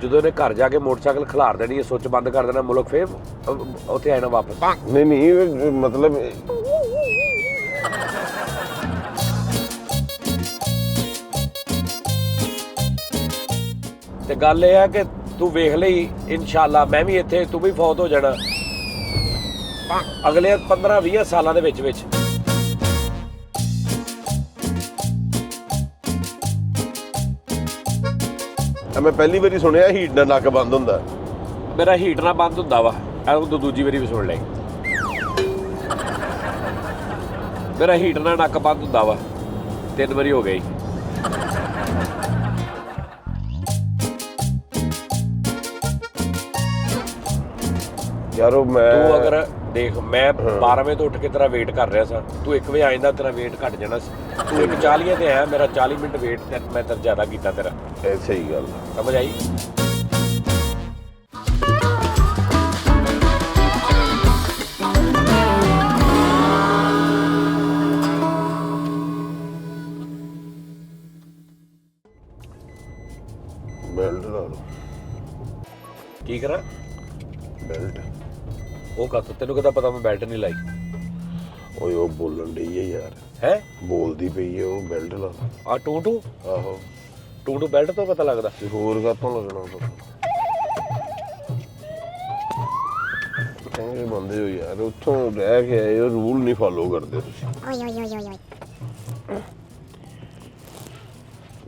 ਜਦੋਂ ਇਹਨੇ ਘਰ ਜਾ ਕੇ ਮੋਟਰਸਾਈਕਲ ਖਿਲਾਰ ਦੇਣੀ ਹੈ, ਸੁੱਚ ਬੰਦ ਕਰ ਦੇਣਾ, ਮੁਲਕ ਫੇਰ ਉੱਥੇ ਆਣਾ ਵਾਪਸ। ਨਹੀਂ ਮਤਲਬ ਤੇ ਗੱਲ ਇਹ ਹੈ ਕਿ ਤੂੰ ਵੇਖ ਲਈ, ਇਨਸ਼ਾਅੱਲਾ ਮੈਂ ਵੀ ਇੱਥੇ, ਤੂੰ ਵੀ ਫੌਤ ਹੋ ਜਾਣਾ ਅਗਲੇ 15-20 ਸਾਲਾਂ ਦੇ ਵਿੱਚ। ਮੈਂ ਪਹਿਲੀ ਵਾਰੀ ਸੁਣਿਆ ਹੀਟ ਨਾਲ ਨੱਕ ਬੰਦ ਹੁੰਦਾ। ਮੇਰਾ ਹੀਟ ਨਾਲ ਬੰਦ ਹੁੰਦਾ ਵਾ, ਐਂ ਤੂੰ ਦੂਜੀ ਵਾਰੀ ਵੀ ਸੁਣ ਲੈ। ਮੇਰਾ ਹੀਟ ਨਾਲ ਨੱਕ ਬੰਦ ਹੁੰਦਾ ਵਾ, 3 ਵਾਰੀ ਹੋ ਗਈ। ਯਾਰੋ ਮੈਂ ਤੂੰ ਅਗਰ ਦੇਖ, ਮੈਂ 12 ਵਜੇ ਤੋਂ ਉੱਠ ਕੇ ਤੇਰਾ ਵੇਟ ਕਰ ਰਿਹਾ ਸਾਂ, ਤੂੰ 1 ਵਜੇ ਆ ਜਾਂਦਾ, ਤੇਰਾ ਵੇਟ ਘਟ ਜਾਣਾ ਸੀ। ਤੂੰ 1:40 ਤੇ ਆਇਆ, ਮੇਰਾ 40 ਮਿੰਟ ਵੇਟ ਮੈਂ ਤਾਂ ਜ਼ਿਆਦਾ ਕੀਤਾ ਤੇਰਾ। ਇਹ ਸਹੀ ਗੱਲ ਸਮਝ ਆਈ? ਬੈਲਟ ਲਾ ਲਓ। ਕੀ ਕਰਾਂ? ਬੈਲਟ ਉਹ ਕਦ ਤੈਨੂੰ ਕਿੱਦਾਂ ਪਤਾ ਮੈਂ ਬੈਲਟ ਨਹੀਂ ਲਾਈ? ਓਏ ਉਹ ਬੋਲਣ ਡਈ ਹੈ ਯਾਰ, ਹੈ ਬੋਲਦੀ ਪਈ ਹੈ, ਉਹ ਬੈਲਟ ਲਾ ਲਾ। ਆ ਟੂ ਆਹੋ ਬੈਲਟ ਤੋਂ ਪਤਾ ਲੱਗਦਾ। ਤੇ ਹੋਰ ਕਾਹਤੋਂ ਲੱਗਣਾ ਪਤਾ? ਚੰਗੇ ਬੰਦੇ ਹੋ ਯਾਰ, ਉੱਥੋਂ ਰਹਿ ਕੇ ਆਏ ਹੋ, ਰੂਲ ਨਹੀਂ ਫਾਲੋ ਕਰਦੇ ਤੁਸੀਂ।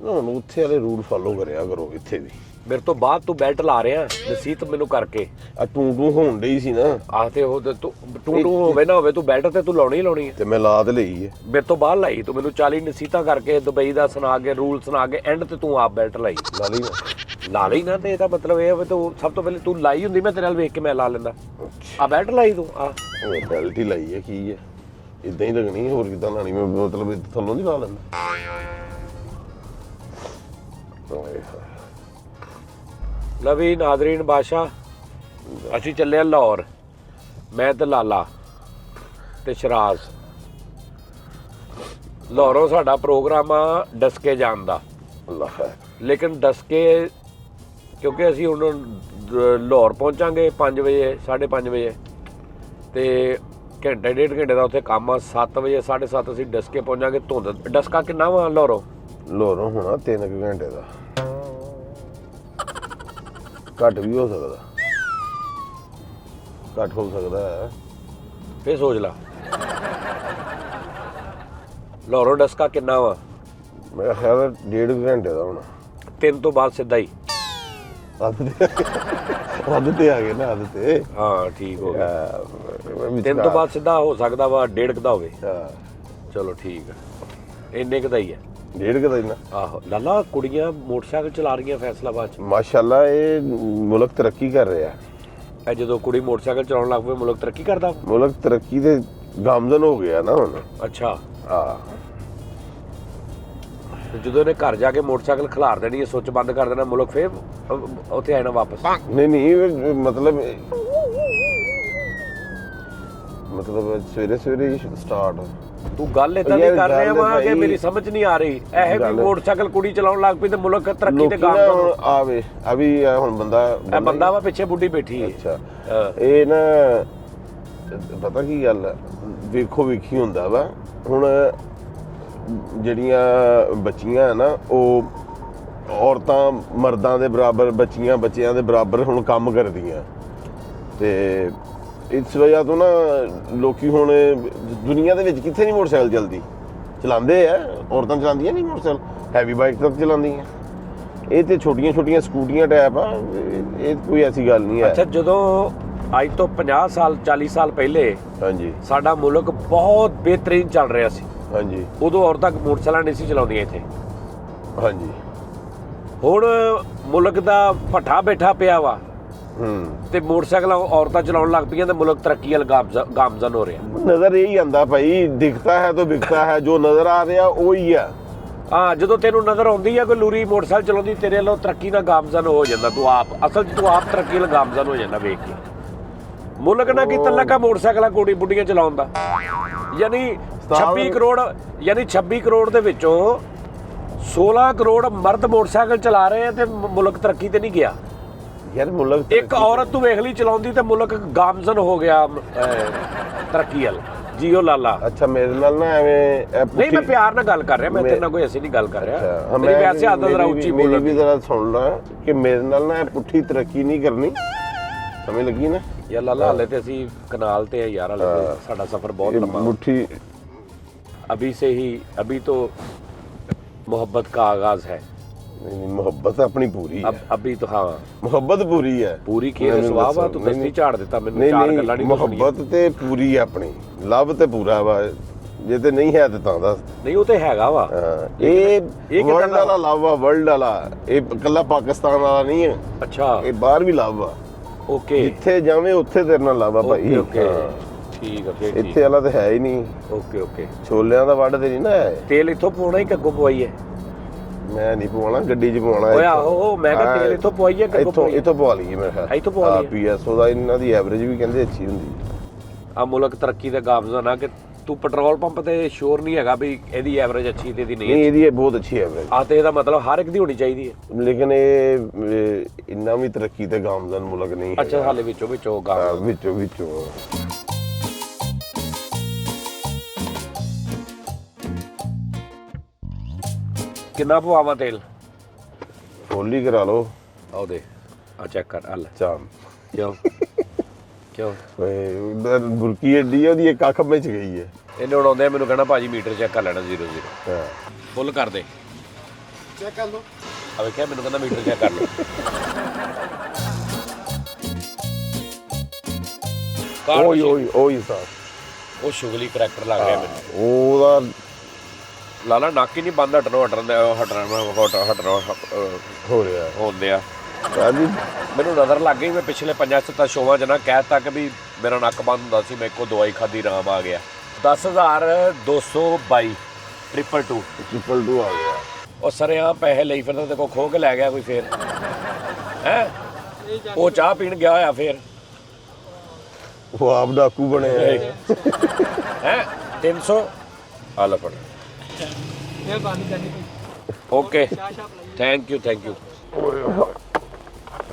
ਹੁਣ ਉੱਥੇ ਵਾਲੇ ਰੂਲ ਫਾਲੋ ਕਰਿਆ ਕਰੋ ਇੱਥੇ ਵੀ। ਮੇਰੇ ਤੋਂ ਬਾਅਦ ਤੂੰ ਬੈਲਟ ਲਾ ਰਿਹਾ ਨਸੀਹਤ ਮੈਨੂੰ ਕਰਕੇ। ਆ ਟੂ ਹੋਣ ਡਈ ਸੀ ਨਾ। ਆਹ ਤੇ ਉਹ ਤੂੰ ਟੂ ਹੋਵੇ ਨਾ ਹੋਵੇ, ਤੂੰ ਬੈਲਟ ਤੇ ਤੂੰ ਲਾਉਣੀ ਹੀ ਲਾਉਣੀ ਹੈ। ਤੇ ਮੈਂ ਲਾ ਤੇ ਲਈ ਹੈ। ਮੇਰੇ ਤੋਂ ਬਾਅਦ ਲਾਈ ਤੂੰ, ਮੈਨੂੰ 40 ਨਸੀਹਤਾਂ ਕਰਕੇ, ਦੁਬਈ ਦਾ ਸੁਣਾ ਕੇ, ਰੂਲ ਸੁਣਾ ਕੇ, ਐਂਡ ਤੇ ਤੂੰ ਆਪ ਬੈਲਟ ਲਾਈ। ਲਾ ਲਈ ਨਾ। ਲਾ ਲਈ ਨਾ, ਤੇ ਇਹਦਾ ਮਤਲਬ ਇਹ ਹੋਵੇ ਤੂੰ ਸਭ ਤੋਂ ਪਹਿਲੇ ਤੂੰ ਲਾਈ ਹੁੰਦੀ, ਮੈਂ ਤੇਰੇ ਨਾਲ ਵੇਖ ਕੇ ਮੈਂ ਲਾ ਲੈਂਦਾ। ਆ ਬੈਲਟ ਲਾਈ ਤੂੰ? ਆ ਬੈਲਟ ਹੀ ਲਾਈ ਹੈ, ਕੀ ਹੈ ਇਦਾਂ ਹੀ ਲੱਗਣੀ, ਹੋਰ ਕਿੱਦਾਂ ਲਾਣੀ? ਮੈਂ ਮਤਲਬ ਥੱਲੋਂ ਨਹੀਂ ਲਾ ਲੈਂਦਾ। ਲਵੀ ਨਾਜ਼ਰੀਨ ਬਾਦਸ਼ਾਹ, ਅਸੀਂ ਚੱਲੇ ਲਾਹੌਰ, ਮੈਂ ਤੇ ਲਾਲਾ ਤੇ ਸ਼ਰਾਜ਼। ਲਾਹੌਰੋਂ ਸਾਡਾ ਪ੍ਰੋਗਰਾਮ ਆ ਡਸਕੇ ਜਾਣ ਦਾ। ਅੱਲਾਹ ਹੈ। ਲੇਕਿਨ ਡਸਕੇ ਕਿਉਂਕਿ ਅਸੀਂ ਹੁਣ ਲਾਹੌਰ ਪਹੁੰਚਾਂਗੇ 5 ਵਜੇ, 5:30 ਵਜੇ, ਤੇ ਘੰਟੇ 1.5 ਘੰਟੇ ਦਾ ਉੱਥੇ ਕੰਮ ਆ। 7 ਵਜੇ 7:30 ਅਸੀਂ ਡਸਕੇ ਪਹੁੰਚਾਂਗੇ। ਧੁੰਦ ਡਸਕਾ ਕਿੰਨਾ ਵਾ ਲਾਹੌਰੋਂ? ਲਾਹੌਰੋਂ ਹੋਣਾ 3 ਘੰਟੇ ਦਾ, ਘੱਟ ਵੀ ਹੋ ਸਕਦਾ, ਘੱਟ ਹੋ ਸਕਦਾ ਹੈ। ਫੇਰ ਸੋਚ ਲਾ ਲਾਹੌਰੋਂ ਡਸਕਾ ਕਿੰਨਾ ਵਾ? ਮੇਰਾ ਖਿਆਲ ਹੈ 1.5 ਘੰਟੇ ਦਾ ਹੋਣਾ। 3 ਤੋਂ ਬਾਅਦ ਸਿੱਧਾ ਹੀ। ਹੱਦ ਤੇ ਆ ਗਏ ਨਾ, ਹੱਦ ਤੇ। ਹਾਂ ਠੀਕ ਹੋ ਗਿਆ। 3 ਤੋਂ ਬਾਅਦ ਸਿੱਧਾ ਹੋ ਸਕਦਾ ਵਾ 1.5 ਦਾ ਹੋਵੇ। ਚਲੋ ਠੀਕ ਆ, ਇੰਨੇ ਕੁ ਦਾ ਹੀ ਹੈ। 1.5 ਦਾ ਹੀ ਨਾ। ਆਹੋ ਲਾਲਾ, ਕੁੜੀਆਂ ਮੋਟਰਸਾਈਕਲ ਚਲਾ ਰਹੀਆਂ ਫੈਸਲਾਬਾਦ ਚ। ਮਾਸ਼ਾਅੱਲਾ, ਇਹ ਮੁਲਕ ਤਰੱਕੀ ਕਰ ਰਿਹਾ। ਇਹ ਜਦੋਂ ਕੁੜੀ ਮੋਟਰਸਾਈਕਲ ਚਲਾਉਣ ਲੱਗ ਪਈ, ਮੁਲਕ ਤਰੱਕੀ ਕਰਦਾ। ਮੁਲਕ ਤਰੱਕੀ ਦੇ ਗਾਮਜ਼ਨ ਹੋ ਗਿਆ ਨਾ ਹੁਣ। ਅੱਛਾ। ਹਾਂ, ਜਦੋਂ ਇਹਨੇ ਘਰ ਜਾ ਕੇ ਮੋਟਰਸਾਈਕਲ ਖਿਲਾਰ ਦੇਣੀ ਹੈ, ਸੁੱਚ ਬੰਦ ਕਰ ਦੇਣਾ, ਮੁਲਕ ਫੇਰ ਉੱਥੇ ਆਣਾ ਵਾਪਸ। ਨਹੀਂ ਮਤਲਬ ਸਵੇਰੇ ਸਵੇਰੇ ਸਟਾਰਟ। ਤੂੰ ਗੱਲ ਏਦਾਂ ਦੀ ਕਰ ਰਿਹਾ ਵਾ ਕਿ ਮੇਰੀ ਸਮਝ ਨਹੀਂ ਆ ਰਹੀ। ਇਹ ਵੀ ਮੋਟਰਸਾਈਕਲ ਕੁੜੀ ਚਲਾਉਣ ਲੱਗ ਪਈ ਤੇ ਮੁਲਕ ਤਰੱਕੀ ਤੇ ਗਾਮਜ਼ਨ ਆਵੇ। ਅਭੀ ਹੁਣ ਬੰਦਾ ਵਾ ਪਿੱਛੇ ਬੁੱਢੀ ਬੈਠੀ ਹੈ। ਅੱਛਾ, ਇਹ ਨਾ ਪਤਾ ਕੀ ਗੱਲ ਹੈ, ਵੇਖੋ ਵੇਖੀ ਹੁੰਦਾ ਵਾ। ਹੁਣ ਜਿਹੜੀਆਂ ਬੱਚੀਆਂ ਨਾ, ਉਹ ਔਰਤਾਂ ਮਰਦਾਂ ਦੇ ਬਰਾਬਰ, ਬੱਚਿਆਂ ਦੇ ਬਰਾਬਰ ਹੁਣ ਕੰਮ ਕਰਦੀਆਂ। ਤੇ ਇਸ ਵਜ੍ਹਾ ਤੋਂ ਨਾ ਲੋਕੀ ਹੁਣ ਦੁਨੀਆ ਦੇ ਵਿੱਚ ਕਿੱਥੇ ਨਹੀਂ ਮੋਟਰਸਾਈਕਲ ਚਲਾਉਂਦੇ ਆ। ਔਰਤਾਂ ਚਲਾਉਂਦੀਆਂ ਨਹੀਂ ਮੋਟਰਸਾਈਕਲ, ਹੈਵੀ ਬਾਈਕ ਤੱਕ ਚਲਾਉਂਦੀਆਂ। ਇਹ ਤੇ ਛੋਟੀਆਂ ਛੋਟੀਆਂ ਸਕੂਟੀਆਂ ਟਾਈਪ ਆ, ਇਹ ਕੋਈ ਐਸੀ ਗੱਲ ਨਹੀਂ ਹੈ। ਅੱਛਾ, ਜਦੋਂ ਅੱਜ ਤੋਂ 50 ਸਾਲ 40 ਸਾਲ ਪਹਿਲੇ ਹਾਂਜੀ ਸਾਡਾ ਮੁਲਕ ਬਹੁਤ ਬਿਹਤਰੀਨ ਚੱਲ ਰਿਹਾ ਸੀ, ਹਾਂਜੀ, ਉਦੋਂ ਔਰਤਾਂ ਮੋਟਰਸਾਈਕਲ ਨਹੀਂ ਸੀ ਚਲਾਉਂਦੀਆਂ ਇੱਥੇ। ਹਾਂਜੀ। ਹੁਣ ਮੁਲਕ ਦਾ ਭੱਠਾ ਬੈਠਾ ਪਿਆ ਵਾ ਤੇ ਮੋਟਰਸਾਈਕਲ ਔਰਤਾਂ ਚਲਾਉਣ ਲੱਗ ਪਈਆਂ ਤੇ ਮੁਲਕ ਤਰੱਕੀ ਵੱਲ ਗਾਮਜ਼ਨ ਹੋ ਰਿਹਾ। ਨਜ਼ਰ ਇਹੀ ਆਂਦਾ ਭਾਈ, ਦਿਖਤਾ ਹੈ ਤਾਂ ਵਿਕਤਾ ਹੈ, ਜੋ ਨਜ਼ਰ ਆ ਰਿਹਾ ਉਹੀ ਆ। ਹਾਂ, ਜਦੋਂ ਤੈਨੂੰ ਨਜ਼ਰ ਆਉਂਦੀ ਆ ਕੋਈ ਲੂਰੀ ਮੋਟਰਸਾਈਕਲ ਚਲਾਉਂਦੀ, ਤੇਰੇ ਵੱਲੋਂ ਤਰੱਕੀ ਨਾਲ ਗਾਮਜ਼ਨ ਹੋ ਜਾਂਦਾ। ਤੂੰ ਆਪ ਅਸਲ 'ਚ ਤੂੰ ਆਪ ਤਰੱਕੀ ਨਾਲ ਗਾਮਜ਼ਨ ਹੋ ਜਾਂਦਾ ਵੇਖ ਕੇ। ਮੁਲਕ ਨਾ ਕੀ ਤਲਕਾ ਮੋਟਰਸਾਈਕਲਾਂ ਕੁੜੀ ਬੁੱਢੀਆਂ ਚਲਾਉਣ ਦਾ। ਯਾਨੀ 26 ਕਰੋੜ ਦੇ ਵਿੱਚੋਂ 16 ਕਰੋੜ ਮਰਦ ਮੋਟਰਸਾਈਕਲ ਚਲਾ ਰਹੇ ਆ ਤੇ ਮੁਲਕ ਤਰੱਕੀ ਤੇ ਨਹੀਂ ਗਿਆ। ਯਾਰ ਮੁਲਕ ਇੱਕ ਔਰਤ ਤੂੰ ਵੇਖ ਲਈ ਚਲਾਉਂਦੀ ਤੇ ਮੁਲਕ ਗਾਮਜ਼ਨ ਹੋ ਗਿਆ ਤਰੱਕੀ ਵੱਲ। ਜੀਓ ਲਾਲਾ। ਅੱਛਾ ਮੇਰੇ ਨਾਲ ਨਾ ਐਵੇਂ ਨਹੀਂ ਮੈਂ ਪਿਆਰ ਨਾਲ ਗੱਲ ਕਰ ਰਿਹਾ, ਮੈਂ ਤੇਰੇ ਨਾਲ ਕੋਈ ਐਸੀ ਨਹੀਂ ਗੱਲ ਕਰ ਰਿਹਾ। ਮੇਰੀ ਵੈਸੇ ਆਦਤ ਜ਼ਰਾ ਉੱਚੀ ਮੇਰੀ ਬੋਲਣ ਵੀ ਦੀ। ਜ਼ਰਾ ਸੁਣ ਲਾ ਕਿ ਮੇਰੇ ਨਾਲ ਨਾ ਪੁੱਠੀ ਤਰੱਕੀ ਨਹੀਂ ਕਰਨੀ, ਸਮਝ ਲੱਗੀ ਨਾ ਯਾਰ ਲਾਲਾ ਹਾਲੇ ਤੇ ਅਸੀਂ ਕਨਾਲ ਤੇ ਆ ਯਾਰ, ਹਾਲੇ ਤੇ ਸਾਡਾ ਸਫ਼ਰ ਬਹੁਤ ਲੰਮਾ। ਮੁੱਠੀ अभी तो मोहब्बत का आगाज है। ਮੁਹੱਬਤ ਆਪਣੀ ਪੂਰੀ ਹੈ। अभी तो हाँ ਮੁਹੱਬਤ ਪੂਰੀ ਹੈ। पूरी की ਸਵਾਬ ਆ, ਤੂੰ ਦਸਤੀ ਝਾੜ ਦਿੱਤਾ ਮੈਨੂੰ। ਨਹੀਂ ਚਾਰ ਨਹੀਂ ਗੱਲਾਂ ਨਹੀਂ ਮੁਹੱਬਤ ਤੇ ਪੂਰੀ ਹੈ ਆਪਣੀ, ਲਵ ਤੇ ਪੂਰਾ ਵਾ, ਜੇ ਤੇ ਨਹੀਂ ਹੈ ਤੇ ਤਾਂ ਦੱਸ। ਨਹੀਂ ਉਹ ਤੇ ਹੈਗਾ ਵਾ। ਇਹ ਕਿੱਦਾਂ ਵਰਲਡ ਦਾ? ਵਾਲਾ ਲਵ ਆ, ਵਰਲਡ ਵਾਲਾ, ਇਹ ਇਕੱਲਾ ਪਾਕਿਸਤਾਨ ਵਾਲਾ ਨਹੀਂ ਹੈ, ਅੱਛਾ ਇਹ ਬਾਹਰ ਵੀ ਲਵ ਆ। ਓਕੇ ਜਿੱਥੇ ਜਾਵੇਂ ਉੱਥੇ ਤੇਰੇ ਨਾਲ ਲਵ ਆ ਭਾਈ। ਓਕੇ ਠੀਕ ਆ ਫਿਰ ਠੀਕ। ਇੱਥੇ ਵਾਲਾ ਤੇ ਹੈ ਹੀ ਨਹੀਂ। ਓਕੇ ਓਕੇ ਛੋਲਿਆਂ ਦਾ ਵੱਢ ਤੇ ਨਹੀਂ ਨਾ ਹੈ। ਤੇਲ ਇੱਥੋਂ ਪਵਾਉਣਾ ਹੀ ਕਿ ਅੱਗੋਂ ਪਵਾਈਏ? ਮੈਂ ਨਹੀਂ ਪਵਾਉਣਾ, ਗੱਡੀ 'ਚ ਪਵਾਉਣਾ। ਓਏ ਆਹੋ ਮੈਂ ਕਿਹਾ ਤੇਲ ਇੱਥੋਂ ਪਵਾਈਏ ਕਿ ਅੱਗੋਂ ਪਵਾਈਏ? ਇੱਥੋਂ ਪਵਾ ਲਈਏ ਮੇਰੇ ਖਿਆਲ। ਇੱਥੋਂ ਪਵਾ ਲਈਏ। ਪੀਐਸਓ ਦਾ ਇਹਨਾਂ ਦੀ ਐਵਰੇਜ ਵੀ ਕਹਿੰਦੇ ਅੱਛੀ ਹੁੰਦੀ ਹੈ। ਆ ਮੁਲਕ ਤਰੱਕੀ ਦਾ ਗਾਮਜ਼ਨ ਆ ਕਿ ਤੂੰ ਪੈਟਰੋਲ ਪੰਪ ਤੇ ਸ਼ੋਰ ਨਹੀਂ ਹੈਗਾ ਵੀ ਇਹਦੀ ਐਵਰੇਜ ਅੱਛੀ ਤੇ ਇਹਦੀ ਨਹੀਂ। ਨਹੀਂ ਇਹਦੀ ਬਹੁਤ ਅੱਛੀ ਐਵਰੇਜ ਆ ਤੇ ਇਹਦਾ ਮਤਲਬ ਹਰ ਇੱਕ ਦੀ ਹੋਣੀ ਚਾਹੀਦੀ ਹੈ। ਲੇਕਿਨ ਇਹ ਇੰਨਾ ਵੀ ਤਰੱਕੀ ਤੇ ਗਾਮਜ਼ਨ ਮੁਲਕ ਨਹੀਂ ਹੈ। ਅੱਛਾ ਹਾਲੇ ਵਿੱਚੋਂ ਗਾਮਜ਼ਨ। ਵਿੱਚੋਂ ਵਿੱਚੋਂ ਕਿੰਨਾ ਪਵਾਵਾਂ ਤੇਲ? ਫੁੱਲ ਕਰਾ ਲਓ। ਆਓ ਦੇ ਆ ਚੈੱਕ ਕਰ। ਹਲ ਚਾਮ ਕਿਉਂ ਕਿਉਂ ਓਏ ਉਧਰ ਬੁਰਕੀ ਏਡੀ ਆ, ਉਹਦੀ ਇੱਕ ਅੱਖ ਵਿੱਚ ਗਈ ਹੈ। ਇਹਨੇ ਹੁਣ ਆਉਂਦੇ ਮੈਨੂੰ ਕਹਿਣਾ ਭਾਜੀ ਮੀਟਰ ਚੈੱਕ ਕਰ ਲੈਣਾ 00 ਹਾਂ ਫੁੱਲ ਕਰ ਦੇ। ਚੈੱਕ ਕਰ ਲਓ। ਆ ਵੇਖਿਆ ਮੈਨੂੰ ਕਹਿੰਦਾ ਮੀਟਰ ਚੈੱਕ ਕਰ ਲਓ। ਓਏ ਓਏ ਓਏ ਸਰ ਉਹ ਸ਼ੁਗਲੀ ਕਰੈਕਟਰ ਲੱਗ ਰਿਹਾ ਮੈਨੂੰ। ਉਹਦਾ ਲਾਲਾ ਨੱਕ ਹੀ ਨਹੀਂ ਬੰਦ ਹਟਣਾ ਹੋ ਰਿਹਾ ਹੁੰਦੇ ਆ। ਸਾਡੀ ਮੈਨੂੰ ਨਜ਼ਰ ਲੱਗ ਗਈ, ਮੈਂ ਪਿਛਲੇ 5-7 ਸ਼ੋਆਂ 'ਚ ਨਾ ਕਹਿ ਤਾ ਕਿ ਵੀ ਮੇਰਾ ਨੱਕ ਬੰਦ ਹੁੰਦਾ ਸੀ, ਮੈਂ ਇੱਕੋ ਦਵਾਈ ਖਾਦੀ ਆਰਾਮ ਆ ਗਿਆ। 10,222 222 222 ਆ ਗਿਆ। ਉਹ ਸਰਿਆਂ ਪੈਸੇ ਲਈ ਫਿਰਦਾ ਤੇ ਕੋ ਖੋ ਕੇ ਲੈ ਗਿਆ ਕੋਈ ਫੇਰ ਹੈ। ਉਹ ਚਾਹ ਪੀਣ ਗਿਆ ਹੋਇਆ ਫੇਰ ਉਹ ਆਪ ਡਾਕੂ ਬਣਿਆ ਹੈ। 300 ਆ ਲੈ ਫੜ। ਮਿਹਰਬਾਨੀ ਜਾਨੀ ਓਕੇ ਚਾਹ ਸ਼ਾਪ ਲਈ। ਥੈਂਕ ਯੂ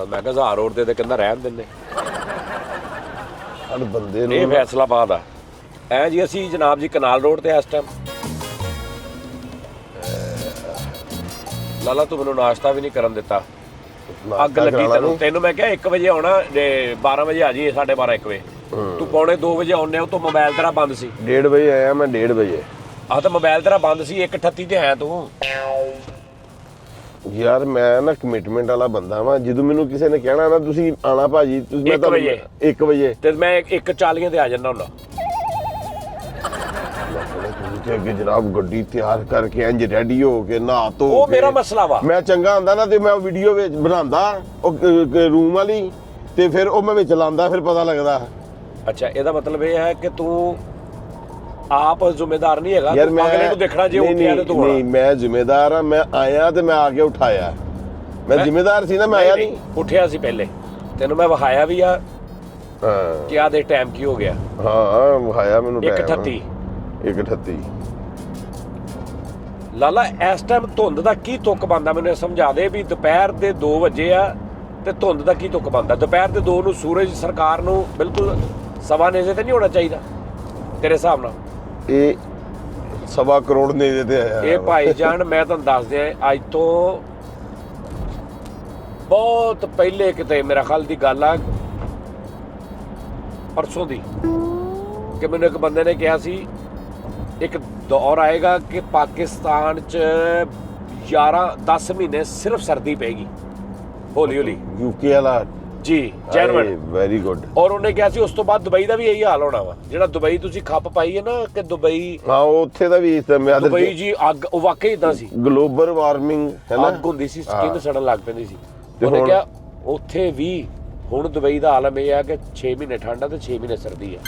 ਮੈਂ ਕਿਹਾ 1000 ਹੋਰ ਦੇ ਕਹਿੰਦਾ ਰਹਿਣ ਦਿੰਦੇ। ਹਰ ਬੰਦੇ ਇਹ ਨੂੰ ਫੈਸਲਾਬਾਦ ਆ। ਐ ਜੀ ਅਸੀਂ ਜਨਾਬ ਜੀ ਕਨਾਲ ਰੋਡ ਤੇ ਇਸ ਟਾਈਮ। ਲਾਲਾ ਤੂੰ ਮੈਨੂੰ ਨਾਸ਼ਤਾ ਵੀ ਨਹੀਂ ਕਰਨ ਦਿੱਤਾ। ਅੱਗ ਲੱਗੀ ਤੈਨੂੰ ਮੈਂ ਕਿਹਾ 1 ਵਜੇ ਆਉਣਾ, 12 ਵਜੇ ਆ ਜੀ, 12:30 1 ਵਜੇ। ਤੂੰ ਪੌਣੇ 2 ਵਜੇ ਆਉਣੇ ਉਹ ਤੋਂ ਮੋਬਾਈਲ ਤੇਰਾ ਬੰਦ ਸੀ। 1:30 ਵਜੇ ਆਇਆ ਮੈਂ, 1:30 ਵਜੇ। ਆਹ ਤਾਂ ਮੋਬਾਈਲ ਤੇਰਾ ਬੰਦ ਸੀ। 1:38 ਤੇ ਆਇਆ ਤੂੰ। ਯਾਰ ਮੈਂ ਨਾ ਕਮਿਟਮੈਂਟ ਵਾਲਾ ਬੰਦਾ ਵਾਂ। ਜਦੋਂ ਮੈਨੂੰ ਕਿਸੇ ਨੇ ਕਹਿਣਾ ਨਾ ਤੁਸੀਂ ਆਣਾ ਭਾਜੀ, ਤੁਸੀਂ ਮੈਂ 1 ਵਜੇ 1 ਵਜੇ ਤੇ ਮੈਂ 1:40 ਤੇ ਆ ਜਾਂਦਾ ਹੁੰਦਾ। ਤੇ ਅੱਗੇ ਜਨਾਬ ਗੱਡੀ ਤਿਆਰ ਕਰਕੇ ਇੰਜ ਰੈਡੀ ਹੋ ਕੇ ਨਹਾ ਧੋ ਉਹ ਕੇ ਮੇਰਾ ਮਸਲਾ ਵਾ। ਮੈਂ ਚੰਗਾ ਹੁੰਦਾ ਨਾ ਤੇ ਮੈਂ ਵੀਡੀਓ ਵਿੱਚ ਬਣਾਉਂਦਾ ਉਹ ਰੂਮ ਵਾਲੀ, ਤੇ ਫਿਰ ਉਹ ਮੈਂ ਵਿੱਚ ਲਾਉਂਦਾ, ਫਿਰ ਪਤਾ ਲੱਗਦਾ। ਅੱਛਾ ਇਹਦਾ ਮਤਲਬ ਇਹ ਹੈ ਕਿ ਤੂੰ ਆਪ ਜ਼ਿੰਮੇਦਾਰ ਨਹੀਂ ਹੈਗਾ। ਯਾਰ ਤੂੰ ਮੈਂ ਅਗਲੇ ਨੂੰ ਦੇਖਣਾ ਜੇ ਉੱਠਿਆ ਤੇ ਤੂੰ ਨਹੀਂ, ਮੈਂ ਜ਼ਿੰਮੇਦਾਰ ਆ। ਮੈਂ ਆਇਆ ਤੇ ਮੈਂ ਆ ਕੇ ਉਠਾਇਆ। ਮੈਂ ਜ਼ਿੰਮੇਦਾਰ ਸੀ ਨਾ, ਮੈਂ ਆਇਆ ਨਹੀਂ। ਉੱਠਿਆ ਸੀ ਪਹਿਲੇ, ਤੈਨੂੰ ਮੈਂ ਵਿਖਾਇਆ ਵੀ ਆ ਹਾਂ ਕਿ ਆ ਦੇ ਟਾਈਮ ਕੀ ਹੋ ਗਿਆ। ਹਾਂ ਵਿਖਾਇਆ ਮੈਨੂੰ time। 1:38 1:38 ਲਾਲਾ ਇਸ ਟਾਈਮ ਧੁੰਦ ਦਾ ਕੀ ਤੁੱਕ ਬੰਦਾ? ਮੈਨੂੰ ਇਹ ਸਮਝਾ ਦੇ ਵੀ ਦੁਪਹਿਰ ਦੇ 2 ਵਜੇ ਆ ਤੇ ਧੁੰਦ ਦਾ ਕੀ ਤੁੱਕ ਬੰਦਾ? ਦੁਪਹਿਰ ਦੇ 2 ਨੂੰ ਸੂਰਜ ਸਰਕਾਰ ਨੂੰ ਬਿਲਕੁਲ ਸਵਾ ਨੇਜ਼ੇ ਤੇ ਨਹੀਂ ਹੋਣਾ ਚਾਹੀਦਾ ਤੇਰੇ ਹਿਸਾਬ ਨਾਲ? ਇਹ 1.25 ਕਰੋੜ ਨੇੜੇ ਤੇ ਆਇਆ। ਇਹ ਭਾਈ ਜਾਨ ਮੈਂ ਤੁਹਾਨੂੰ ਦੱਸ ਦਿਆਂ, ਅੱਜ ਤੋਂ ਬਹੁਤ ਪਹਿਲੇ ਕਿਤੇ ਮੇਰਾ ਖਿਆਲ ਦੀ ਗੱਲ ਆ, ਪਰਸੋਂ ਦੀ, ਕਿ ਮੈਨੂੰ ਇੱਕ ਬੰਦੇ ਨੇ ਕਿਹਾ ਸੀ ਇੱਕ ਦੌਰ ਆਏਗਾ ਕਿ ਪਾਕਿਸਤਾਨ 'ਚ 10 ਮਹੀਨੇ ਸਿਰਫ ਸਰਦੀ ਪਏਗੀ, ਹੌਲੀ ਹੌਲੀ। ਯੂਕੇ ਵਾਲਾ ਜੀ ਜੈਨੂਅਨ। Very good. ਔਰ ਉਹਨੇ ਕਿਹਾ ਸੀ ਉਸ ਤੋਂ ਬਾਅਦ ਦੁਬਈ ਦਾ ਵੀ ਇਹੀ ਹਾਲ ਹੋਣਾ ਵਾ। ਜਿਹੜਾ ਦੁਬਈ ਤੁਸੀਂ ਖੱਪ ਪਾਈ ਹੈ ਨਾ ਕਿ ਦੁਬਈ, ਹਾਂ ਉੱਥੇ ਦਾ ਵੀ ਇਸ ਤਰ੍ਹਾਂ ਦੁਬਈ ਜੀ ਅੱਗ, ਉਹ ਵਾਕਈ ਇਦਾਂ ਸੀ। ਗਲੋਬਲ ਵਾਰਮਿੰਗ ਹੈ ਨਾ, ਅੱਗ ਹੁੰਦੀ ਸੀ, ਸਕਿਨ ਸੜਨ ਲੱਗ ਪੈਂਦੀ ਸੀ। ਤੇ ਉਹਨੇ ਹੁਣ- ਕਿਹਾ ਉੱਥੇ ਵੀ ਹੁਣ ਦੁਬਈ ਦਾ ਆਲਮ ਇਹ ਆ ਕਿ 6 ਮਹੀਨੇ ਠੰਡ ਆ ਤੇ 6 ਮਹੀਨੇ ਸਰਦੀ ਆ।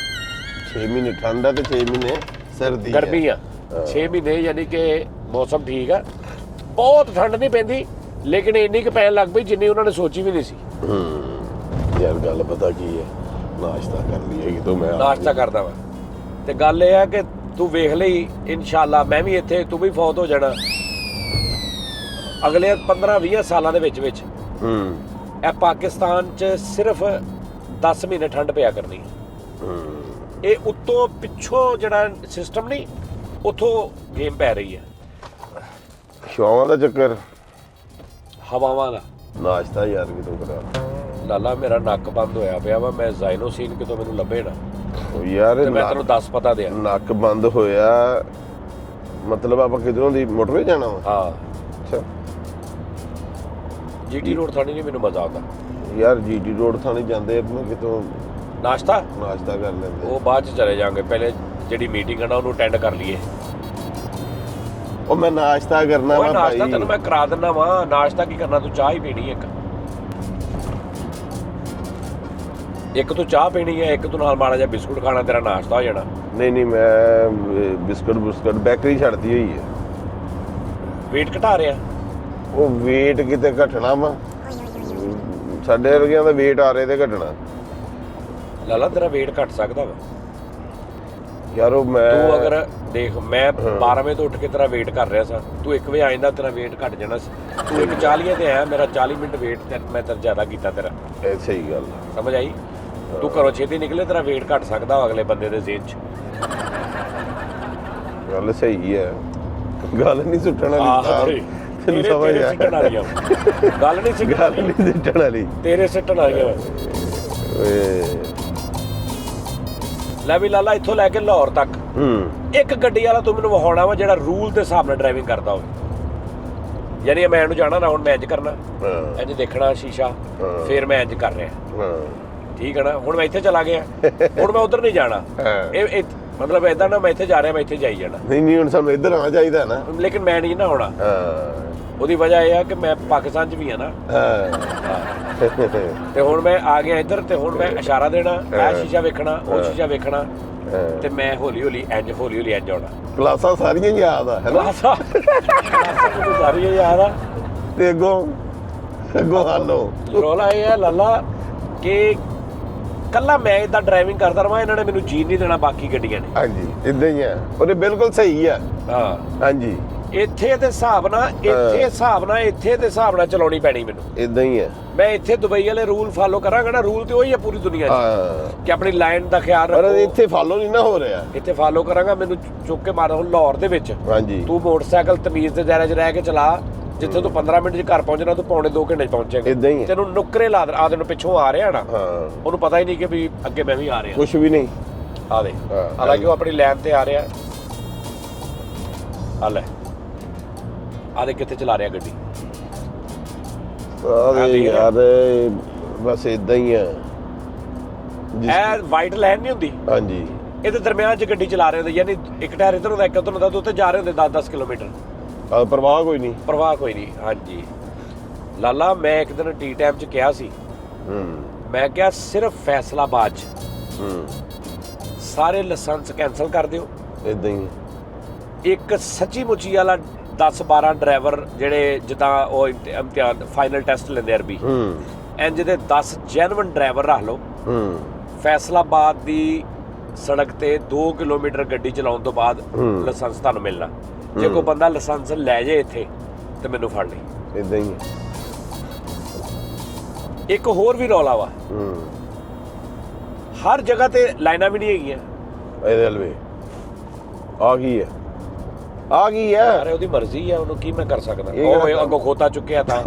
6 ਮਹੀਨੇ ਠੰਡ ਆ ਤੇ 6 ਮਹੀਨੇ ਸਰਦੀ ਹੈ। ਗਰਮੀ ਆ 6 ਮਹੀਨੇ, ਯਾਨੀ ਕਿ ਮੌਸਮ ਠੀਕ ਆ, ਬਹੁਤ ਠੰਡ ਨਹੀਂ ਪੈਂਦੀ, ਲੇਕਿਨ ਇੰਨੀ ਕੁ ਪੈਣ ਲੱਗ ਪਈ ਜਿੰਨੀ ਉਹਨਾਂ ਨੇ ਸੋਚੀ ਵੀ ਨਹੀਂ ਸੀ। ਯਾਰ ਗੱਲ ਪਤਾ ਕੀ ਹੈ, ਨਾਸ਼ਤਾ ਕਰ ਲਈਏ ਕਿ ਤੂੰ ਮੈਂ ਨਾਸ਼ਤਾ ਕਰਦਾ ਵਾ ਤੇ ਗੱਲ ਇਹ ਆ ਕਿ ਤੂੰ ਵੇਖ ਲਈ, ਇਨਸ਼ਾਅੱਲਾ ਮੈਂ ਵੀ ਇੱਥੇ, ਤੂੰ ਵੀ ਫੌਤ ਹੋ ਜਾਣਾ ਅਗਲੇ 15-20 ਸਾਲਾਂ ਦੇ ਵਿੱਚ। ਇਹ ਪਾਕਿਸਤਾਨ 'ਚ ਸਿਰਫ 10 ਮਹੀਨੇ ਠੰਡ ਪਿਆ ਕਰਨੀ ਇਹ ਉੱਤੋਂ ਪਿੱਛੋਂ ਜਿਹੜਾ ਸਿਸਟਮ ਨਹੀਂ ਉੱਥੋਂ ਗੇਮ ਪੈ ਰਹੀ ਹੈ ਸ਼ੌਆਂ ਦਾ ਚੱਕਰ ਹਵਾਵਾਂ ਦਾ ਨਾਸ਼ਤਾ ਯਾਰ ਕਿਤੋਂ ਕਰਾ ਲਾਲਾ ਮੇਰਾ ਨੱਕ ਬੰਦ ਹੋਇਆ ਪਿਆ ਵਾ ਮੈਂ ਜ਼ਾਈਨੋਸੀਨ ਕਿਤੋਂ ਮੈਨੂੰ ਲੱਭੇ ਨਾ ਉਹ ਯਾਰ ਤੇ ਮੈਂ ਤੈਨੂੰ ਦੱਸ ਪਤਾ ਦਿਆਂ ਨੱਕ ਬੰਦ ਹੋਇਆ ਮਤਲਬ ਆਪਾਂ ਕਿਧਰੋਂ ਦੀ ਮੋਟਰਵੇ ਜਾਣਾ ਵਾ ਹਾਂ ਅੱਛਾ ਜੀਟੀ ਰੋਡ ਥਾਣੀ ਨਹੀਂ ਮੈਨੂੰ ਮਜ਼ਾ ਆਉਂਦਾ ਯਾਰ ਜੀਟੀ ਰੋਡ ਥਾਣੀ ਜਾਂਦੇ ਆਪਣਾ ਕਿਤੋਂ ਨਾਸ਼ਤਾ ਨਾਸ਼ਤਾ ਕਰ ਲੈਂਦੇ ਉਹ ਬਾਅਦ ਚ ਚਲੇ ਜਾਾਂਗੇ ਪਹਿਲੇ ਜਿਹੜੀ ਮੀਟਿੰਗ ਹੈ ਨਾ ਉਹਨੂੰ ਅਟੈਂਡ ਕਰ ਲਈਏ ਉਹ ਮੈਂ ਨਾਸ਼ਤਾ ਕਰਨਾ ਉਹ ਵਾ ਨਾਸ਼ਤਾ ਭਾਈ ਤੈਨੂੰ ਮੈਂ ਕਰਾ ਦਿੰਦਾ ਵਾ ਨਾਸ਼ਤਾ ਕੀ ਕਰਨਾ ਤੂੰ ਚਾਹ ਹੀ ਪੀਣੀ ਇੱਕ ਤੂੰ ਚਾਹ ਪੀਣੀ ਹੈ ਇੱਕ ਤੂੰ ਨਾਲ ਮਾੜਾ ਜਿਹਾ ਬਿਸਕੁਟ ਖਾਣਾ ਤੇਰਾ ਨਾਸ਼ਤਾ ਹੋ ਜਾਣਾ ਨਹੀਂ ਮੈਂ ਬਿਸਕੁਟ ਬੈਕਰੀ ਛੱਡਦੀ ਹੋਈ ਹੈ weight ਘਟਾ ਰਿਹਾ ਉਹ weight ਕਿਤੇ ਘਟਣਾ ਵਾ ਸਾਡੇ ਵਰਗਿਆਂ ਦਾ weight ਆ ਰਿਹਾ ਤੇ ਘਟਣਾ ਲਾਲਾ ਤੇਰਾ weight ਘਟ ਸਕਦਾ ਵਾ ਯਾਰ ਉਹ ਮੈਂ ਤੂੰ ਅਗਰ ਦੇਖ ਮੈਂ 12 ਵਜੇ ਤੋਂ ਉੱਠ ਕੇ ਤੇਰਾ weight ਕਰ ਰਿਹਾ ਸਾਂ ਤੂੰ 1 ਵਜੇ ਆਇਂਦਾ ਤੇਰਾ weight ਘਟ ਜਾਣਾ ਸੀ ਤੂੰ 1:40 ਤੇ ਆਇਆ ਮੇਰਾ 40 ਮਿੰਟ weight ਤੇ ਮੈਂ ਤੇਰਾ ਜ਼ਿਆਦਾ ਕੀਤਾ ਤੇਰਾ ਇਹ ਸਹੀ ਗੱਲ ਆ। ਸਮਝ ਆਈ ਤੂੰ ਘਰੋਂ ਛੇਤੀ ਨਿਕਲੇ ਤੇਰਾ weight ਘਟ ਸਕਦਾ ਅਗਲੇ ਬੰਦੇ ਦੇ ਜ਼ੇਨ 'ਚ ਗੱਲ ਸਹੀ ਹੈ ਗੱਲ ਨਹੀਂ ਸੁੱਟਣ ਵਾਲੀ ਤੈਨੂੰ ਸਮਝ ਤੇਰੇ ਸਿੱਟਣ ਵਾਲੀਆਂ ਗੱਲ ਨਹੀਂ ਸੀ ਗੱਲ ਨਹੀਂ ਸੁੱਟਣ ਵਾਲੀ ਤੇਰੇ ਸਿੱਟਣ ਵਾਲੀਆਂ ਓਏ ਲੈ ਵੀ ਲਾਲਾ ਇੱਥੋਂ ਲੈ ਕੇ ਲਾਹੌਰ ਤੱਕ ਇੱਕ ਗੱਡੀ ਵਾਲਾ ਤੂੰ ਮੈਨੂੰ ਵਿਖਾਉਣਾ ਵਾ ਜਿਹੜਾ ਰੂਲ ਦੇ ਹਿਸਾਬ ਨਾਲ ਡਰਾਈਵਿੰਗ ਕਰਦਾ ਹੋਵੇ ਯਾਨੀ ਮੈਂ ਇਹਨੂੰ ਜਾਣਾ ਨਾ ਹੁਣ ਮੈਂ ਇੰਜ ਕਰਨਾ ਇੰਜ ਦੇਖਣਾ ਸ਼ੀਸ਼ਾ ਫਿਰ ਮੈਂ ਇੰਜ ਕਰ ਰਿਹਾ ਠੀਕ ਹੈ ਨਾ ਹੁਣ ਮੈਂ ਇੱਥੇ ਚਲਾ ਗਿਆ ਹੁਣ ਮੈਂ ਉਧਰ ਨਹੀਂ ਜਾਣਾ ਇਹ ਮਤਲਬ ਇਦਾਂ ਨਾ ਮੈਂ ਇੱਥੇ ਜਾ ਰਿਹਾ ਮੈਂ ਇੱਥੇ ਜਾਈ ਜਾਣਾ ਨਹੀਂ ਹੁਣ ਸਾਨੂੰ ਇੱਧਰ ਆਉਣਾ ਚਾਹੀਦਾ ਨਾ ਲੇਕਿਨ ਮੈਂ ਨਹੀਂ ਨਾ ਹੋਣਾ ਉਹਦੀ ਵਜ੍ਹਾ ਇਹ ਆ ਕਿ ਮੈਂ ਪਾਕਿਸਤਾਨ 'ਚ ਵੀ ਆ ਨਾ ਤੇ ਹੁਣ ਮੈਂ ਆ ਗਿਆ ਇੱਧਰ ਤੇ ਹੁਣ ਮੈਂ ਇਸ਼ਾਰਾ ਦੇਣਾ ਇਹ ਸ਼ੀਸ਼ਾ ਵੇਖਣਾ ਉਹ ਸ਼ੀਸ਼ਾ ਵੇਖਣਾ ਤੇ ਮੈਂ ਹੌਲੀ ਹੌਲੀ ਇੰਜ ਆਉਣਾ ਕਲਾਸਾਂ ਸਾਰੀਆਂ ਯਾਦ ਆ ਹੈਨਾ ਸਾਰੀਆਂ ਯਾਦ ਆ ਤੇ ਅੱਗੋਂ ਹਾਲੋ ਰੋਲਾ ਇਹ ਹੈ ਲਾਲਾ ਕਿ ਕੱਲਾ ਮੈਂ ਇਦਾਂ ਡਰਾਈਵਿੰਗ ਕਰਦਾ ਰਵਾਂ ਇਹਨਾਂ ਨੇ ਮੈਨੂੰ ਜੀਣ ਨਹੀਂ ਦੇਣਾ ਬਾਕੀ ਗੱਡੀਆਂ ਨੇ ਹਾਂਜੀ ਇਦਾਂ ਹੀ ਆ ਉਹਦੇ ਬਿਲਕੁਲ ਸਹੀ ਆ ਹਾਂ ਹਾਂਜੀ ਇੱਥੇ ਦੇ ਹਿਸਾਬ ਨਾਲ ਇੱਥੇ ਦੇ ਹਿਸਾਬ ਨਾਲ ਚਲਾਉਣੀ ਪੈਣੀ ਮੈਨੂੰ ਇਦਾਂ ਹੀ ਆ ਮੈਂ ਇੱਥੇ ਦੁਬਈ ਵਾਲੇ ਰੂਲ ਫਾਲੋ ਕਰਾਂਗਾ ਨਾ ਰੂਲ ਤੇ ਉਹੀ ਹੈ ਪੂਰੀ ਦੁਨੀਆ 'ਚ ਕਿ ਆਪਣੀ ਲਾਈਨ ਦਾ ਖਿਆਲ ਪਰ ਰੱਖੋ ਇੱਥੇ ਫਾਲੋ ਨਹੀਂ ਨਾ ਹੋ ਰਿਹਾ ਇੱਥੇ ਫਾਲੋ ਕਰਾਂਗਾ ਮੈਨੂੰ ਚੁੱਕ ਕੇ ਮਾਰ ਹੁਣ ਲਾਹੌਰ ਦੇ ਵਿੱਚ ਹਾਂਜੀ ਤੂੰ ਮੋਟਰਸਾਈਕਲ ਤਮੀਜ਼ ਦੇ ਦਾਇਰੇ 'ਚ ਰਹਿ ਕੇ ਚਲਾ ਜਿੱਥੇ ਤੂੰ 15 ਮਿੰਟ 'ਚ ਘਰ ਪਹੁੰਚਣਾ ਤੂੰ ਪੌਣੇ 2 ਘੰਟੇ 'ਚ ਪਹੁੰਚੇਗਾ ਇਦਾਂ ਹੀ ਤੈਨੂੰ ਨੁੱਕਰੇ ਲਾ ਆ ਤੈਨੂੰ ਪਿੱਛੋਂ ਆ ਰਿਹਾ ਨਾ ਹਾਂ ਉਹਨੂੰ ਪਤਾ ਹੀ ਨਹੀਂ ਕਿ ਵੀ ਅੱਗੇ ਮੈਂ ਵੀ ਆ ਰਿਹਾ ਕੁਝ ਵੀ ਨਹੀਂ ਆ ਦੇ ਹਾਲਾਂਕਿ ਉਹ ਆਪਣੀ ਲਾਈਨ ਤੇ ਆ ਰਿਹਾ ਆ ਲੈ ਆ ਦੇ ਕਿੱਥੇ ਚਲਾ ਰਿਹਾ ਗੱਡੀ ਯਾਰ ਬਸ ਇਦਾਂ ਹੀ ਆ ਇਹ ਵਾਈਟ ਲਾਈਨ ਨਹੀਂ ਹੁੰਦੀ ਹਾਂਜੀ ਇਹਦੇ ਦਰਮਿਆਨ 'ਚ ਗੱਡੀ ਚਲਾ ਰਹੇ ਹੁੰਦੇ ਯਾਨੀ ਇੱਕ ਟਾਇਰ ਇੱਧਰ ਹੁੰਦਾ ਇੱਕ ਉੱਧਰ ਹੁੰਦਾ ਤੇ ਉੱਤੇ ਜਾ ਰਹੇ ਹੁੰਦੇ 10-10 ਕਿਲੋਮੀਟਰ ਪਰਵਾਹ ਕੋਈ ਨਹੀਂ ਪ੍ਰਵਾਹ ਕੋਈ ਨਹੀਂ ਹਾਂਜੀ ਲਾਲਾ ਮੈਂ ਇੱਕ ਦਿਨ ਟੀ ਟਾਈਮ 'ਚ ਕਿਹਾ ਸੀ ਮੈਂ ਕਿਹਾ ਸਿਰਫ ਫੈਸਲਾਬਾਦ 'ਚ ਸਾਰੇ ਲਾਇਸੈਂਸ ਕੈਂਸਲ ਕਰ ਦਿਓ ਇਦਾਂ ਹੀ ਇੱਕ ਸੱਚੀ ਮੁੱਚੀ ਵਾਲਾ 10-12 ਡਰਾਈਵਰ ਜਿਹੜੇ ਜਿੱਦਾਂ ਉਹ ਇਮਤਿਹਾਨ ਫਾਈਨਲ ਟੈਸਟ ਲੈਂਦੇ ਅਰਬੀ ਇੰਜ ਦੇ 10 ਜੈਨੂਇਨ ਡਰਾਈਵਰ ਰੱਖ ਲਓ ਫੈਸਲਾਬਾਦ ਦੀ ਸੜਕ ਤੇ 2 ਕਿਲੋਮੀਟਰ ਗੱਡੀ ਚਲਾਉਣ ਤੋਂ ਬਾਅਦ ਲਾਇਸੈਂਸ ਤੁਹਾਨੂੰ ਮਿਲਣਾ ਜੇ ਕੋਈ ਬੰਦਾ ਲਾਇਸੈਂਸ ਲੈ ਜਾਏ ਇੱਥੇ ਤੇ ਮੈਨੂੰ ਫੜ ਲਈ ਇਦਾਂ ਹੀ ਇੱਕ ਹੋਰ ਵੀ ਰੌਲਾ ਵਾ ਹਰ ਜਗ੍ਹਾ ਤੇ ਲਾਈਨਾਂ ਵੀ ਨਹੀਂ ਹੈਗੀਆਂ ਇਹਦੇ ਹਲਵੇ ਆ ਗਈ ਹੈ ਅਰੇ ਉਹਦੀ ਮਰਜ਼ੀ ਆ ਉਹਨੂੰ ਕੀ ਮੈਂ ਕਰ ਸਕਦਾ ਉਹ ਅੱਗੋਂ ਖੋਤਾ ਚੁੱਕਿਆ ਤਾਂ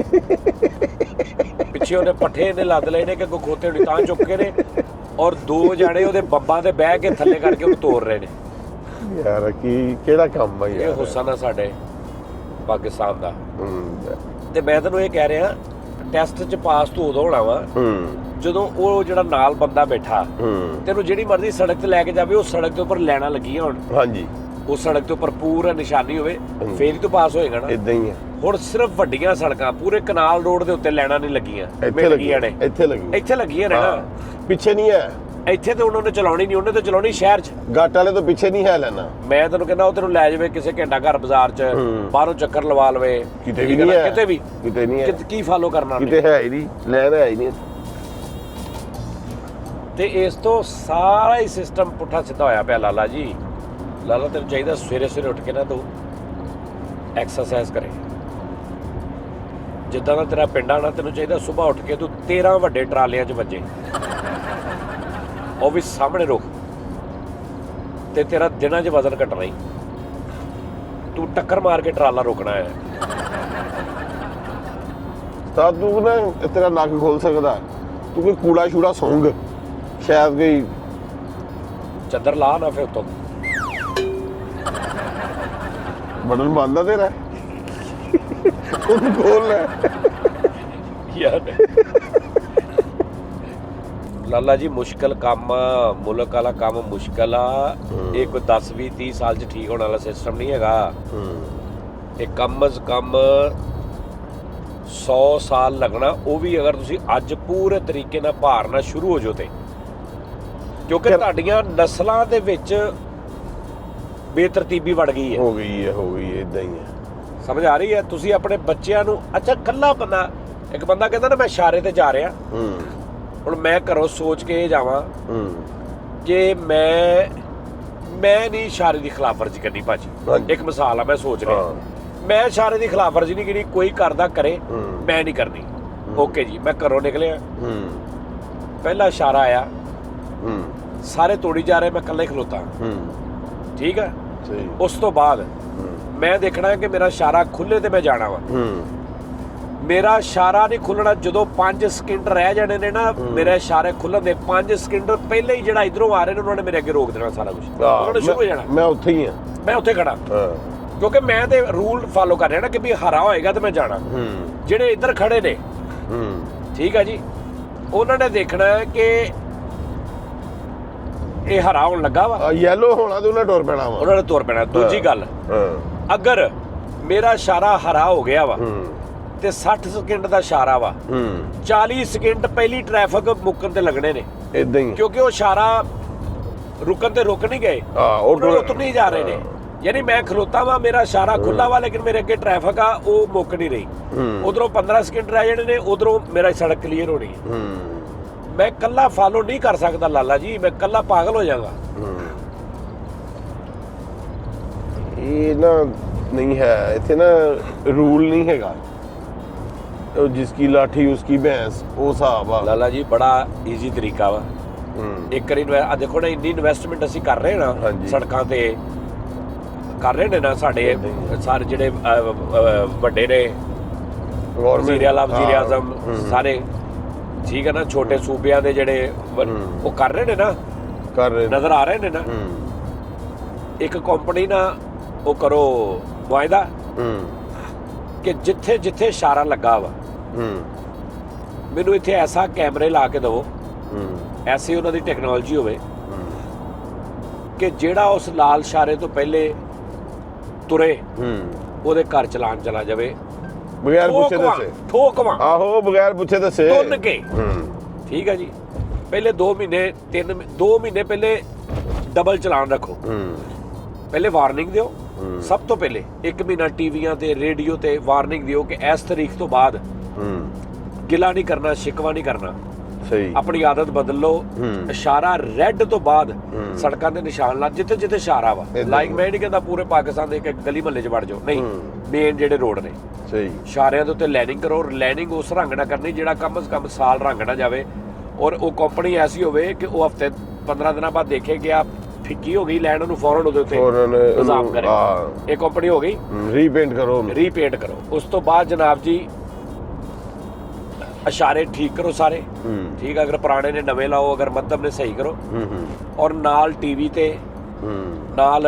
ਪਿੱਛੇ ਉਹਨੇ ਪੱਠੇ ਨੇ ਲੱਦ ਲਏ ਨੇ ਕਿ ਅੱਗੋਂ ਖੋਤੇ ਹੋਣੀ ਤਾਂ ਚੁੱਕ ਕੇ ਨੇ ਔਰ 2 ਜਾਣੇ ਉਹਦੇ ਬੰਬਾਂ ਤੇ ਬਹਿ ਕੇ ਥੱਲੇ ਕਰਕੇ ਉਹਨੂੰ ਤੋੜ ਰਹੇ ਨੇ ਯਾਰ ਕਿਹੜਾ ਕੰਮ ਆ ਯਾਰ ਇਹ ਹੁਸਨ ਆ ਸਾਡੇ ਪਾਕਿਸਤਾਨ ਦਾ ਤੇ ਮੈਂ ਤੈਨੂੰ ਇਹ ਕਹਿ ਰਿਹਾ ਟੈਸਟ 'ਚ ਪਾਸ ਤੂੰ ਉਦੋਂ ਹੋਣਾ ਵਾ ਜਦੋਂ ਉਹ ਜਿਹੜਾ ਨਾਲ ਬੰਦਾ ਬੈਠਾ ਤੈਨੂੰ ਜਿਹੜੀ ਮਰਜ਼ੀ ਸੜਕ ਤੇ ਲੈ ਕੇ ਜਾਵੇ ਉਹ ਸੜਕ ਦੇ ਉੱਪਰ ਲੈਣਾ ਲੱਗੀਆਂ ਹੋਣ ਹਾਂਜੀ ਉਹ ਸੜਕ ਦੇ ਉੱਪਰ ਪੂਰਾ ਨਿਸ਼ਾਨੀ ਹੋਵੇ ਫੇਰ ਹੀ ਤੂੰ ਪਾਸ ਹੋਏਗਾ ਨਾ ਇਦਾਂ ਹੀ ਆ ਹੁਣ ਸਿਰਫ ਵੱਡੀਆਂ ਸੜਕਾਂ ਪੂਰੇ ਕਨਾਲ ਰੋਡ ਦੇ ਉੱਤੇ ਲੈਣਾ ਨਹੀਂ ਲੱਗੀਆਂ ਇੱਥੇ ਲੱਗੀਆਂ ਨੇ ਇੱਥੇ ਲੱਗੀਆਂ ਨੇ ਨਾ ਪਿੱਛੇ ਨਹੀਂ ਹੈ ਇੱਥੇ ਤੇ ਉਹਨਾਂ ਨੇ ਚਲਾਉਣੀ ਨਹੀਂ ਉਹਨੇ ਤਾਂ ਚਲਾਉਣੀ ਸ਼ਹਿਰ 'ਚ ਗੱਟ ਵਾਲੇ ਤੋਂ ਪਿੱਛੇ ਨਹੀਂ ਹੈ ਲੈਣਾ ਮੈਂ ਤੈਨੂੰ ਕਹਿੰਦਾ ਉਹ ਤੈਨੂੰ ਲੈ ਜਾਵੇ ਕਿਸੇ ਘੰਟਾ ਘਰ ਬਾਜ਼ਾਰ 'ਚ ਬਾਹਰੋਂ ਚੱਕਰ ਲਵਾ ਲਵੇ ਕਿਤੇ ਵੀ ਨਹੀਂ ਹੈ ਕਿਤੇ ਨਹੀਂ ਹੈ ਕੀ ਫਾਲੋ ਕਰਨਾ ਕਿਤੇ ਹੈ ਹੀ ਨਹੀਂ ਲੈਣ ਹੈ ਹੀ ਨਹੀਂ ਤੇ ਇਸ ਤੋਂ ਸਾਰਾ ਹੀ ਸਿਸਟਮ ਪੁੱਠਾ ਸਿੱਧਾ ਹੋਇਆ ਪਿਆ ਲਾਲਾ ਜੀ ਲਾਲਾ ਤੈਨੂੰ ਚਾਹੀਦਾ ਸਵੇਰੇ ਉੱਠ ਕੇ ਨਾ ਤੂੰ ਐਕਸਰਸਾਈਜ਼ ਕਰੇ ਜਿੱਦਾਂ ਦਾ ਤੇਰਾ ਪਿੰਡ ਆ ਨਾ, ਤੈਨੂੰ ਚਾਹੀਦਾ ਸਵੇਰ ਉੱਠ ਕੇ ਤੂੰ 13 ਵੱਡੇ ਟਰਾਲਿਆਂ 'ਚ ਵੱਜੇ, ਉਹ ਵੀ ਸਾਹਮਣੇ ਰੁਕ, ਤੇ ਤੇਰਾ ਦਿਨਾਂ 'ਚ ਵਜ਼ਨ ਘਟਣਾ ਹੀ, ਤੂੰ ਟੱਕਰ ਮਾਰ ਕੇ ਟਰਾਲਾ ਰੋਕਣਾ ਹੈ। ਤਾਂ ਤੂੰ ਨਾ ਤੇਰਾ ਨੱਕ ਖੋਲ ਸਕਦਾ, ਤੂੰ ਕੋਈ ਕੂੜਾ ਸ਼ੂੜਾ ਸੁੰਘ, ਸ਼ਾਇਦ ਕੋਈ ਚੱਦਰ ਲਾ ਨਾ ਫਿਰ ਉੱਤੋਂ। ਬਟਨ ਬੰਦ ਆ ਤੇਰਾ, ਉਹਨੂੰ ਖੋਲ ਲੈ ਯਾਰ ਲਾਲਾ ਜੀ ਮੁਸ਼ਕਲ ਕੰਮ ਆ, ਮੁਲਕ ਵਾਲਾ ਕੰਮ ਮੁਸ਼ਕਲ ਆ। ਇਹ ਕੋਈ 10 20 30 ਸਾਲ 'ਚ ਠੀਕ ਹੋਣ ਵਾਲਾ ਸਿਸਟਮ ਨਹੀਂ ਹੈਗਾ। ਇਹ ਕਮ ਅਜ਼ ਕਮ 100 ਸਾਲ ਲੱਗਣਾ, ਉਹ ਵੀ ਅਗਰ ਤੁਸੀਂ ਅੱਜ ਪੂਰੇ ਤਰੀਕੇ ਨਾਲ ਭਾਰਨਾ ਸ਼ੁਰੂ ਹੋ ਜਾਓ ਤੇ, ਕਿਉਂਕਿ ਤੁਹਾਡੀਆਂ ਨਸਲਾਂ ਦੇ ਵਿੱਚ ਬੇਤਰਤੀਬੀ ਵੜ ਗਈ ਹੈ, ਹੋ ਗਈ ਹੈ ਇਦਾਂ ਹੀ ਹੈ। ਸਮਝ ਆ ਰਹੀ ਹੈ? ਤੁਸੀਂ ਆਪਣੇ ਬੱਚਿਆਂ ਨੂੰ, ਅੱਛਾ ਕੱਲਾ ਬੰਦਾ, ਇੱਕ ਬੰਦਾ ਕਹਿੰਦਾ ਨਾ ਮੈਂ ਇਸ਼ਾਰੇ ਤੇ ਜਾ ਰਿਹਾ, ਹੁਣ ਮੈਂ ਘਰੋਂ ਸੋਚ ਕੇ ਇਹ ਜਾਵਾਂ ਕਿ ਮੈਂ ਨਹੀਂ ਇਸ਼ਾਰੇ ਦੀ ਖਿਲਾਫਵਰਜੀ ਕਰਨੀ ਭਾਜੀ। ਇੱਕ ਮਿਸਾਲ ਆ, ਮੈਂ ਸੋਚ ਰਿਹਾ ਮੈਂ ਇਸ਼ਾਰੇ ਦੀ ਖਿਲਾਫਵਰਜੀ ਨਹੀਂ ਕਰਨੀ, ਕੋਈ ਕਰਦਾ ਕਰੇ, ਮੈਂ ਨਹੀਂ ਕਰਨੀ। ਓਕੇ ਜੀ, ਮੈਂ ਘਰੋਂ ਨਿਕਲਿਆ, ਪਹਿਲਾ ਇਸ਼ਾਰਾ ਆਇਆ, ਸਾਰੇ ਤੋੜੀ ਜਾ ਰਹੇ, ਮੈਂ ਇਕੱਲਾ ਹੀ ਖਲੋਤਾ, ਠੀਕ ਹੈ। ਉਸ ਤੋਂ ਬਾਅਦ ਮੈਂ ਦੇਖਣਾ ਕਿ ਮੇਰਾ ਇਸ਼ਾਰਾ ਖੁੱਲੇ ਤੇ ਮੈਂ ਜਾਣਾ ਵਾ। ਮੇਰਾ ਇਸ਼ਾਰਾ ਨਹੀਂ ਖੁੱਲਣਾ, ਜਦੋਂ 5 ਸਕਿੰਟ ਰਹਿ ਜਾਣੇ ਨੇ ਨਾ ਮੇਰੇ ਇਸ਼ਾਰੇ ਖੁੱਲਣ ਦੇ 5 ਸਕਿੰਟ ਪਹਿਲੇ ਹੀ ਜਿਹੜਾ ਇਧਰੋਂ ਆ ਰਹੇ ਨੇ ਉਹਨਾਂ ਨੇ ਮੇਰੇ ਅੱਗੇ ਰੋਕ ਦੇਣਾ ਸਾਰਾ ਕੁਝ, ਉਹਨਾਂ ਨੇ ਸ਼ੁਰੂ ਹੋ ਜਾਣਾ। ਮੈਂ ਉੱਥੇ ਹੀ ਆ, ਮੈਂ ਉੱਥੇ ਖੜਾ, ਕਿਉਂਕਿ ਮੈਂ ਤੇ ਰੂਲ ਫਾਲੋ ਕਰ ਰਿਹਾ ਨਾ ਕਿ ਵੀ ਹਰਾ ਹੋਏਗਾ ਤੇ ਮੈਂ ਜਾਣਾ। ਜਿਹੜੇ ਇੱਧਰ ਖੜੇ ਨੇ, ਠੀਕ ਆ ਜੀ, ਉਹਨਾਂ ਨੇ ਦੇਖਣਾ ਕਿ ਇਹ ਹਰਾ ਹੋਣ ਲੱਗਾ ਵਾ, ਯੈਲੋ ਹੋਣਾ ਤੇ ਉਹਨਾਂ ਟੁਰ ਪੈਣਾ ਵਾ, ਉਹਨਾਂ ਨੇ ਤੁਰ ਪੈਣਾ। ਦੂਜੀ ਗੱਲ, ਅਗਰ ਮੇਰਾ ਇਸ਼ਾਰਾ ਹਰਾ ਹੋ ਗਿਆ ਵਾ ਤੇ 60 ਸਕਿੰਟ ਦਾ ਇਸ਼ਾਰਾ ਵਾ, 40 ਸਕਿੰਟ ਪਹਿਲੀ ਟ੍ਰੈਫਿਕ ਮੁੱਕਣ ਤੇ ਲੱਗਣੇ ਨੇ ਇਦਾਂ ਹੀ, ਕਿਉਂਕਿ ਉਹ ਇਸ਼ਾਰਾ ਰੁਕਣ ਤੇ ਰੁਕ ਨਹੀਂ ਗਏ, ਉਹ ਉਤਰ ਨਹੀਂ ਜਾ ਰਹੇ ਨੇ। ਯਾਨੀ ਮੈਂ ਖਲੋਤਾ ਵਾ, ਮੇਰਾ ਇਸ਼ਾਰਾ ਖੁੱਲਾ ਵਾ, ਲੇਕਿਨ ਮੇਰੇ ਅੱਗੇ ਟ੍ਰੈਫਿਕ ਆ, ਉਹ ਮੁੱਕ ਨਹੀਂ ਰਹੀ। ਉਧਰੋਂ 15 ਸਕਿੰਟ ਰਹਿ ਜਾਣੇ ਨੇ, ਉਧਰੋਂ ਮੇਰਾ ਸੜਕ ਕਲੀਅਰ ਹੋਣੀ ਹੈ। ਮੈਂ ਇਕੱਲਾ ਫਾਲੋ ਨਹੀਂ ਕਰ ਸਕਦਾ ਲਾਲਾ ਜੀ, ਮੈਂ ਇਕੱਲਾ ਪਾਗਲ ਹੋ ਜਾਵਾਂਗਾ। ਇਹ ਨਾ ਨਹੀਂ ਹੈ ਇੱਥੇ ਨਾ, ਰੂਲ ਨਹੀਂ ਹੈਗਾ, ਜਿਸकी ਲਾਠੀ ਉਸकी ਭੈਂਸ, ਉਹ ਹਿਸਾਬ ਆ ਲਾਲਾ ਜੀ। ਬੜਾ ਈਜ਼ੀ ਤਰੀਕਾ ਵਾ। ਇੱਕ ਵਾਰੀ ਆ ਦੇਖੋ ਨਾ, ਇੰਨੀ ਇਨਵੈਸਟਮੈਂਟ ਅਸੀਂ ਕਰ ਰਹੇ ਨਾ ਸੜਕਾਂ ਤੇ, ਕਰ ਰਹੇ ਨੇ ਨਾ ਸਾਡੇ ਸਾਰੇ ਜਿਹੜੇ ਵੱਡੇ ਨੇ, ਵਜ਼ੀਰ ਆਲਾ, ਵਜ਼ੀਰ ਆਜ਼ਮ, ਸਾਰੇ ਠੀਕ ਹੈ ਨਾ, ਛੋਟੇ ਸੂਬਿਆਂ ਦੇ ਜਿਹੜੇ ਉਹ ਕਰ ਰਹੇ ਨੇ ਨਾ, ਕਰ ਰਹੇ ਨਜ਼ਰ ਆ ਰਹੇ ਨੇ ਨਾ। ਇੱਕ ਕੰਪਨੀ ਨਾ ਉਹ ਕਰੋ ਵਾਅਦਾ ਕਿ ਜਿੱਥੇ ਜਿੱਥੇ ਇਸ਼ਾਰਾ ਲੱਗਾ ਵਾ ਮੈਨੂੰ ਇੱਥੇ ਐਸਾ ਕੈਮਰੇ ਲਾ ਕੇ ਦਿਓ, ਐਸੀ ਉਹਨਾਂ ਦੀ ਟੈਕਨੋਲੋਜੀ ਹੋਵੇ ਕਿ ਜਿਹੜਾ ਉਸ ਲਾਲ ਇਸ਼ਾਰੇ ਤੋਂ ਪਹਿਲੇ ਤੁਰੇ ਉਹਦੇ ਘਰ ਚਲਾਨ ਚਲਾ ਜਾਵੇ, ਬਗੈਰ ਪੁੱਛੇ ਦੱਸੇ, ਠੋਕਵਾ, ਆਹੋ ਬਗੈਰ ਪੁੱਛੇ ਦੱਸੇ, ਤੁੰਨ ਕੇ। ਠੀਕ ਹੈ ਜੀ, ਪਹਿਲੇ 2 ਮਹੀਨੇ 2 ਮਹੀਨੇ ਪਹਿਲੇ ਡਬਲ ਚਲਾਨ ਰੱਖੋ, ਪਹਿਲੇ ਵਾਰਨਿੰਗ ਦਿਓ। ਸਭ ਤੋਂ ਪਹਿਲੇ 1 ਮਹੀਨਾ ਟੀਵੀਆਂ ਤੇ ਰੇਡੀਓ ਤੇ ਵਾਰਨਿੰਗ ਦਿਓ ਕਿ ਇਸ ਤਾਰੀਖ ਤੋਂ ਬਾਅਦ ਗਿਲਾ ਨਹੀਂ ਕਰਨਾ, ਸ਼ਿਕਵਾ ਨਹੀਂ ਕਰਨਾ। ਸਹੀ, ਆਪਣੀ ਆਦਤ ਬਦਲ ਲਓ। ਇਸ਼ਾਰਾ ਰੈੱਡ ਤੋਂ ਬਾਅਦ ਸੜਕਾਂ ਦੇ ਨਿਸ਼ਾਨ ਲਾ, ਜਿੱਥੇ ਜਿੱਥੇ ਇਸ਼ਾਰਾ ਵਾ, ਲਾਈਕ ਮੈਂ ਨਹੀਂ ਕਹਿੰਦਾ ਪੂਰੇ ਪਾਕਿਸਤਾਨ ਦੇ ਇੱਕ ਗਲੀ ਮਹੱਲੇ 'ਚ ਵੜ ਜਾਓ, ਨਹੀਂ, ਮੇਨ ਜਿਹੜੇ ਰੋਡ ਨੇ ਸਹੀ ਇਸ਼ਾਰਿਆਂ ਦੇ ਉੱਤੇ ਲਾਈਨਿੰਗ ਕਰੋ। ਲਾਈਨਿੰਗ ਉਸ ਰੰਗ ਨਾਲ ਕਰਨੀ ਜਿਹੜਾ ਕਮ ਸੇ ਕਮ ਸਾਲ ਰੰਗ ਨਾ ਜਾਵੇ, ਔਰ ਉਹ ਕੰਪਨੀ ਐਸੀ ਹੋਵੇ ਕਿ ਉਹ ਹਫ਼ਤੇ 15 ਦਿਨਾਂ ਬਾਅਦ ਦੇਖੇ ਗਿਆ ਫਿੱਕੀ ਹੋ ਗਈ ਲੈਣ, ਉਹਨੂੰ ਫੌਰਨ ਉਹਦੇ ਉੱਤੇ ਇਲਜ਼ਾਮ ਕਰੇ ਇਹ ਕੰਪਨੀ ਹੋ ਗਈ, ਰੀਪੇਂਟ ਕਰੋ। ਉਸ ਤੋਂ ਬਾਅਦ ਜਨਾਬ ਜੀ ਇਸ਼ਾਰੇ ਠੀਕ ਕਰੋ ਸਾਰੇ, ਠੀਕ ਹੈ, ਅਗਰ ਪੁਰਾਣੇ ਨੇ ਨਵੇਂ ਲਾਓ, ਅਗਰ ਮੱਧਮ ਨੇ ਸਹੀ ਕਰੋ। ਔਰ ਨਾਲ ਟੀਵੀ ਤੇ ਨਾਲ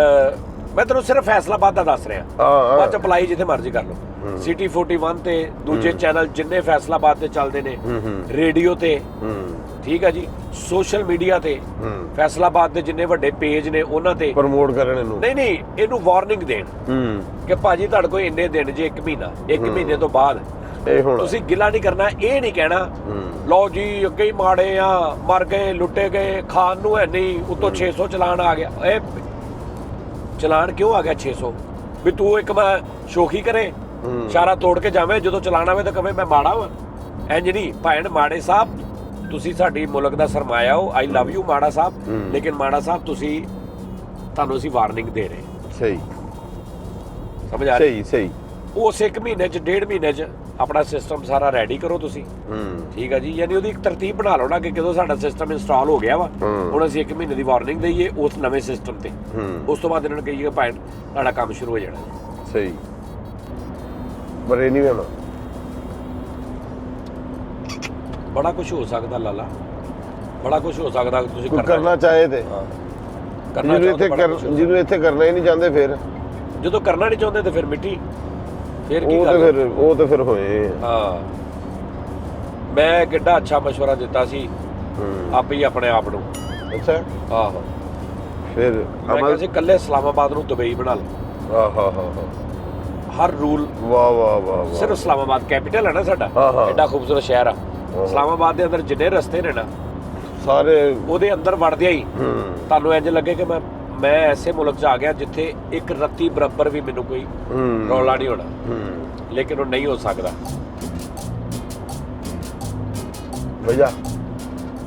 ਮੈਂ ਤੈਨੂੰ ਸਿਰਫ ਫੈਸਲਾਬਾਦ ਦਾ ਦੱਸ ਰਿਹਾ, ਬਾਅਦ ਚ ਅਪਲਾਈ ਜਿੱਥੇ ਮਰਜ਼ੀ ਕਰ ਲਓ। ਸਿਟੀ 41 ਤੇ ਦੂਜੇ ਚੈਨਲ ਜਿੰਨੇ ਫੈਸਲਾਬਾਦ ਤੇ ਚੱਲਦੇ ਨੇ, ਰੇਡੀਓ ਤੇ, ਠੀਕ ਹੈ ਜੀ, ਸੋਸ਼ਲ ਮੀਡੀਆ ਤੇ ਫੈਸਲਾਬਾਦ ਦੇ ਜਿੰਨੇ ਵੱਡੇ ਪੇਜ ਨੇ ਉਹਨਾਂ ਤੇ ਪ੍ਰਮੋਟ ਕਰਨ ਇਹਨੂੰ, ਨਹੀਂ ਇਹਨੂੰ ਵਾਰਨਿੰਗ ਦੇਣ ਕਿ ਭਾਜੀ ਤੁਹਾਡੇ ਕੋਲ ਇੰਨੇ ਦਿਨ ਜੇ 1 ਮਹੀਨੇ ਤੋਂ ਬਾਅਦ ਤੁਸੀਂ ਗਿਲਾ ਨਹੀਂ ਕਰਨਾ। ਇਹ ਨਹੀਂ ਕਹਿਣਾ ਲਓ ਜੀ ਅੱਗੇ ਹੀ ਮਾੜੇ ਆ, ਮਰ ਗਏ, ਲੁੱਟੇ ਗਏ, ਖਾਣ ਨੂੰ ਹੈ ਨਹੀਂ, ਉੱਤੋਂ 600 ਚਲਾਨ ਆ ਗਿਆ। ਇਹ ਚਲਾਨ ਕਿਉਂ ਆ ਗਿਆ 600? ਵੀ ਤੂੰ ਇੱਕ ਮੈਂ ਸ਼ੋਖੀ ਕਰੇ, ਇਸ਼ਾਰਾ ਤੋੜ ਕੇ ਜਾਵੇਂ, ਜਦੋਂ ਚਲਾਣਾ ਹੋਵੇ ਤਾਂ ਕਵੇਂ ਮੈਂ ਮਾੜਾ ਵਾਂ। ਇੰਝ ਨਹੀਂ ਭੈਣ, ਮਾੜੇ ਸਾਹਿਬ ਤੁਸੀਂ ਸਾਡੀ ਮੁਲਕ ਦਾ ਸਰਮਾਇਆ ਹੋ, ਆਈ ਲਵ ਯੂ ਮਾੜਾ ਸਾਹਿਬ, ਲੇਕਿਨ ਮਾੜਾ ਸਾਹਿਬ ਤੁਸੀਂ, ਤੁਹਾਨੂੰ ਅਸੀਂ ਵਾਰਨਿੰਗ ਦੇ ਰਹੇ। ਸਹੀ, ਸਮਝ ਆ ਰਹੀ? ਸਹੀ। ਉਸ 1 ਮਹੀਨੇ 'ਚ 1.5 ਮਹੀਨੇ 'ਚ ਆਪਣਾ ਸਿਸਟਮ ਸਾਰਾ ਰੈਡੀ ਕਰੋ ਤੁਸੀਂ। ਠੀਕ ਆ ਜੀ, ਯਾਨੀ ਉਹਦੀ ਇੱਕ ਤਰਤੀਬ ਬਣਾ ਲਓ ਨਾ ਕਿ ਜਦੋਂ ਸਾਡਾ ਸਿਸਟਮ ਇੰਸਟਾਲ ਹੋ ਗਿਆ ਵਾ ਹੁਣ ਅਸੀਂ 1 ਮਹੀਨੇ ਦੀ ਵਾਰਨਿੰਗ ਦਈਏ ਉਸ ਨਵੇਂ ਸਿਸਟਮ ਤੇ। ਉਸ ਤੋਂ ਬਾਅਦ ਇਹਨਾਂ ਨੂੰ ਕਹੀਏ ਭਾਈ ਤੁਹਾਡਾ ਕੰਮ ਸ਼ੁਰੂ ਹੋ ਜਾਣਾ। ਸਹੀ, ਪਰ ਇਹ ਨਹੀਂ ਹੋਣਾ। ਬੜਾ ਕੁਝ ਹੋ ਸਕਦਾ ਲਾਲਾ, ਬੜਾ ਕੁਝ ਹੋ ਸਕਦਾ। ਤੁਸੀਂ ਕੋਈ ਕਰਨਾ ਚਾਹੇ ਤੇ ਕਰਨਾ ਜਿਹਨੂੰ ਇੱਥੇ ਕਰਨਾ ਹੀ ਨਹੀਂ ਚਾਹੁੰਦੇ, ਫਿਰ ਜਦੋਂ ਕਰਨਾ ਨਹੀਂ ਚਾਹੁੰਦੇ ਤੇ ਫਿਰ ਮਿੱਟੀ, ਫਿਰ ਕੀ ਉਹ ਤੇ ਫਿਰ ਹੋਏ। ਹਾਂ, ਮੈਂ ਕਿੱਡਾ ਅੱਛਾ ਮਸ਼ਵਰਾ ਦਿੱਤਾ ਸੀ ਆਪੇ ਹੀ ਆਪਣੇ ਆਪ ਨੂੰ। ਅੱਛਾ, ਆਹੋ, ਫਿਰ ਮੈਂ ਕਿਹਾ ਸੀ ਇਕੱਲੇ ਇਸਲਾਮਾਬਾਦ ਨੂੰ ਦੁਬਈ ਬਣਾ ਲਓ। ਆਹਾ, ਹਰ ਰੂਲ ਵਾਹ ਵਾਹ ਵਾਹ। ਸਿਰਫ ਇਸਲਾਮਾਬਾਦ ਕੈਪੀਟਲ ਹੈ ਨਾ ਸਾਡਾ, ਐਡਾ ਖੂਬਸੂਰਤ ਸ਼ਹਿਰ ਆ। ਇਸਲਾਮਾਬਾਦ ਦੇ ਅੰਦਰ ਜਿੰਨੇ ਰਸਤੇ ਨੇ ਨਾ ਸਾਰੇ, ਉਹਦੇ ਅੰਦਰ ਵੜਦਿਆਂ ਹੀ ਤੁਹਾਨੂੰ ਇੰਜ ਲੱਗੇ ਕਿ ਮੈਂ ਐਸੇ ਮੁਲਕ 'ਚ ਆ ਗਿਆ ਜਿੱਥੇ ਇੱਕ ਰੱਤੀ ਬਰਾਬਰ ਵੀ ਮੈਨੂੰ ਕੋਈ ਰੌਲਾ ਨਹੀਂ ਹੋਣਾ। ਲੇਕਿਨ ਉਹ ਨਹੀਂ ਹੋ ਸਕਦਾ।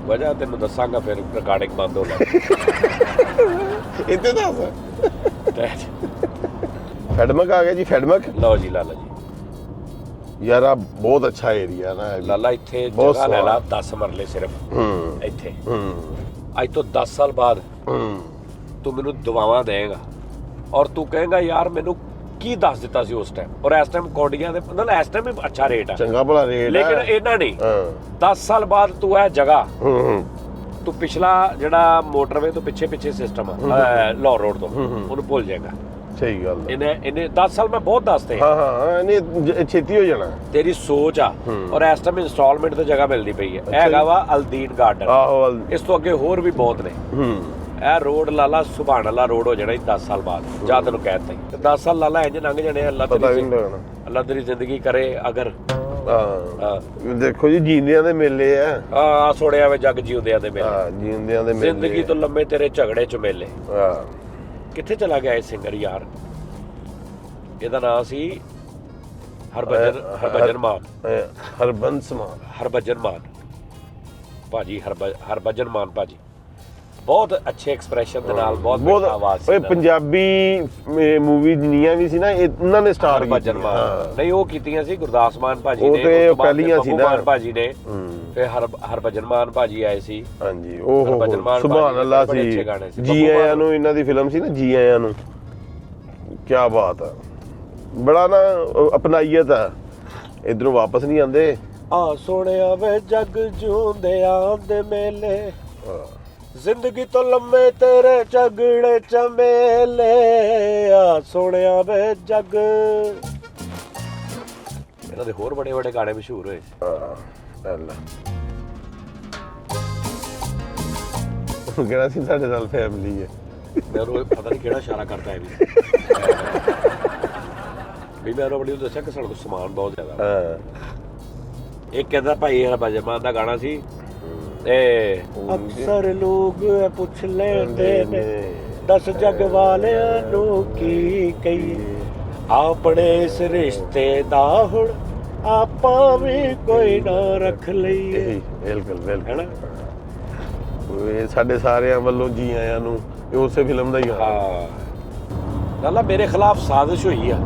ਵਜ੍ਹਾ ਤੈਨੂੰ ਦੱਸਾਂਗਾ ਫਿਰ, ਰਿਕਾਰਡਿੰਗ ਬੰਦ ਹੋ ਲੱਗ ਇੱਥੇ ਦੱਸ। ਫੈਡਮਕ ਆ ਗਿਆ ਜੀ, ਫੈਡਮਕ। ਲਓ ਜੀ ਲਾਲਾ ਜੀ, ਯਾਰ ਆ ਬਹੁਤ ਅੱਛਾ ਏਰੀਆ ਨਾ ਲਾਲਾ। ਇੱਥੇ ਜਗ੍ਹਾ ਲੈ ਲਾ 10 ਮਰਲੇ ਸਿਰਫ ਇੱਥੇ। ਅੱਜ ਤੋਂ 10 ਸਾਲ ਬਾਅਦ ਤੂੰ ਮੈਨੂੰ ਦੁਆਵਾਂ ਦੇਏਗਾ ਔਰ ਤੂੰ ਕਹੇਗਾ ਯਾਰ ਮੈਨੂੰ ਕੀ ਦੱਸ ਦਿੱਤਾ ਸੀ ਉਸ ਟਾਈਮ। ਔਰ ਇਸ ਟਾਈਮ ਕੌਡੀਆਂ ਦੇ ਮਤਲਬ ਇਸ ਟਾਈਮ ਵੀ ਅੱਛਾ ਰੇਟ ਆ, ਚੰਗਾ ਭਲਾ ਰੇਟ, ਲੇਕਿਨ ਇਹਨਾਂ ਨਹੀਂ। 10 ਸਾਲ ਬਾਅਦ ਤੂੰ ਇਹ ਜਗ੍ਹਾ, ਤੂੰ ਪਿਛਲਾ ਜਿਹੜਾ ਮੋਟਰਵੇ ਤੋਂ ਪਿੱਛੇ ਸਿਸਟਮ ਆ ਲਾਹੌਰ ਰੋਡ ਤੋਂ, ਉਹਨੂੰ ਭੁੱਲ ਜਾਏਗਾ। ਸਹੀ ਗੱਲ। ਇਹਨੇ 10 ਸਾਲ ਮੈਂ ਬਹੁਤ ਦੱਸਦੇ। ਹਾਂ, ਇਹਨੇ ਛੇਤੀ ਹੋ ਜਾਣਾ। ਤੇਰੀ ਸੋਚ ਆ। ਔਰ ਇਸ ਟਾਈਮ ਇੰਸਟਾਲਮੈਂਟ ਤੇ ਜਗ੍ਹਾ ਮਿਲਦੀ ਪਈ ਹੈ। ਇਹ ਹੈਗਾ ਵਾ ਅਲਦੀਨ ਗਾਰਡਨ। ਆਹੋ, ਇਸ ਤੋਂ ਅੱਗੇ ਹੋਰ ਵੀ ਬਹੁਤ ਨੇ। ਇਹ ਰੋਡ ਲਾਲਾ ਸੁਭਾਨ ਅੱਲਾ ਰੋਡ ਹੋ ਜਾਣਾ 10 ਸਾਲ ਬਾਅਦ, ਜਾਂ ਤੈਨੂੰ ਕਹਿ ਦਿੱਤਾ ਹੀ 10 ਸਾਲ ਲਾਲਾ ਇੰਜ ਲੰਘ ਜਾਣੇ। ਅੱਲਾ ਤੇਰੀ ਜ਼ਿੰਦਗੀ ਕਰੇ ਅਗਰ। ਦੇਖੋ ਜੀ, ਜੀਂਦਿਆਂ ਦੇ ਮੇਲੇ ਆ। ਸੁਣਿਆ ਵੇ ਜੱਗ ਜਿਉਂਦਿਆਂ ਦੇ ਮੇਲੇ। ਜੀਂਦਿਆਂ ਦੇ ਮੇਲੇ, ਜ਼ਿੰਦਗੀ ਤੋਂ ਲੰਮੇ ਤੇਰੇ ਝਗੜੇ ਚ ਮੇਲੇ। ਕਿੱਥੇ ਚਲਾ ਗਿਆ ਇਹ ਸਿੰਗਰ ਯਾਰ? ਇਹਦਾ ਨਾਮ ਸੀ ਹਰਭਜਨ ਮਾਨ ਭਾਜੀ। ਹਰਭਜਨ ਮਾਨ ਭਾਜੀ ਬਹੁਤ ਅੱਛੇ ਐਕਸਪ੍ਰੈਸ਼ਨ ਦੇ ਨਾਲ, ਬਹੁਤ ਆਵਾਜ਼ ਸੀ। ਪੰਜਾਬੀ ਮੂਵੀ ਜਿੰਨੀਆਂ ਵੀ ਸੀ ਨਾ, ਉਹਨਾਂ ਨੇ ਸਟਾਰ ਹਰਭਜਨ ਮਾਨ ਨਹੀਂ, ਉਹ ਕੀਤੀਆਂ ਸੀ ਗੁਰਦਾਸ ਮਾਨ ਭਾਜੀ ਨੇ, ਉਹ ਪਹਿਲੀਆਂ ਸੀ ਨਾ ਭਾਜੀ ਨੇ। ਫਿਰ ਹਰਭਜਨ ਮਾਨ ਭਾਜੀ ਆਏ ਸੀ। ਹਾਂਜੀ, ਉਹ ਸੁਭਾਨ ਅੱਲਾ ਸੀ। ਜੀ ਆਇਆਂ ਨੂੰ ਇਹਨਾਂ ਦੀ ਫਿਲਮ ਸੀ ਨਾ, ਜੀ ਆਇਆਂ ਨੂੰ। ਕੀ ਬਾਤ ਆ, ਬੜਾ ਨਾ ਅਪਨਾਈਅਤ ਆ। ਇਧਰੋਂ ਵਾਪਸ ਨਹੀਂ ਆਂਦੇ। ਸੋਹਣਿਆ ਵੇ ਜੱਗ ਜਿਉਂਦਿਆਂ ਦੇ ਮੇਲੇ, ਜ਼ਿੰਦਗੀ ਤੋਂ ਲੰਮੇ ਤੇਰੇ ਝਗੜੇ ਚਮੇਲੇ। ਸੋਹਣਿਆ ਵੇ ਜੱਗ। ਇਹਨਾਂ ਦੇ ਹੋਰ ਬੜੇ ਬੜੇ ਗਾਣੇ ਮਸ਼ਹੂਰ ਹੋਏ। ਕਿਹੜਾ ਸੀ ਸਾਡੇ ਨਾਲ ਫੈਮਿਲੀ ਹੈ? ਮੈਨੂੰ ਪਤਾ ਨਹੀਂ ਕਿਹੜਾ ਇਸ਼ਾਰਾ ਕਰਦਾ ਹੈ ਵੀ ਮੈਂ ਰੋਬੜੀ ਨੂੰ ਦੱਸਿਆ ਕਿ ਸਾਡੇ ਕੋਲ ਸਮਾਨ ਬਹੁਤ ਜ਼ਿਆਦਾ। ਇੱਕ ਕਹਿੰਦਾ ਭਾਈ ਹਰਭਜਨ ਮਾਨ ਦਾ ਗਾਣਾ ਸੀ, ਅਕਸਰ ਲੋਕ ਪੁੱਛ ਲੈਂਦੇ ਨੇ ਦੱਸ ਜੱਗ ਵਾਲਿਆਂ ਨੂੰ ਕੀ ਕਹੀਏ, ਆਪਣੇ ਇਸ ਰਿਸ਼ਤੇ ਦਾ ਹੁਣ ਆਪਾਂ ਵੀ ਕੋਈ ਨਾ ਰੱਖ ਲਈਏ। ਬਿਲਕੁਲ ਹੈ ਨਾ। ਇਹ ਸਾਡੇ ਸਾਰਿਆਂ ਵੱਲੋਂ ਜੀ ਆਇਆਂ ਨੂੰ, ਇਹ ਉਸੇ ਫਿਲਮ ਦਾ ਹੀ ਆ। ਲਾਲਾ ਮੇਰੇ ਖਿਲਾਫ ਸਾਜ਼ਿਸ਼ ਹੋਈ ਆ।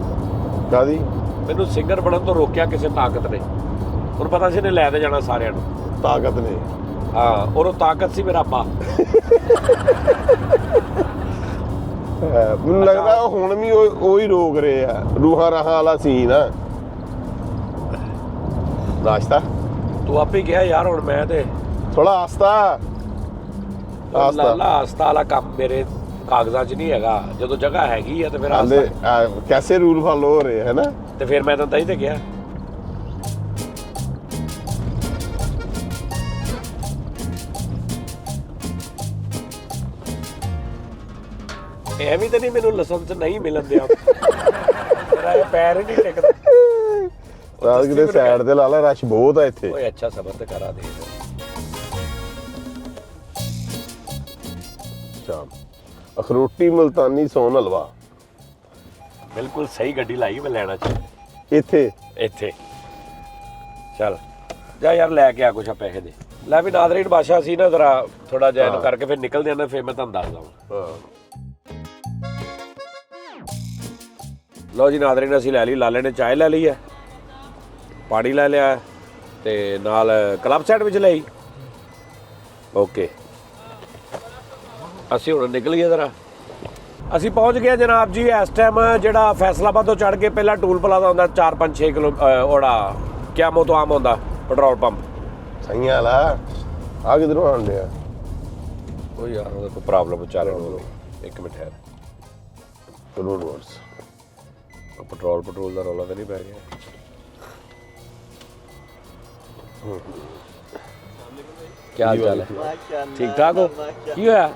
ਕਾਹਦੀ? ਮੈਨੂੰ ਸਿੰਗਰ ਬਣਨ ਤੋਂ ਰੋਕਿਆ ਕਿਸੇ ਤਾਕਤ ਨੇ। ਉਹਨੂੰ ਪਤਾ ਸੀ ਨੇ ਲੈ ਤੇ ਜਾਣਾ ਸਾਰਿਆਂ ਨੂੰ। ਤਾਕਤ ਨੇ? ਔਰ ਉਹ ਤਾਕਤ ਸੀ ਮੇਰਾ ਅੱਬਾ। ਮੈਨੂੰ ਲੱਗਦਾ ਹੁਣ ਵੀ ਉਹ ਹੀ ਰੋਕ ਰਹੇ ਆ। ਰੂਹਾਂ ਰਾਹਾਂ ਵਾਲਾ ਸੀਨ ਆ। ਨਾਸ਼ਤਾ ਤੂੰ ਆਪੇ ਕਿਹਾ ਯਾਰ, ਹੁਣ ਮੈਂ ਤੇ ਥੋੜਾ ਆਸਤਾ ਵਾਲਾ ਕੰਮ ਮੇਰੇ ਕਾਗਜ਼ਾਂ 'ਚ ਨਹੀਂ ਹੈਗਾ। ਜਦੋਂ ਜਗ੍ਹਾ ਹੈਗੀ ਆ ਤੇ ਫਿਰ ਕੈਸੇ ਰੂਲ ਫਾਲੋ ਹੋ ਰਹੇ ਹੈ ਨਾ, ਤੇ ਫਿਰ ਮੈਂ ਤਾਂ ਹੀ ਤੇ ਕਿਹਾ। ਐਵੇਂ ਤਾਂ ਨਹੀਂ ਮੈਨੂੰ ਲਾਇਸੈਂਸ ਨਹੀਂ ਮਿਲਣ ਦਿਆ। ਤੇਰਾ ਇਹ ਪੈਰ ਹੀ ਨਹੀਂ ਟਿਕਦਾ। ਰਾਤ ਕਿਤੇ ਸਾਈਡ ਤੇ ਲਾ ਲੈ, ਰਸ਼ ਬਹੁਤ ਆ ਇੱਥੇ। ਓਏ ਅੱਛਾ ਸਬਰ ਤੇ ਕਰਾ ਦੇ। ਅਖਰੋਟੀ ਮੁਲਤਾਨੀ ਸੋਨ ਹਲਵਾ। ਬਿਲਕੁਲ ਸਹੀ ਗੱਡੀ ਲਾਈ ਮੈਂ ਲੈਣਾ ਚਾਹ। ਇੱਥੇ ਚੱਲ ਜਾ ਯਾਰ, ਲੈ ਕੇ ਆ ਕੁਛ ਪੈਸੇ ਦੇ। ਲੈ ਵੀ ਨਾਜ਼ਰੀਨ ਬਾਦਸ਼ਾਹ ਸੀ ਨਾ, ਜ਼ਰਾ ਥੋੜਾ ਜਿਹਾ ਇਹਨੂੰ ਕਰਕੇ ਫਿਰ ਨਿਕਲਦੇ ਆ, ਫਿਰ ਮੈਂ ਤੁਹਾਨੂੰ ਦੱਸ ਦਵਾਂ। ਲਓ ਜੀ ਨਾਜ਼ਰੀਨ, ਅਸੀਂ ਲੈ ਲਈ, ਲਾਲੇ ਨੇ ਚਾਹ ਲੈ ਲਈ ਹੈ ਪਾਣੀ ਲੈ ਲਿਆ ਤੇ ਨਾਲ ਕਲੱਬ ਸੈਟ ਵਿੱਚ ਲਈ। ਓਕੇ ਅਸੀਂ ਹੁਣ ਨਿਕਲ ਗਏ ਜ਼ਰਾ। ਅਸੀਂ ਪਹੁੰਚ ਗਏ ਜਨਾਬ ਜੀ ਇਸ ਟਾਈਮ ਜਿਹੜਾ ਫੈਸਲਾਬਾਦ ਤੋਂ ਚੜ੍ਹ ਕੇ ਪਹਿਲਾਂ ਟੂਲ ਪਲਾਜ਼ਾ ਹੁੰਦਾ 4-5-6 ਕਿਲੋ ਉਹੜਾ ਕਿਆਮੋ ਤੋਂ ਆਮ ਹੁੰਦਾ ਪੈਟਰੋਲ ਪੰਪ ਸਹੀਆਂ ਵਾਲਾ ਆ ਕਿਧਰੋਂ ਆਣ ਡਿਆ? ਉਹ ਯਾਰ ਉਹਦਾ ਕੋਈ ਪ੍ਰੋਬਲਮ ਵਿਚਾਰੇ ਨੂੰ। ਇੱਕ ਮਿੰਟ ਹੈ ਰੋਡ ਵਰਸ ਪੈਟਰੋਲ ਦਾ ਰੌਲਾ ਤਾਂ ਨਹੀਂ ਪੈ ਗਿਆ? क्या हाल चाल है? ठीक ठाक हो? क्यों है?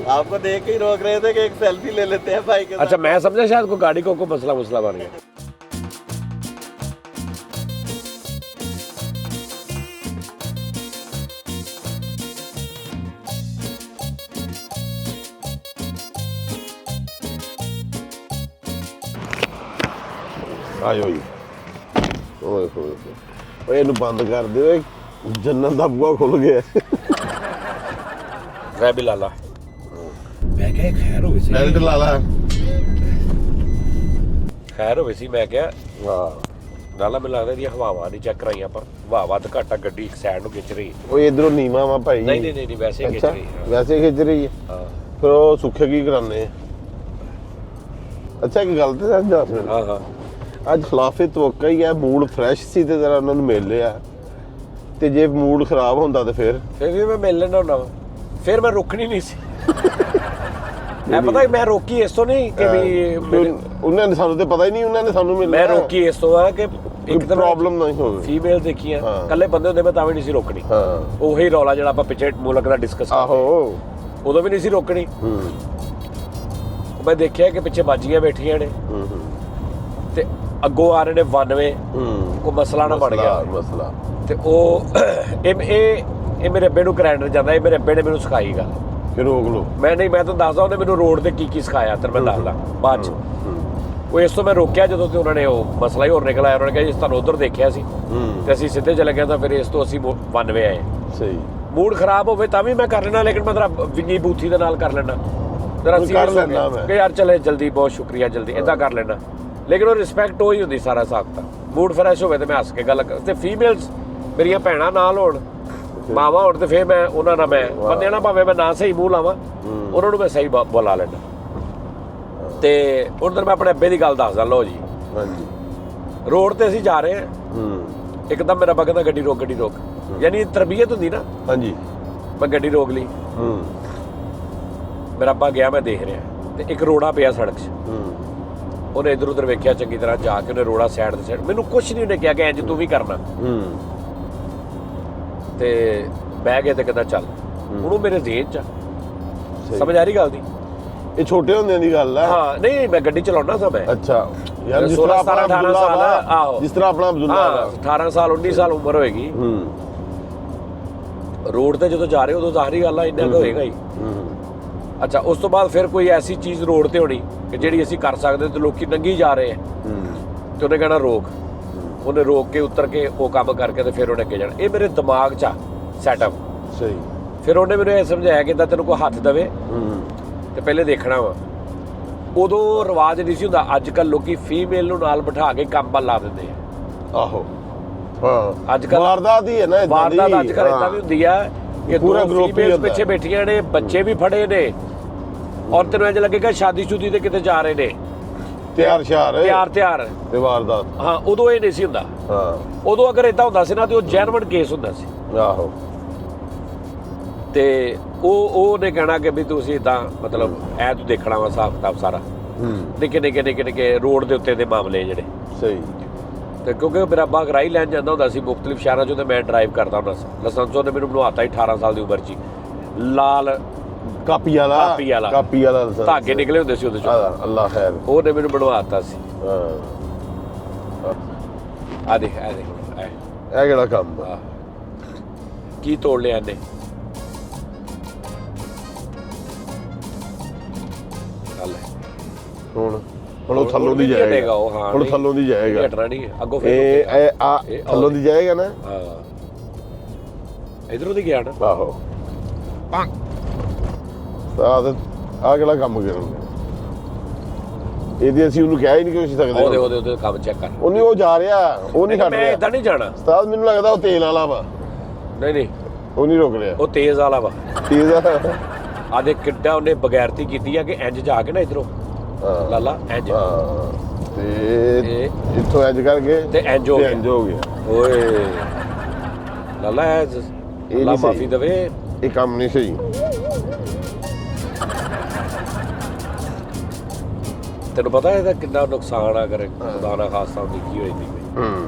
आपको देख के ही रोक रहे थे कि एक सेल्फी ले लेते हैं भाई के साथ। अच्छा मैं समझा शायद कोई गाड़ी को मसला बन गया। ਆਇਓ ਜੀ। ਓਏ ਹੋਏ ਓਏ ਇਹਨੂੰ ਬੰਦ ਕਰ ਦਿਓ, ਜੰਨਤ ਦਾ ਬੂਹਾ ਖੁੱਲ ਗਿਆ। मैं भी लाला मैं क्या खैर हो सी ਬੈਲਟ ਲਾ ਲਾ। खैर हो सी मैं क्या ਹਾਂ ਲਾਲਾ ਮੈਨੂੰ ਲੱਗਦਾ ਇਹਦੀਆਂ ਹਵਾਵਾਂ ਨਹੀਂ ਚੈੱਕ ਕਰਾਈਆਂ ਆਪਾਂ। ਹਵਾਵਾਂ ਤਾਂ ਘਾਟਾ ਗੱਡੀ ਇੱਕ ਸਾਈਡ ਨੂੰ ਖਿੱਚ ਰਹੀ। ਓਏ ਇਧਰੋਂ ਨੀਵਾ ਵਾ ਭਾਈ। ਨਹੀਂ ਵੈਸੇ ਹੀ ਖਿੱਚ ਅੱਛਾ ਰਹੀ ਹੈ। ਵੈਸੇ ਖਿੱਚ ਰਹੀ ਹੈ। ਹਾਂ ਫਿਰ ਉਹ ਸੁੱਖੇ ਕੀ ਕਰਾਨੇ? ਅੱਛਾ ਇੱਕ ਗੱਲ ਤੇ ਦੱਸ ਮੈਨੂੰ, ਹਾਂ ਅੱਜ ਖਿਲਾਫੇ ਤਵੱਕਾ ਹੀ ਹੈ, ਮੂਡ ਫਰੈਸ਼ ਸੀ ਤੇ ਜ਼ਰਾ ਉਹਨਾਂ ਨੂੰ ਮਿਲ ਲਿਆ, ਤੇ ਜੇ ਮੂਡ ਖਰਾਬ ਹੁੰਦਾ ਤੇ ਫਿਰ ਵੀ ਮੈਂ ਮਿਲ ਲੈਣਾ ਹੁੰਦਾ ਵਾ। ਫਿਰ ਮੈਂ ਰੁਕਣੀ ਨਹੀਂ ਸੀ। ਮੈਂ ਪਤਾ ਮੈਂ ਰੋਕੀ ਇਸ ਤੋਂ ਨਹੀਂ ਕਿ ਵੀ ਉਹਨਾਂ ਨੇ ਸਾਨੂੰ ਤੇ ਪਤਾ ਹੀ ਨਹੀਂ, ਉਹਨਾਂ ਨੇ ਸਾਨੂੰ ਮਿਲਣਾ। ਮੈਂ ਰੋਕੀ ਇਸ ਤੋਂ ਆ ਕਿ ਇੱਕ ਤਾਂ ਪ੍ਰੋਬਲਮ ਨਹੀਂ ਹੋਵੇ। ਫੀਮੇਲ ਦੇਖੀਆਂ ਹਾਂ। ਇਕੱਲੇ ਬੰਦੇ ਹੁੰਦੇ ਮੈਂ ਤਾਂ ਵੀ ਨਹੀਂ ਸੀ ਰੋਕਣੀ। ਹਾਂ ਉਹੀ ਰੌਲਾ ਜਿਹੜਾ ਆਪਾਂ ਪਿੱਛੇ ਮੁਲਕ ਦਾ ਡਿਸਕਸ ਆਹੋ ਉਦੋਂ ਵੀ ਨਹੀਂ ਸੀ ਰੋਕਣੀ। ਮੈਂ ਦੇਖਿਆ ਕਿ ਪਿੱਛੇ ਬਾਜੀਆਂ ਬੈਠੀਆਂ ਨੇ ਤੇ ਅੱਗੋਂ ਆ ਰਹੇ ਨੇ 92 ਕੋਈ ਮਸਲਾ ਨਾ ਬਣ ਗਿਆ ਮਸਲਾ। ਤੇ ਉਹ ਇਹ ਮੇਰੇ ਅੱਬੇ ਨੂੰ ਕਰੈਂਡਰ ਜਾਂਦਾ। ਇਹ ਮੇਰੇ ਅੱਬੇ ਨੇ ਮੈਨੂੰ ਸਿਖਾਈ ਗੱਲ। ਫਿਰ ਰੋਕ ਲਓ। ਮੈਂ ਤੁਹਾਨੂੰ ਦੱਸਦਾ ਉਹਨੇ ਮੈਨੂੰ ਰੋਡ ਤੇ ਕੀ ਸਿਖਾਇਆ ਤੇ ਮੈਂ ਦੱਸਦਾ ਬਾਅਦ ਚ। ਉਹ ਇਸ ਤੋਂ ਮੈਂ ਰੋਕਿਆ ਜਦੋਂ ਤੇ ਉਹਨਾਂ ਨੇ ਉਹ ਮਸਲਾ ਹੀ ਹੋਰ ਨਿਕਲ ਆਇਆ। ਉਹਨਾਂ ਨੇ ਕਿਹਾ ਜੀ ਤੁਹਾਨੂੰ ਉਧਰ ਦੇਖਿਆ ਸੀ ਤੇ ਅਸੀਂ ਸਿੱਧੇ ਚਲੇ ਗਏ ਤਾਂ ਫਿਰ ਇਸ ਤੋਂ ਅਸੀਂ 92 ਆਏ। ਸਹੀ ਮੂਡ ਖਰਾਬ ਹੋਵੇ ਤਾਂ ਵੀ ਮੈਂ ਕਰ ਲੈਣਾ, ਲੇਕਿਨ ਮੈਂ ਤੇਰਾ ਵਿੰਗੀ ਬੂਥੀ ਦੇ ਨਾਲ ਕਰ ਲੈਣਾ। ਤੇਰਾ ਕਿ ਯਾਰ ਚਲੇ ਜਲਦੀ, ਬਹੁਤ ਸ਼ੁਕਰੀਆ, ਜਲਦੀ ਇਦਾਂ ਕਰ ਲੈਣਾ। ਲੇਕਿਨ ਉਹ ਰਿਸਪੈਕਟ ਉਹ ਹੀ ਹੁੰਦੀ ਸਾਰਾ ਹਿਸਾਬ ਤਾਂ। ਮੂਡ ਫਰੈਸ਼ ਹੋਵੇ ਤੇ ਮੈਂ ਹੱਸ ਕੇ ਗੱਲ ਤੇ ਫੀਮੇਲਸ ਮੇਰੀਆਂ ਭੈਣਾਂ ਨਾਲ ਹੋਣ, ਮਾਵਾਂ ਹੋਣ ਤੇ ਫਿਰ ਮੈਂ ਉਹਨਾਂ ਨਾਲ ਮੈਂ ਬੰਦੇ ਨਾਲ ਭਾਵੇਂ ਮੈਂ ਨਾ ਸਹੀ ਮੂੰਹ ਲਾਵਾਂ ਉਹਨਾਂ ਨੂੰ ਮੈਂ ਸਹੀ ਬੁਲਾ ਲੈਣਾ। ਤੇ ਉਧਰ ਮੈਂ ਆਪਣੇ ਅੱਬੇ ਦੀ ਗੱਲ ਦੱਸਦਾ। ਲਓ ਜੀ ਹਾਂਜੀ ਰੋਡ ਤੇ ਅਸੀਂ ਜਾ ਰਹੇ ਹਾਂ। ਇੱਕਦਮ ਮੇਰਾ ਅੱਬਾ ਕਹਿੰਦਾ ਗੱਡੀ ਰੋਕ। ਯਾਨੀ ਤਰਬੀਅਤ ਹੁੰਦੀ ਨਾ। ਹਾਂਜੀ ਮੈਂ ਗੱਡੀ ਰੋਕ ਲਈ। ਮੇਰਾ ਅੱਬਾ ਗਿਆ, ਮੈਂ ਦੇਖ ਰਿਹਾ ਤੇ ਇੱਕ ਰੋੜਾ ਪਿਆ ਸੜਕ 'ਚ। ਉਹਨੇ ਇੱਧਰ ਉੱਧਰ ਵੇਖਿਆ ਚੰਗੀ ਤਰ੍ਹਾਂ, ਜਾ ਕੇ ਉਹਨੇ ਰੋੜਾ ਸਾਈਡ ਤੇ ਸਾਈਡ। ਮੈਨੂੰ ਕੁਛ ਨਹੀਂ ਉਹਨੇ ਕਿਹਾ ਕਿ ਇੰਜ ਤੂੰ ਵੀ ਕਰਨਾ। ਤੇ ਬਹਿ ਗਏ ਤੇ ਕਹਿੰਦਾ ਚੱਲ। ਉਹਨੂੰ ਮੇਰੇ ਜ਼ੇਨ 'ਚ ਸਮਝ ਆ ਰਹੀ ਗੱਲ ਦੀ। ਇਹ ਛੋਟੇ ਹੁੰਦਿਆਂ ਦੀ ਗੱਲ ਹੈ। ਹਾਂ ਨਹੀਂ ਮੈਂ ਗੱਡੀ ਚਲਾਉਣਾ ਸਾਂ ਮੈਂ। ਅੱਛਾ ਯਾਰ ਜਿਸ 16 ਤਰ੍ਹਾਂ 17 18 ਸਾਲ ਆਹੋ ਜਿਸ ਤਰ੍ਹਾਂ ਆਪਣਾ ਅਬਦੁੱਲਾ 18 ਸਾਲ 19 ਸਾਲ ਉਮਰ ਹੋਏਗੀ। ਰੋਡ ਤੇ ਜਦੋਂ ਜਾ ਰਹੇ ਉਦੋਂ ਜ਼ਾਹਰੀ ਗੱਲ ਆ ਇੰਨਾ ਕੁ ਹੋਏਗਾ ਹੀ। ਅੱਛਾ ਉਸ ਤੋਂ ਬਾਅਦ ਫਿਰ ਕੋਈ ਐਸੀ ਚੀਜ਼ ਰੋਡ ਤੇ ਹੋਣੀ ਕਿ ਜਿਹੜੀ ਅਸੀਂ ਕਰ ਸਕਦੇ ਤੇ ਲੋਕੀ ਨੰਗੀ ਜਾ ਰਹੇ ਆ ਤੇ ਉਹਨੇ ਕਹਿਣਾ ਰੋਕ। ਉਹਨੇ ਰੋਕ ਕੇ ਉਤਰ ਕੇ ਉਹ ਕੰਮ ਕਰਕੇ ਤੇ ਫਿਰ ਉਹਨੇ ਅੱਗੇ ਜਾਣਾ। ਇਹ ਮੇਰੇ ਦਿਮਾਗ 'ਚ ਆ ਸੈਟਅਪ। ਸਹੀ। ਫਿਰ ਉਹਨੇ ਮੈਨੂੰ ਇਹ ਸਮਝਾਇਆ ਕਿ ਤੈਨੂੰ ਕੋਈ ਹੱਥ ਦੇਵੇ ਤੇ ਪਹਿਲੇ ਦੇਖਣਾ ਵਾ। ਉਦੋਂ ਰਿਵਾਜ ਨਹੀਂ ਸੀ ਹੁੰਦਾ। ਅੱਜ ਕੱਲ੍ਹ ਲੋਕੀ ਫੀਮੇਲ ਨੂੰ ਨਾਲ ਬਿਠਾ ਕੇ ਕੰਮ ਵੱਲ ਲਾ ਦਿੰਦੇ ਆ। ਆਹੋ ਹਾਂ ਅੱਜ ਕੱਲ੍ਹ ਵਾਰਦਾਤ ਹੀ ਹੈ ਨਾ। ਵਾਰਦਾਤ ਅੱਜ ਕੱਲ੍ਹ ਏਦਾਂ ਵੀ ਹੁੰਦੀ ਆ ਕਿ ਪੂਰਾ ਦੋ group ਹੀ ਫੀਮੇਲਸ ਹੁੰਦਾ। ਪਿੱਛੇ ਬੈਠੀਆਂ ਨੇ, ਬੱਚੇ ਵੀ ਫੜੇ ਨੇ ਔਰ ਤੈਨੂੰ ਇੰਝ ਲੱਗੇਗਾ ਸ਼ਾਦੀ ਸ਼ੁਦੀ ਤੇ ਕਿਤੇ ਜਾ ਰਹੇ ਨੇ ਤਿਆਰ ਤਿਆਰ ਤੇ ਵਾਰਦਾਤ। ਹਾਂ ਉਦੋਂ ਇਹ ਨਹੀਂ ਸੀ ਹੁੰਦਾ। ਹਾਂ ਉਦੋਂ ਅਗਰ ਏਦਾਂ ਹੁੰਦਾ ਸੀ ਨਾ ਤੇ ਉਹ ਜੈਨੂਇਨ ਕੇਸ ਹੁੰਦਾ ਸੀ। ਆਹੋ ਤੇ ਉਹਨੇ ਕਹਿਣਾ ਕਿ ਵੀ ਤੁਸੀਂ ਇਦਾਂ ਮਤਲਬ ਐ ਤੂੰ ਦੇਖਣਾ ਵਾ ਹਿਸਾਬ ਕਿਤਾਬ ਸਾਰਾ। ਨਿੱਕੇ ਰੋਡ ਦੇ ਉੱਤੇ ਦੇ ਮਾਮਲੇ ਜਿਹੜੇ। ਸਹੀ। ਤੇ ਕਿਉਂਕਿ ਮੇਰਾ ਅੱਬਾ ਗਰਾਈ ਲੈਣ ਜਾਂਦਾ ਹੁੰਦਾ ਸੀ ਮੁਖਤਲਿਫ ਸ਼ਹਿਰਾਂ 'ਚੋਂ ਤੇ ਮੈਂ ਡਰਾਈਵ ਕਰਦਾ ਹੁੰਦਾ ਸੀ। ਲਾਇਸੈਂਸ ਉਹਨੇ ਮੈਨੂੰ ਬਣਵਾਤਾ 18 ਸਾਲ ਦੀ ਉਮਰ 'ਚ। ਲਾਲ ਕਾਪੀ ਵਾਲਾ ਧਾਗੇ ਨਿਕਲੇ ਹੁੰਦੇ ਸੀ ਉਹਦੇ 'ਚੋਂ। ਅੱਲਾ ਖੈਰ। ਉਹਨੇ ਮੈਨੂੰ ਬਣਵਾਤਾ ਸੀ। ਹਾਂ ਆ ਦੇਖ ਇਹ ਕਿਹੜਾ ਕੰਮ ਆ? ਕੀ ਤੋੜ ਲਿਆ ਇਹਨੇ? ਹੁਣ ਉਹ ਥੱਲੋਂ ਦੀ ਜਾਏਗਾ। ਹੁਣ ਥੱਲੋਂ ਦੀ ਜਾਏਗਾ। ਹਟਣਾ ਨਹੀਂ ਅੱਗੋਂ। ਇਹ ਥੱਲੋਂ ਦੀ ਜਾਏਗਾ ਨਾ। ਹਾਂ ਇਧਰੋਂ ਦੀ ਗਿਆ ਨਾ। ਆਹੋ ਆ ਕਿਹੜਾ ਕੰਮ ਕਰਨ ਇਹਦੀ ਅਸੀਂ ਉਹਨੂੰ ਕਹਿ ਹੀ ਨਹੀਂ ਕੁਛ ਸਕਦੇ ਉਹਦੇ ਕੰਮ ਚੈੱਕ ਕਰ। ਉਹ ਨਹੀਂ, ਉਹ ਜਾ ਰਿਹਾ, ਉਹ ਨਹੀਂ ਛੱਡ ਮੈਂ ਰਿਹਾ। ਇਦਾਂ ਨਹੀਂ ਜਾਣਾ ਉਸਤਾਦ ਮੈਨੂੰ ਲੱਗਦਾ ਉਹ ਤੇਲ ਵਾਲਾ ਵਾ, ਨਹੀਂ ਉਹ ਨਹੀਂ ਰੁਕ ਰਿਹਾ। ਉਹ ਤੇਜ਼ ਵਾਲਾ ਵਾ। ਤੇਜ਼ ਆ। ਆ ਦੇ ਕਿੱਡਾ ਉਹਨੇ ਬਗੈਰਤੀ ਕੀਤੀ ਆ ਕਿ ਇੰਜ ਜਾ ਕੇ ਨਾ ਇਧਰੋਂ ਲਾਲਾ ਇੰਜ ਤੇ ਇੱਥੋਂ ਇੰਜ ਕਰਕੇ ਤੇ ਇੰਜ ਹੋ ਗਿਆ। ਇੰਜ ਹੋ ਗਿਆ। ਓਏ ਲਾਲਾ ਨਹੀਂ ਲਾ ਸਹੀ। ਮਾਫੀ ਦੇਵੇ। ਇਹ ਕੰਮ ਨਹੀਂ ਸਹੀ। ਤੈਨੂੰ ਪਤਾ ਇਹਦਾ ਕਿੰਨਾ ਨੁਕਸਾਨ ਆ ਕਰ ਖੁਦਾ ਨਾ ਖਾਸਾ ਨਿੱਕੀ ਹੋਈ ਦੀ।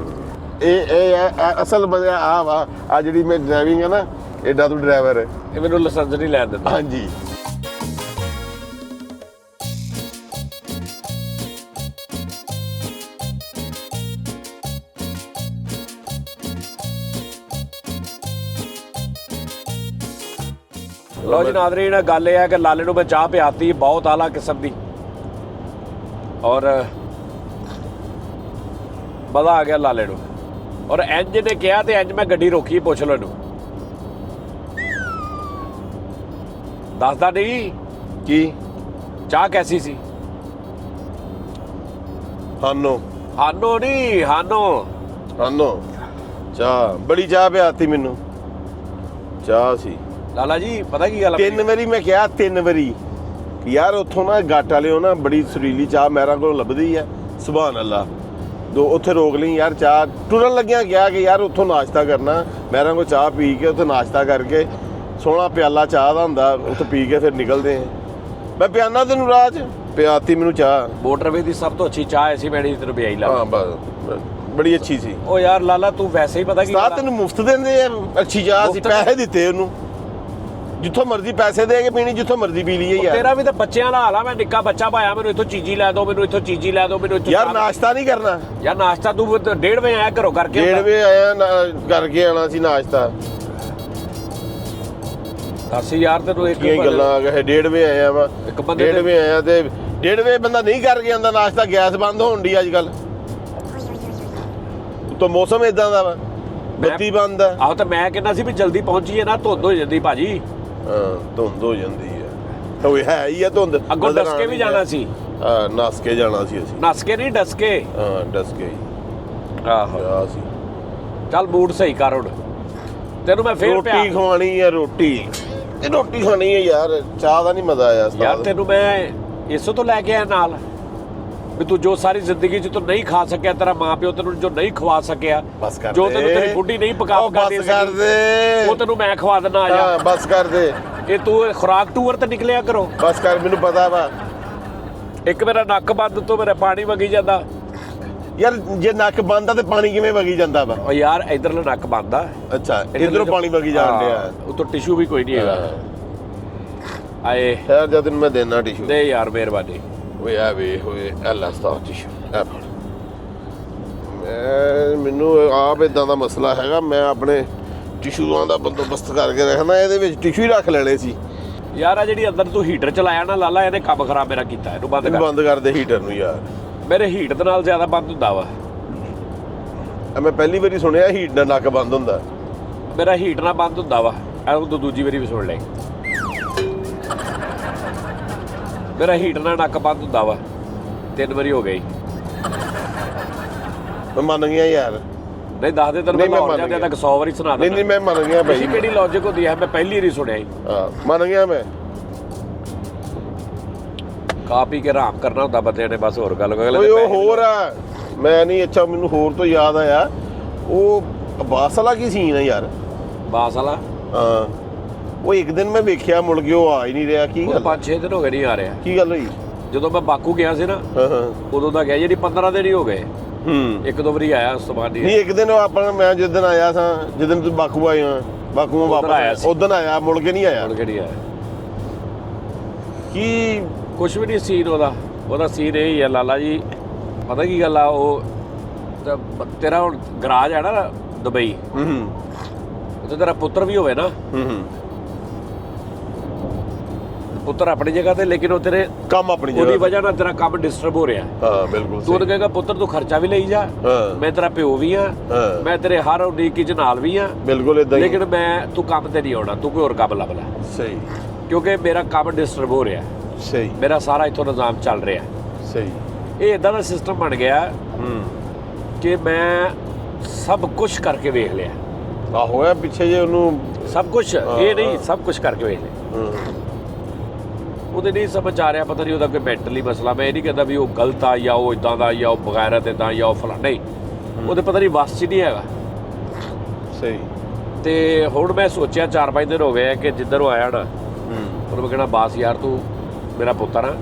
ਇਹ ਅਸਲ ਵਜ੍ਹਾ ਆ ਵਾ, ਆ ਜਿਹੜੀ ਮੈਂ ਡਰਾਈਵਿੰਗ ਹੈ ਨਾ, ਐਡਾ ਤੂੰ ਡਰਾਈਵਰ ਹੈ। ਇਹ ਮੈਨੂੰ ਲਾਇਸੈਂਸ ਨਹੀਂ ਲੈਣ ਦਿੰਦਾ। ਹਾਂਜੀ। ਲੋ ਜੀ ਨਾਜ਼ਰੀਨ, ਗੱਲ ਇਹ ਹੈ ਕਿ ਲਾਲੇ ਨੂੰ ਮੈਂ ਚਾਹ ਪਿਆਤੀ ਬਹੁਤ ਆਲਾ ਕਿਸਮ ਦੀ, ਔਰ ਮਜ਼ਾ ਆ ਗਿਆ ਲਾਲੇ ਨੂੰ। ਔਰ ਇੰਜ ਨੇ ਕਿਹਾ ਤੇ ਇੰਜ ਮੈਂ ਗੱਡੀ ਰੋਕੀ, ਪੁੱਛ ਲਓ ਇਹਨੂੰ। ਦੱਸਦਾ ਨਹੀਂ ਕੀ ਚਾਹ ਕੈਸੀ ਸੀ? ਹਾਨੋ ਹਾਨੋ ਨਹੀਂ, ਹਾਨੋ ਹਾਨੋ ਚਾਹ, ਬੜੀ ਚਾਹ ਪਿਆਤੀ ਮੈਨੂੰ। ਚਾਹ ਸੀ ਲਾਲਾ ਜੀ, ਪਤਾ ਕੀ ਗੱਲ ਆ? 3 ਵਾਰੀ ਮੈਂ ਕਿਹਾ, 3 ਵਾਰੀ ਯਾਰ ਉੱਥੋਂ ਨਾ ਗੱਟ ਵਾਲਿਓ ਨਾ ਬੜੀ ਸੁਰੀਲੀ ਚਾਹ ਮੇਰਾ ਕੋਲ ਲੱਭਦੀ ਹੈ। ਸੁਭਾਨ ਅੱਲਾ। ਦੋ ਉੱਥੇ ਰੋਕ ਲਈ ਯਾਰ, ਚਾਹ ਟੁਰਨ ਲੱਗਿਆ ਗਿਆ ਕਿ ਯਾਰ ਉੱਥੋਂ ਨਾਸ਼ਤਾ ਕਰਨਾ, ਮੇਰਾ ਕੋਲ ਚਾਹ ਪੀ ਕੇ ਉੱਥੇ ਨਾਸ਼ਤਾ ਕਰਕੇ ਸੋਹਣਾ ਪਿਆਲਾ ਚਾਹ ਦਾ ਹੁੰਦਾ, ਉੱਥੇ ਪੀ ਕੇ ਫਿਰ ਨਿਕਲਦੇ ਆ। ਮੈਂ ਪਿਆਨਾ ਤੈਨੂੰ ਰਾਜ ਪਿਆਤੀ ਮੈਨੂੰ ਚਾਹ। ਮੋਟਰਵੇ ਦੀ ਸਭ ਤੋਂ ਅੱਛੀ ਚਾਹ ਐਸੀ ਮੈਡੀ ਤੈਨੂੰ ਪਿਆਈ ਲਾ। ਹਾਂ ਬਸ ਬੜੀ ਅੱਛੀ ਸੀ। ਉਹ ਯਾਰ ਲਾਲਾ ਤੂੰ ਵੈਸੇ ਹੀ ਪਤਾ ਕੀ ਉਸਤਾਦ ਤੈਨੂੰ ਮੁਫਤ ਦਿੰਦੇ ਆ ਅੱਛੀ ਚਾਹ ਸੀ, ਪੈਸੇ ਦਿੱਤੇ ਉਹਨੂੰ, ਜਿੱਥੋਂ ਮਰਜ਼ੀ ਪੈਸੇ ਦੇ ਕੇ ਪੀਣੀ, ਜਿੱਥੋਂ ਮਰਜ਼ੀ ਪੀ ਲਈਏ ਯਾਰ। ਤੇਰਾ ਵੀ ਤਾਂ ਬੱਚਿਆਂ ਦਾ ਹਾਲ ਆ। ਮੈਂ ਨਿੱਕਾ ਬੱਚਾ ਪਾਇਆ, ਮੈਨੂੰ ਇੱਥੋਂ ਚੀਜ਼ੀ ਲੈ ਦਿਓ, ਮੈਨੂੰ ਇੱਥੋਂ ਚੀਜ਼ੀ ਲੈ ਦਿਓ, ਮੈਨੂੰ ਇੱਥੋਂ ਯਾਰ ਨਾਸ਼ਤਾ ਨਹੀਂ ਕਰਨਾ ਯਾਰ ਨਾਸ਼ਤਾ ਤੂੰ 1:30 ਵਜੇ ਆਇਆ ਘਰੋਂ ਕਰਕੇ 1:30 ਵਜੇ ਆਇਆ ਕਰਕੇ ਆਣਾ ਸੀ ਨਾਸ਼ਤਾ। ਦੱਸ ਯਾਰ ਤੈਨੂੰ ਇੱਕ ਕੀ ਗੱਲਾਂ ਆ ਗਏ, 1:30 ਵਜੇ ਆਇਆ ਵਾ, ਇੱਕ ਬੰਦੇ 1:30 ਵਜੇ ਆਇਆ ਤੇ 1:30 ਵਜੇ ਬੰਦਾ ਨਹੀਂ ਕਰਕੇ ਆਂਦਾ ਨਾਸ਼ਤਾ, ਗੈਸ ਬੰਦ ਹੋਣ ਦੀ ਅੱਜ ਕੱਲ, ਉਤੋਂ ਮੌਸਮ ਇਦਾਂ ਦਾ ਵਾ, ਬੱਤੀ ਬੰਦ ਆ। ਆਹੋ ਤਾਂ ਮੈਂ ਕਹਿੰਦਾ ਸੀ ਵੀ ਜਲਦੀ ਪਹੁੰਚੀਏ ਨਾ, ਧੁੰਦ ਹੋ ਜਾਂਦੀ ਭਾਜੀ। ਹਾਂ ਧੁੰਦ ਹੋ ਜਾਂਦੀ ਹੈ, ਉਹ ਹੈ ਹੀ ਆ ਧੁੰਦ। ਅੱਗੋਂ ਡਸਕੇ ਵੀ ਜਾਣਾ ਸੀ। ਹਾਂ ਨਸ ਕੇ ਜਾਣਾ ਸੀ ਅਸੀਂ। ਨਸ ਕੇ ਨਹੀਂ ਡਸਕੇ। ਹਾਂ ਡਸਕੇ ਹੀ ਆਹੋ ਆ ਸੀ। ਚੱਲ ਮੂਡ ਸਹੀ ਕਰ ਹੁਣ, ਤੈਨੂੰ ਮੈਂ ਫੇਰ ਰੋਟੀ ਖਵਾਣੀ ਹੈ, ਰੋਟੀ ਤੇ ਰੋਟੀ ਖਾਣੀ ਹੈ ਯਾਰ, ਚਾਹ ਦਾ ਨਹੀਂ ਮਜ਼ਾ ਆਇਆ ਯਾਰ। ਤੈਨੂੰ ਮੈਂ ਇਸੋ ਤੋਂ ਲੈ ਕੇ ਆਇਆ ਨਾਲ ਵੀ ਤੂੰ ਜੋ ਸਾਰੀ ਜ਼ਿੰਦਗੀ 'ਚ ਤੂੰ ਨਹੀਂ ਖਾ ਸਕਿਆ, ਤੇਰਾ ਮਾਂ ਪਿਓ ਤੈਨੂੰ ਜੋ ਨਹੀਂ ਖਵਾ ਸਕਿਆ, ਬਸ ਕਰ ਜੋ ਦੇ। ਤੈਨੂੰ ਤੇਰੀ ਬੁੱਢੀ ਨਹੀਂ ਪਕਾ ਦੇ ਬਸ ਕਰ ਦੇ, ਉਹ ਤੈਨੂੰ ਮੈਂ ਖਵਾ ਦਿੰਦਾ। ਆ ਹਾਂ ਜਾ, ਬਸ ਕਰ ਦੇ, ਇਹ ਤੂੰ ਖੁਰਾਕ ਟੂਰ ਤੇ ਨਿਕਲਿਆ ਕਰੋ। ਬਸ ਕਰ, ਮੈਨੂੰ ਪਤਾ ਵਾ। ਇੱਕ ਮੇਰਾ ਨੱਕ ਬੰਦ ਤੋਂ ਮੇਰਾ ਪਾਣੀ ਵਗੀ ਜਾਂਦਾ। ਯਾਰ ਜੇ ਨੱਕ ਬੰਦ ਆ ਤੇ ਪਾਣੀ ਕਿਵੇਂ ਵਗੀ ਜਾਂਦਾ ਵਾ? ਉਹ ਯਾਰ ਇਧਰਲਾ ਨੱਕ ਬੰਦ ਆ, ਅੱਛਾ ਇਧਰੋਂ ਪਾਣੀ ਵਗੀ ਜਾਣ ਡਿਆ। ਉਤੋਂ ਟਿਸ਼ੂ ਵੀ ਕੋਈ ਨਹੀਂ ਹੈਗਾ। ਆਏ ਯਾਰ ਜਦ ਮੈਂ ਦੇਣਾ ਟਿਸ਼ੂ ਦੇ ਯਾਰ, ਮਿਹਰਬਾਨੀ। ਓਏ ਆ ਵੇ ਹੋਏ ਅੱਲਾ ਸਤਾ ਟਿਸ਼ੂ ਮੈਨੂੰ ਆਪ ਇਦਾਂ ਦਾ ਮਸਲਾ ਹੈਗਾ, ਮੈਂ ਆਪਣੇ ਟਿਸ਼ੂਆਂ ਦਾ ਬੰਦੋਬਸਤ ਕਰਕੇ ਰੱਖਣਾ, ਇਹਦੇ ਵਿੱਚ ਟਿਸ਼ੂ ਹੀ ਰੱਖ ਲੈਣੇ ਸੀ ਯਾਰ। ਆ ਜਿਹੜੀ ਅੰਦਰ ਤੂੰ ਹੀਟਰ ਚਲਾਇਆ ਨਾ ਲਾਲਾ, ਇਹਨੇ ਕੰਮ ਖਰਾਬ ਮੇਰਾ ਕੀਤਾ। ਇਹਨੂੰ ਬੰਦ ਕਰ। ਬੰਦ ਕਰ ਦੇ ਹੀਟਰ ਨੂੰ ਯਾਰ। ਮੇਰੇ ਹੀਟ ਦੇ ਨਾਲ ਜ਼ਿਆਦਾ ਬੰਦ ਹੁੰਦਾ ਵਾ। ਮੈਂ ਪਹਿਲੀ ਵਾਰੀ ਸੁਣਿਆ ਹੀਟ ਨਾਲ ਨੱਕ ਬੰਦ ਹੁੰਦਾ। ਮੇਰਾ ਹੀਟ ਨਾਲ ਬੰਦ ਹੁੰਦਾ ਵਾ। ਇਹਨੂੰ ਤੂੰ ਦੂਜੀ ਵਾਰੀ ਵੀ ਸੁਣ ਲੈ। ਮੇਰਾ ਹੀਟ ਨਾਲ ਨੱਕ ਬੰਦ ਹੁੰਦਾ ਵਾ, 3 ਵਾਰੀ ਹੋ ਗਈ। ਮੈਂ ਮੰਨ ਗਿਆ ਯਾਰ। ਨਹੀਂ ਦੱਸ ਦੇ ਤੈਨੂੰ ਨਹੀਂ, ਮੈਂ ਮੈਂ ਮੰਨ ਜਾਂਦੇ ਗਿਆ। ਤੱਕ 100 ਵਾਰੀ ਸੁਣਾ ਨਹੀਂ ਨਹੀਂ ਮੈਂ ਮੰਨ ਗਿਆ ਭਾਈ। ਇਹ ਕਿਹੜੀ ਲੌਜੀਕ ਹੁੰਦੀ ਹੈ? ਮੈਂ ਪਹਿਲੀ ਵਾਰੀ ਸੁਣਿਆ ਹੀ। ਹਾਂ ਮੰਨ ਗਿਆ ਮੈਂ। ਖਾ ਪੀ ਕੇ ਆਰਾਮ ਕਰਨਾ ਹੁੰਦਾ ਬੰਦੇ ਨੇ, ਬਸ ਹੋਰ ਗੱਲ ਓਏ ਉਹ ਹੋਰ ਆ, ਮੈਂ ਨਹੀਂ। ਅੱਛਾ ਮੈਨੂੰ ਹੋਰ ਤੋਂ ਯਾਦ ਆਇਆ, ਉਹ ਅਬਾਸ ਵਾਲਾ ਕੀ ਸੀਨ ਹੈ ਯਾਰ? ਬਾਸ ਵਾਲਾ? ਹਾਂ ਉਹ ਇੱਕ ਦਿਨ ਮੈਂ ਵੇਖਿਆ, ਮੁੜ ਕੇ ਉਹ ਆ ਹੀ ਨਹੀਂ ਰਿਹਾ। ਕੀ ਗੱਲ? 5-6 ਦਿਨ ਹੋ ਗਏ ਨਹੀਂ ਆ ਰਿਹਾ। ਕੀ ਗੱਲ ਹੋਈ? ਜਦੋਂ ਮੈਂ ਬਾਕੂ ਗਿਆ ਸੀ ਨਾ, ਹਾਂ ਹਾਂ ਉਦੋਂ ਦਾ ਗਿਆ। ਜਿਹੜੀ 15 ਦਿਨ ਹੀ ਹੋ ਗਏ। ਹੂੰ 1-2 ਵਾਰੀ ਆਇਆ, ਉਸ ਤੋਂ ਬਾਅਦ ਨਹੀਂ ਇੱਕ ਦਿਨ ਉਹ ਆਪਣਾ, ਮੈਂ ਜਿਸ ਦਿਨ ਆਇਆ ਸਾਂ, ਜਿਸ ਦਿਨ ਤੂੰ ਬਾਕੂ ਆਇਆ, ਬਾਕੂ ਉੱਧਰ ਆਇਆ ਵਾਪਸ ਸੀ। ਉਦੋਂ ਆਇਆ, ਮੁੜ ਕੇ ਨਹੀਂ ਆਇਆ। ਹੁਣ ਕਿਹੜੀ ਆਇਆ? ਕੀ ਕੁਛ ਵੀ ਨਹੀਂ ਸੀਨ ਉਹਦਾ ਸੀਨ ਇਹ ਹੀ ਆ ਲਾਲਾ ਜੀ। ਪਤਾ ਕੀ ਗੱਲ ਆ, ਉਹ ਤੇਰਾ ਹੁਣ ਗਰਾਜ ਹੈ ਨਾ ਦੁਬਈ, ਹੂੰ ਉੱਥੇ ਤੇਰਾ ਪੁੱਤਰ ਵੀ ਹੋਵੇ ਨਾ, ਹੂੰ ਪੁੱਤਰ ਆਪਣੀ ਜਗ੍ਹਾ ਤੇ, ਲੇਕਿਨ ਉਹ ਤੇਰੇ ਕੰਮ ਆਪਣੀ ਉਹਦੀ ਜਗ੍ਹਾ। ਵਜ੍ਹਾ ਨਾਲ ਤੇਰਾ ਕੰਮ ਡਿਸਟਰਬ ਹੋ ਰਿਹਾ। ਹਾਂ ਬਿਲਕੁਲ ਤੂੰ ਉਹਨੂੰ ਕਹੇਗਾ ਪੁੱਤਰ ਤੂੰ ਖਰਚਾ ਵੀ ਲਈ ਜਾ, ਹਾਂ ਮੈਂ ਤੇਰਾ ਪਿਓ ਵੀ ਆ, ਹਾਂ ਮੈਂ ਤੇਰੇ ਹਰ ਉਡੀਕ 'ਚ ਨਾਲ ਵੀ ਆ, ਬਿਲਕੁਲ ਇਦਾਂ ਹੀ। ਲੇਕਿਨ ਤੂੰ ਕੰਮ ਤੇ ਨਹੀਂ ਆਉਣਾ, ਤੂੰ ਕੋਈ ਹੋਰ ਕੰਮ ਲੱਭ ਲੈ, ਸਹੀ ਕਿਉਂਕਿ ਮੇਰਾ ਕੰਮ ਡਿਸਟਰਬ ਹੋ ਰਿਹਾ। ਸਹੀ ਮੇਰਾ ਸਾਰਾ ਇੱਥੋਂ ਨਿਜ਼ਾਮ ਚੱਲ ਰਿਹਾ। ਸਹੀ ਇਹ ਇਦਾਂ ਦਾ ਸਿਸਟਮ ਬਣ ਗਿਆ ਕਿ ਮੈਂ ਸਭ ਕੁਝ ਕਰਕੇ ਵੇਖ ਲਿਆ। ਆ ਹੋਇਆ ਪਿੱਛੇ ਜੇ ਉਹਨੂੰ ਸਭ ਕੁਝ, ਇਹ ਨਹੀਂ, ਸਭ ਕੁਝ ਕਰਕੇ ਵੇਖ ਲਿਆ। ਉਹਦੇ ਨਹੀਂ ਸਮਝ ਆ ਰਿਹਾ, ਪਤਾ ਨਹੀਂ ਉਹਦਾ ਕੋਈ ਮੈਂਟਲੀ ਮਸਲਾ। ਮੈਂ ਇਹ ਨਹੀਂ ਕਹਿੰਦਾ ਵੀ ਉਹ ਗਲਤ ਆ ਜਾਂ ਉਹ ਇਦਾਂ ਦਾ ਜਾਂ ਉਹ ਬਗੈਰਤ ਇਦਾਂ ਜਾਂ ਉਹ ਫਲਾ, ਨਹੀਂ, ਉਹਦੇ ਪਤਾ ਨਹੀਂ ਵੱਸ 'ਚ ਨਹੀਂ ਹੈਗਾ। ਸਹੀ। ਤੇ ਹੁਣ ਮੈਂ ਸੋਚਿਆ 4-5 ਦਿਨ ਹੋ ਗਏ ਆ ਕਿ ਜਿੱਧਰ ਉਹ ਆਇਆ ਨਾ ਉਹਨੂੰ ਮੈਂ ਕਹਿਣਾ ਬਾਸ ਯਾਰ ਤੂੰ ਮੇਰਾ ਪੁੱਤਰ ਆ,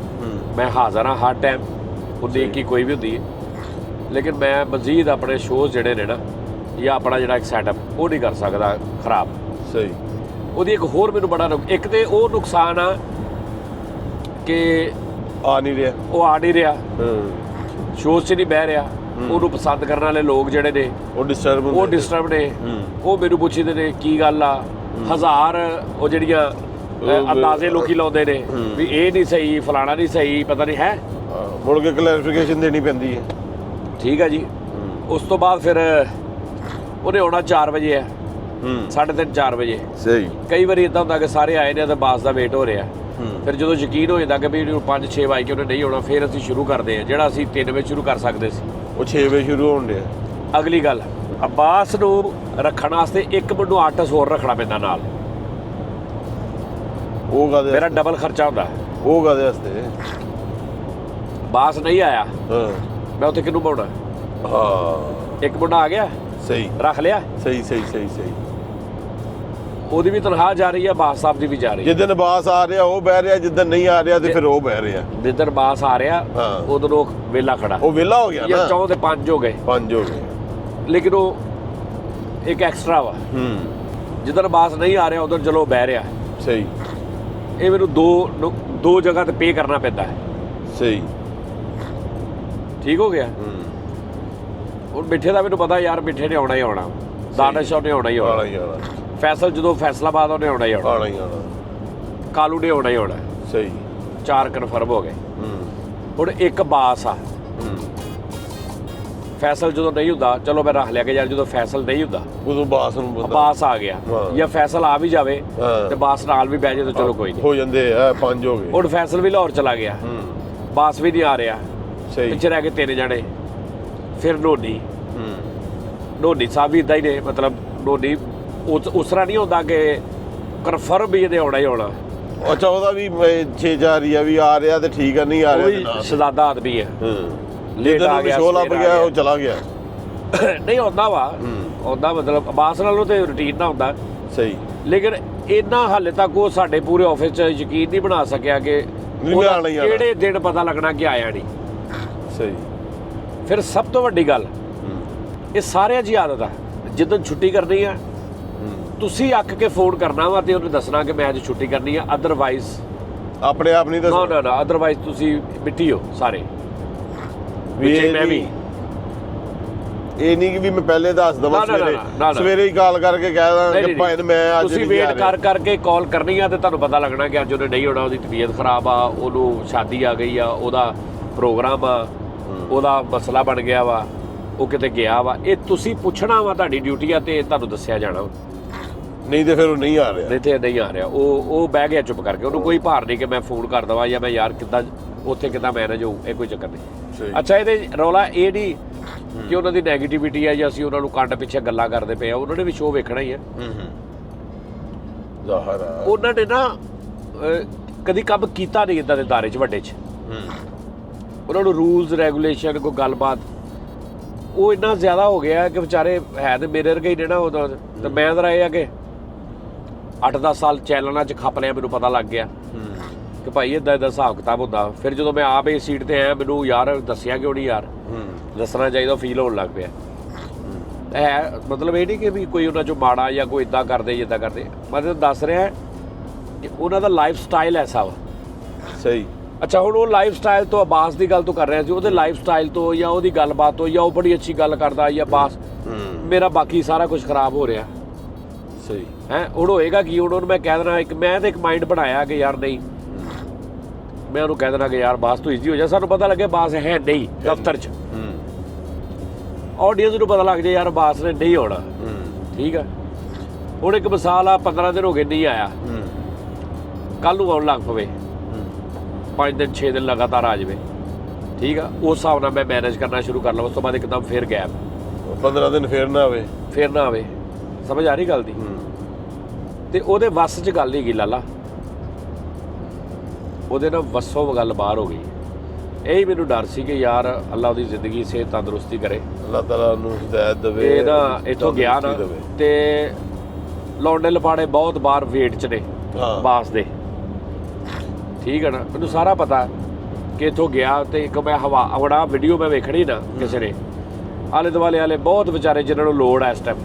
ਮੈਂ ਹਾਜ਼ਰ ਹਾਂ ਹਰ ਟਾਈਮ, ਉਹਦੀ ਕੀ ਕੋਈ ਵੀ ਹੁੰਦੀ ਹੈ, ਲੇਕਿਨ ਮੈਂ ਮਜ਼ੀਦ ਆਪਣੇ ਸ਼ੋਅ ਜਿਹੜੇ ਨੇ ਨਾ ਜਾਂ ਆਪਣਾ ਜਿਹੜਾ ਇੱਕ ਸੈਟਅਪ ਉਹ ਨਹੀਂ ਕਰ ਸਕਦਾ ਖਰਾਬ। ਸਹੀ। ਉਹਦੀ ਇੱਕ ਹੋਰ ਮੈਨੂੰ ਬੜਾ ਇੱਕ ਤੇ ਉਹ ਨੁਕਸਾਨ ਆ ਕਿ ਆ ਨਹੀਂ ਰਿਹਾ, ਉਹ ਆ ਨਹੀਂ ਰਿਹਾ, ਸ਼ੋਅ 'ਚ ਨਹੀਂ ਬਹਿ ਰਿਹਾ, ਉਹਨੂੰ ਪਸੰਦ ਕਰਨ ਵਾਲੇ ਲੋਕ ਜਿਹੜੇ ਨੇ ਉਹ ਡਿਸਟਰਬ ਨੇ। ਉਹ ਮੈਨੂੰ ਪੁੱਛਦੇ ਨੇ ਕੀ ਗੱਲ ਆ, ਹਜ਼ਾਰ ਉਹ ਜਿਹੜੀਆਂ ਅੰਦਾਜ਼ੇ ਲੋਕੀ ਲਾਉਂਦੇ ਨੇ ਵੀ ਇਹ ਨਹੀਂ ਸਹੀ, ਫਲਾਣਾ ਨਹੀਂ ਸਹੀ, ਪਤਾ ਨਹੀਂ ਹੈ, ਮੁੜ ਕੇ ਕਲੈਰੀਫਿਕੇਸ਼ਨ ਦੇਣੀ ਪੈਂਦੀ ਹੈ। ਠੀਕ ਹੈ ਜੀ। ਉਸ ਤੋਂ ਬਾਅਦ ਫਿਰ ਉਹਨੇ ਆਉਣਾ 4 ਵਜੇ ਹੈ, 3:30 4 ਵਜੇ। ਸਹੀ। ਕਈ ਵਾਰੀ ਇਦਾਂ ਹੁੰਦਾ ਕਿ ਸਾਰੇ ਆਏ ਨੇ ਤਾਂ ਬਾਸ ਦਾ ਵੇਟ ਹੋ ਰਿਹਾ, ਫਿਰ ਜਦੋਂ ਯਕੀਨ ਹੋ ਜਾਂਦਾ ਕਿ ਵੀ 5-6 ਵਜੇ ਕੇ ਉਹਨੇ ਨਹੀਂ ਆਉਣਾ, ਫਿਰ ਅਸੀਂ ਸ਼ੁਰੂ ਕਰਦੇ ਹਾਂ ਜਿਹੜਾ ਅਸੀਂ 3 ਵਜੇ ਸ਼ੁਰੂ ਕਰ ਸਕਦੇ ਸੀ, ਉਹ 6 ਵਜੇ ਸ਼ੁਰੂ ਹੋਣ ਡਿਆ। ਅਗਲੀ ਗੱਲ, ਅਬਾਸ ਨੂੰ ਰੱਖਣ ਵਾਸਤੇ ਇੱਕ ਮੈਨੂੰ ਆਰਟਿਸਟ ਹੋਰ ਰੱਖਣਾ ਪੈਂਦਾ ਨਾਲ। ਉਹ ਕਾਹਦੇ ਮੇਰਾ ਡਬਲ ਖਰਚਾ ਹੁੰਦਾ। ਉਹ ਕਾਹਦੇ ਵਾਸਤੇ? ਬਾਸ ਨਹੀਂ ਆਇਆ, ਹਾਂ, ਮੈਂ ਉੱਥੇ ਕਿਹਨੂੰ ਪਾਉਣਾ? ਹਾਂ, ਇੱਕ ਮੁੰਡਾ ਆ ਗਿਆ, ਸਹੀ, ਰੱਖ ਲਿਆ, ਸਹੀ ਸਹੀ ਸਹੀ ਸਹੀ। ਉਹਦੀ ਵੀ ਤਨਖਾਹ ਜਾ ਰਹੀ ਹੈ, ਬਾਸ ਸਾਹਿਬ ਦੀ ਵੀ ਜਾ ਰਹੀ ਹੈ। ਜਿੱਦਣ ਬਾਸ ਆ ਰਿਹਾ ਉਹ ਬਹਿ ਰਿਹਾ, ਜਿੱਦਣ ਨਹੀਂ ਆ ਰਿਹਾ ਤੇ ਫਿਰ ਉਹ ਬਹਿ ਰਿਹਾ। ਜਿੱਦਣ ਬਾਸ ਆ ਰਿਹਾ ਉਦੋਂ ਉਹ ਵਿਹਲਾ ਖੜਾ। ਉਹ ਵਿਹਲਾ ਹੋ ਗਿਆ ਨਾ। 4 ਤੇ 5 ਹੋ ਗਏ। 5 ਹੋ ਗਏ, ਲੇਕਿਨ ਉਹ ਇੱਕ ਐਕਸਟਰਾ ਵਾ। ਜਿੱਦਣ ਬਾਸ ਨਹੀਂ ਆ ਰਿਹਾ ਉਦੋਂ ਚਲੋ ਬਹਿ ਰਿਹਾ। ਸਹੀ। ਇਹ ਮੈਨੂੰ ਦੋ ਜਗ੍ਹਾ ਤੇ ਪੇ ਕਰਨਾ ਪੈਂਦਾ ਹੈ। ਸਹੀ। ਠੀਕ ਹੋ ਗਿਆ। ਹੁਣ ਮਿੱਠੇ ਦਾ ਮੈਨੂੰ ਪਤਾ ਯਾਰ, ਮਿੱਠੇ ਨੇ ਆਉਣਾ ਹੀ ਆਉਣਾ, ਦਾਨਿਸ਼ ਉਹਨੇ ਆਉਣਾ ਹੀ ਆਉਣਾ, ਫੈਸਲ ਜਦੋਂ ਫੈਸਲਾਬਾਦ ਉਹਨੇ ਆਉਣਾ ਹੀ ਆਉਣਾ, ਕਾਲੂ ਨੇ ਆਉਣਾ ਹੀ ਆਉਣਾ। ਸਹੀ। 4 ਕਨਫਰਮ ਹੋ ਗਏ। ਹੁਣ ਇੱਕ ਬਾਸ ਆ, ਫੈਸਲ ਜਦੋਂ ਨਹੀਂ ਹੁੰਦਾ ਚਲੋ ਮੈਂ ਰੱਖ ਲਿਆ ਕਿ ਯਾਰ ਜਦੋਂ ਫੈਸਲ ਨਹੀਂ ਹੁੰਦਾ ਉਦੋਂ ਬਾਸ ਨੂੰ ਬਾਸ ਆ ਗਿਆ ਜਾਂ ਫੈਸਲ ਆ ਵੀ ਜਾਵੇ ਤੇ ਬਾਸ ਨਾਲ ਵੀ ਬਹਿ ਜਾਏ ਤਾਂ ਚਲੋ ਕੋਈ ਨਹੀਂ, ਹੋ ਜਾਂਦੇ ਆ। 5 ਹੋ ਗਏ। ਹੁਣ ਫੈਸਲ ਵੀ ਲਾਹੌਰ ਚਲਾ ਗਿਆ, ਬਾਸ ਵੀ ਨਹੀਂ ਆ ਰਿਹਾ, ਸਹੀ। ਪਿੱਛੇ ਰਹਿ ਕੇ 3 ਜਣੇ। ਫਿਰ ਨੋਨੀ ਸਾਹਿਬ ਵੀ ਇਦਾਂ ਹੀ ਨੇ, ਮਤਲਬ ਨੋਨੀ ਉਸ ਤਰ੍ਹਾਂ ਨਹੀਂ ਹੁੰਦਾ ਕਿ ਕਨਫਰਮ ਵੀ ਇਹਦੇ ਆਉਣਾ ਹੀ ਆਉਣਾ। ਅੱਛਾ, ਉਹਦਾ ਵੀ 6-4 ਹੀ ਆ ਵੀ ਆ ਰਿਹਾ ਤੇ ਠੀਕ ਆ, ਨਹੀਂ ਆ ਰਿਹਾ ਤੇ ਸ਼ਹਜ਼ਾਦਾ ਆਦਮੀ ਹੈ। ਲੇਟ ਆ ਗਿਆ, ਸ਼ੋਅ ਲੱਭ ਗਿਆ, ਉਹ ਚਲਾ ਗਿਆ। ਨਹੀਂ ਆਉਂਦਾ ਵਾ, ਆਉਂਦਾ ਮਤਲਬ ਬਾਸ ਨਾਲੋਂ ਤੇ ਰੂਟੀਨ ਨਾ ਹੁੰਦਾ। ਸਹੀ। ਲੇਕਿਨ ਇੰਨਾ ਹਾਲੇ ਤੱਕ ਉਹ ਸਾਡੇ ਪੂਰੇ ਆਫਿਸ 'ਚ ਯਕੀਨ ਨਹੀਂ ਬਣਾ ਸਕਿਆ ਕਿ ਕਿਹੜੇ ਦਿਨ ਪਤਾ ਲੱਗਣਾ ਕਿ ਆਇਆ ਨਹੀਂ। ਸਹੀ। ਫਿਰ ਸਭ ਤੋਂ ਵੱਡੀ ਗੱਲ, ਇਹ ਸਾਰਿਆਂ ਦੀ ਆਦਤ ਆ, ਜਦੋਂ ਛੁੱਟੀ ਕਰਨੀ ਆ ਤੁਸੀਂ ਅੱਕ ਕੇ ਫੋਨ ਕਰਨਾ ਵਾ ਤੇ ਉਹਨੂੰ ਦੱਸਣਾ ਕਿ ਮੈਂ ਅੱਜ ਛੁੱਟੀ ਕਰਨੀ ਆ, ਅਦਰਵਾਈਜ਼ ਆਪਣੇ ਆਪ ਨਹੀਂ ਦੱਸਣਾ। ਨਾ ਅਦਰਵਾਈਜ਼ ਤੁਸੀਂ ਮਿੱਟੀ ਹੋ ਸਾਰੇ। ਮੈਂ ਵੀ ਇਹ ਨਹੀਂ ਕਿ ਵੀ ਮੈਂ ਪਹਿਲੇ ਦੱਸ ਦਵਾਂ, ਸਵੇਰੇ ਹੀ ਕਾਲ ਕਰਕੇ ਕਹਿ ਦਾਂ ਕਿ ਭਾਈ ਮੈਂ ਅੱਜ ਤੁਸੀਂ ਵੇਟ ਕਰਕੇ ਕਾਲ ਕਰਨੀ ਆ ਤੇ ਤੁਹਾਨੂੰ ਪਤਾ ਲੱਗਣਾ ਕਿ ਅੱਜ ਉਹਨੇ ਨਹੀਂ ਹੋਣਾ, ਉਹਦੀ ਤਬੀਅਤ ਖਰਾਬ ਆ, ਉਹਨੂੰ ਸ਼ਾਦੀ ਆ ਗਈ ਆ, ਉਹਦਾ ਪ੍ਰੋਗਰਾਮ ਆ, ਉਹਦਾ ਮਸਲਾ ਬਣ ਗਿਆ ਵਾ, ਉਹ ਕਿਤੇ ਗਿਆ ਵਾ। ਇਹ ਤੁਸੀਂ ਪੁੱਛਣਾ ਵਾ, ਤੁਹਾਡੀ ਡਿਊਟੀ ਆ ਤੇ ਤੁਹਾਨੂੰ ਦੱਸਿਆ ਜਾਣਾ। ਨਹੀਂ ਤੇ ਫਿਰ ਉਹ ਨਹੀਂ ਆ ਰਿਹਾ। ਨਹੀਂ ਤੇ ਨਹੀਂ ਆ ਰਿਹਾ, ਉਹ ਬਹਿ ਗਿਆ ਚੁੱਪ ਕਰਕੇ, ਉਹਨੂੰ ਕੋਈ ਭਾਰ ਨਹੀਂ ਕਿ ਮੈਂ ਫੋਨ ਕਰ ਦਵਾਂ ਜਾਂ ਮੈਂ ਯਾਰ ਕਿੱਦਾਂ ਉੱਥੇ ਕਿੱਦਾਂ ਮੈਨੇਜ ਹੋਊ, ਇਹ ਕੋਈ ਚੱਕਰ ਨਹੀਂ। ਅੱਛਾ, ਇਹਦੇ ਰੌਲਾ ਇਹ ਨਹੀਂ ਕਿ ਉਹਨਾਂ ਦੀ ਨੈਗੇਟਿਵਿਟੀ ਆ ਜਾਂ ਅਸੀਂ ਉਹਨਾਂ ਨੂੰ ਕੰਡ ਪਿੱਛੇ ਗੱਲਾਂ ਕਰਦੇ ਪਏ ਆ, ਉਹਨਾਂ ਨੇ ਵੀ ਸ਼ੋਅ ਵੇਖਣਾ ਹੀ ਆ। ਉਹਨਾਂ ਨੇ ਨਾ ਕਦੀ ਕੰਮ ਕੀਤਾ ਨਹੀਂ ਇੱਦਾਂ ਦੇ ਦਾਇਰੇ 'ਚ ਵੱਡੇ 'ਚ। ਉਹਨਾਂ ਨੂੰ ਰੂਲਸ ਰੈਗੂਲੇਸ਼ਨ ਕੋਈ ਗੱਲਬਾਤ ਉਹ ਇੰਨਾ ਜ਼ਿਆਦਾ ਹੋ ਗਿਆ ਕਿ ਵਿਚਾਰੇ ਹੈ ਤੇ ਮੇਰੇ ਵਰਗੇ ਹੀ ਨੇ ਨਾ ਉਦੋਂ। ਤੇ ਮੈਂ ਤਾਂ ਇਹ ਆ ਕਿ 8-10 ਸਾਲ ਚੈਨਲਾਂ 'ਚ ਖੱਪ ਲਿਆ, ਮੈਨੂੰ ਪਤਾ ਲੱਗ ਗਿਆ ਕਿ ਭਾਈ ਇੱਦਾਂ ਹਿਸਾਬ ਕਿਤਾਬ ਹੁੰਦਾ। ਫਿਰ ਜਦੋਂ ਮੈਂ ਆਪ ਇਸ ਸੀਟ ਤੇ ਆਇਆ, ਮੈਨੂੰ ਯਾਰ ਦੱਸਿਆ ਕਿਉਂ ਨਹੀਂ ਯਾਰ, ਦੱਸਣਾ ਚਾਹੀਦਾ, ਫੀਲ ਹੋਣ ਲੱਗ ਪਿਆ। ਹੈ ਮਤਲਬ ਇਹ ਨਹੀਂ ਕਿ ਵੀ ਕੋਈ ਉਹਨਾਂ 'ਚੋਂ ਮਾੜਾ ਜਾਂ ਕੋਈ ਇੱਦਾਂ ਕਰਦੇ ਜਿੱਦਾਂ ਕਰਦੇ, ਮੈਂ ਤੁਹਾਨੂੰ ਦੱਸ ਰਿਹਾ ਕਿ ਉਹਨਾਂ ਦਾ ਲਾਈਫ ਸਟਾਈਲ ਐਸਾ ਵਾ। ਸਹੀ। ਅੱਛਾ, ਹੁਣ ਉਹ ਲਾਈਫ ਸਟਾਈਲ ਤੋਂ ਅਬਾਸ ਦੀ ਗੱਲ ਤੋਂ ਕਰ ਰਿਹਾ ਸੀ, ਉਹਦੇ ਲਾਈਫ ਸਟਾਈਲ ਤੋਂ ਜਾਂ ਉਹਦੀ ਗੱਲਬਾਤ ਤੋਂ ਜਾਂ ਉਹ ਬੜੀ ਅੱਛੀ ਗੱਲ ਕਰਦਾ ਜਾਂ ਬਾਸ, ਮੇਰਾ ਬਾਕੀ ਸਾਰਾ ਕੁਝ ਖਰਾਬ ਹੋ ਰਿਹਾ। ਸਹੀ ਹੈ। ਹੁਣ ਹੋਏਗਾ ਕੀ, ਹੁਣ ਉਹਨੂੰ ਮੈਂ ਕਹਿ ਦੇਣਾ, ਮੈਂ ਤਾਂ ਇੱਕ ਮਾਈਂਡ ਬਣਾਇਆ ਕਿ ਯਾਰ ਨਹੀਂ, ਮੈਂ ਉਹਨੂੰ ਕਹਿ ਦੇਣਾ ਕਿ ਯਾਰ ਬਾਸ ਤੂੰ ਈਜ਼ੀ ਹੋ ਜਾ, ਸਾਨੂੰ ਪਤਾ ਲੱਗੇ ਬਾਸ ਹੈ ਨਹੀਂ ਦਫ਼ਤਰ 'ਚ, ਆਡੀਅנס ਨੂੰ ਪਤਾ ਲੱਗ ਜਾਏ ਯਾਰ ਬਾਸ ਨੇ ਨਹੀਂ ਆਉਣਾ। ਠੀਕ ਆ। ਹੁਣ ਇੱਕ ਮਿਸਾਲ ਆ, 15 ਦਿਨ ਹੋ ਗਏ ਨਹੀਂ ਆਇਆ, ਕੱਲ ਨੂੰ ਆਉਣ ਲੱਗ ਪਵੇ, 5 ਦਿਨ 6 ਦਿਨ ਲਗਾਤਾਰ ਆ ਜਾਵੇ, ਠੀਕ ਆ, ਉਸ ਹਿਸਾਬ ਨਾਲ ਮੈਂ ਮੈਨੇਜ ਕਰਨਾ ਸ਼ੁਰੂ ਕਰ ਲਵਾਂ। ਉਸ ਤੋਂ ਬਾਅਦ ਇੱਕਦਮ ਫਿਰ ਗੈਪ 15 ਦਿਨ ਫੇਰ ਨਾ ਆਵੇ। ਫਿਰ ਨਾ ਆਵੇ। ਸਮਝ ਆ ਰਹੀ ਗੱਲ ਦੀ? ਤੇ ਉਹਦੇ ਵੱਸ 'ਚ ਗੱਲ ਨਹੀਂ ਗਈ ਲਾਲਾ, ਉਹਦੇ ਨਾਲ ਵੱਸੋਂ ਗੱਲ ਬਾਹਰ ਹੋ ਗਈ। ਇਹੀ ਮੈਨੂੰ ਡਰ ਸੀ ਕਿ ਯਾਰ ਅੱਲਾ ਉਹਦੀ ਜ਼ਿੰਦਗੀ ਸਿਹਤ ਤੰਦਰੁਸਤੀ ਕਰੇ, ਅੱਲਾਹ ਤਾਲਾ ਨੂੰ ਹਿਦਾਇਤ ਦੇਵੇ। ਇਹ ਨਾ ਇੱਥੋਂ ਗਿਆ ਨਾ ਤੇ ਲੌਂਡੇ ਲਫਾੜੇ ਬਹੁਤ ਬਾਹਰ ਵੇਟ 'ਚ ਨੇ ਬਾਸ ਦੇ, ਠੀਕ ਹੈ ਨਾ। ਮੈਨੂੰ ਸਾਰਾ ਪਤਾ ਕਿ ਇੱਥੋਂ ਗਿਆ ਤੇ ਇੱਕ ਮੈਂ ਹਵਾ ਆਉਣਾ ਵੀਡੀਓ ਮੈਂ ਵੇਖਣੀ ਨਾ ਕਿਸੇ ਨੇ, ਆਲੇ ਦੁਆਲੇ ਵਾਲੇ ਬਹੁਤ ਵਿਚਾਰੇ ਜਿਨ੍ਹਾਂ ਨੂੰ ਲੋੜ ਹੈ ਇਸ ਟਾਈਮ,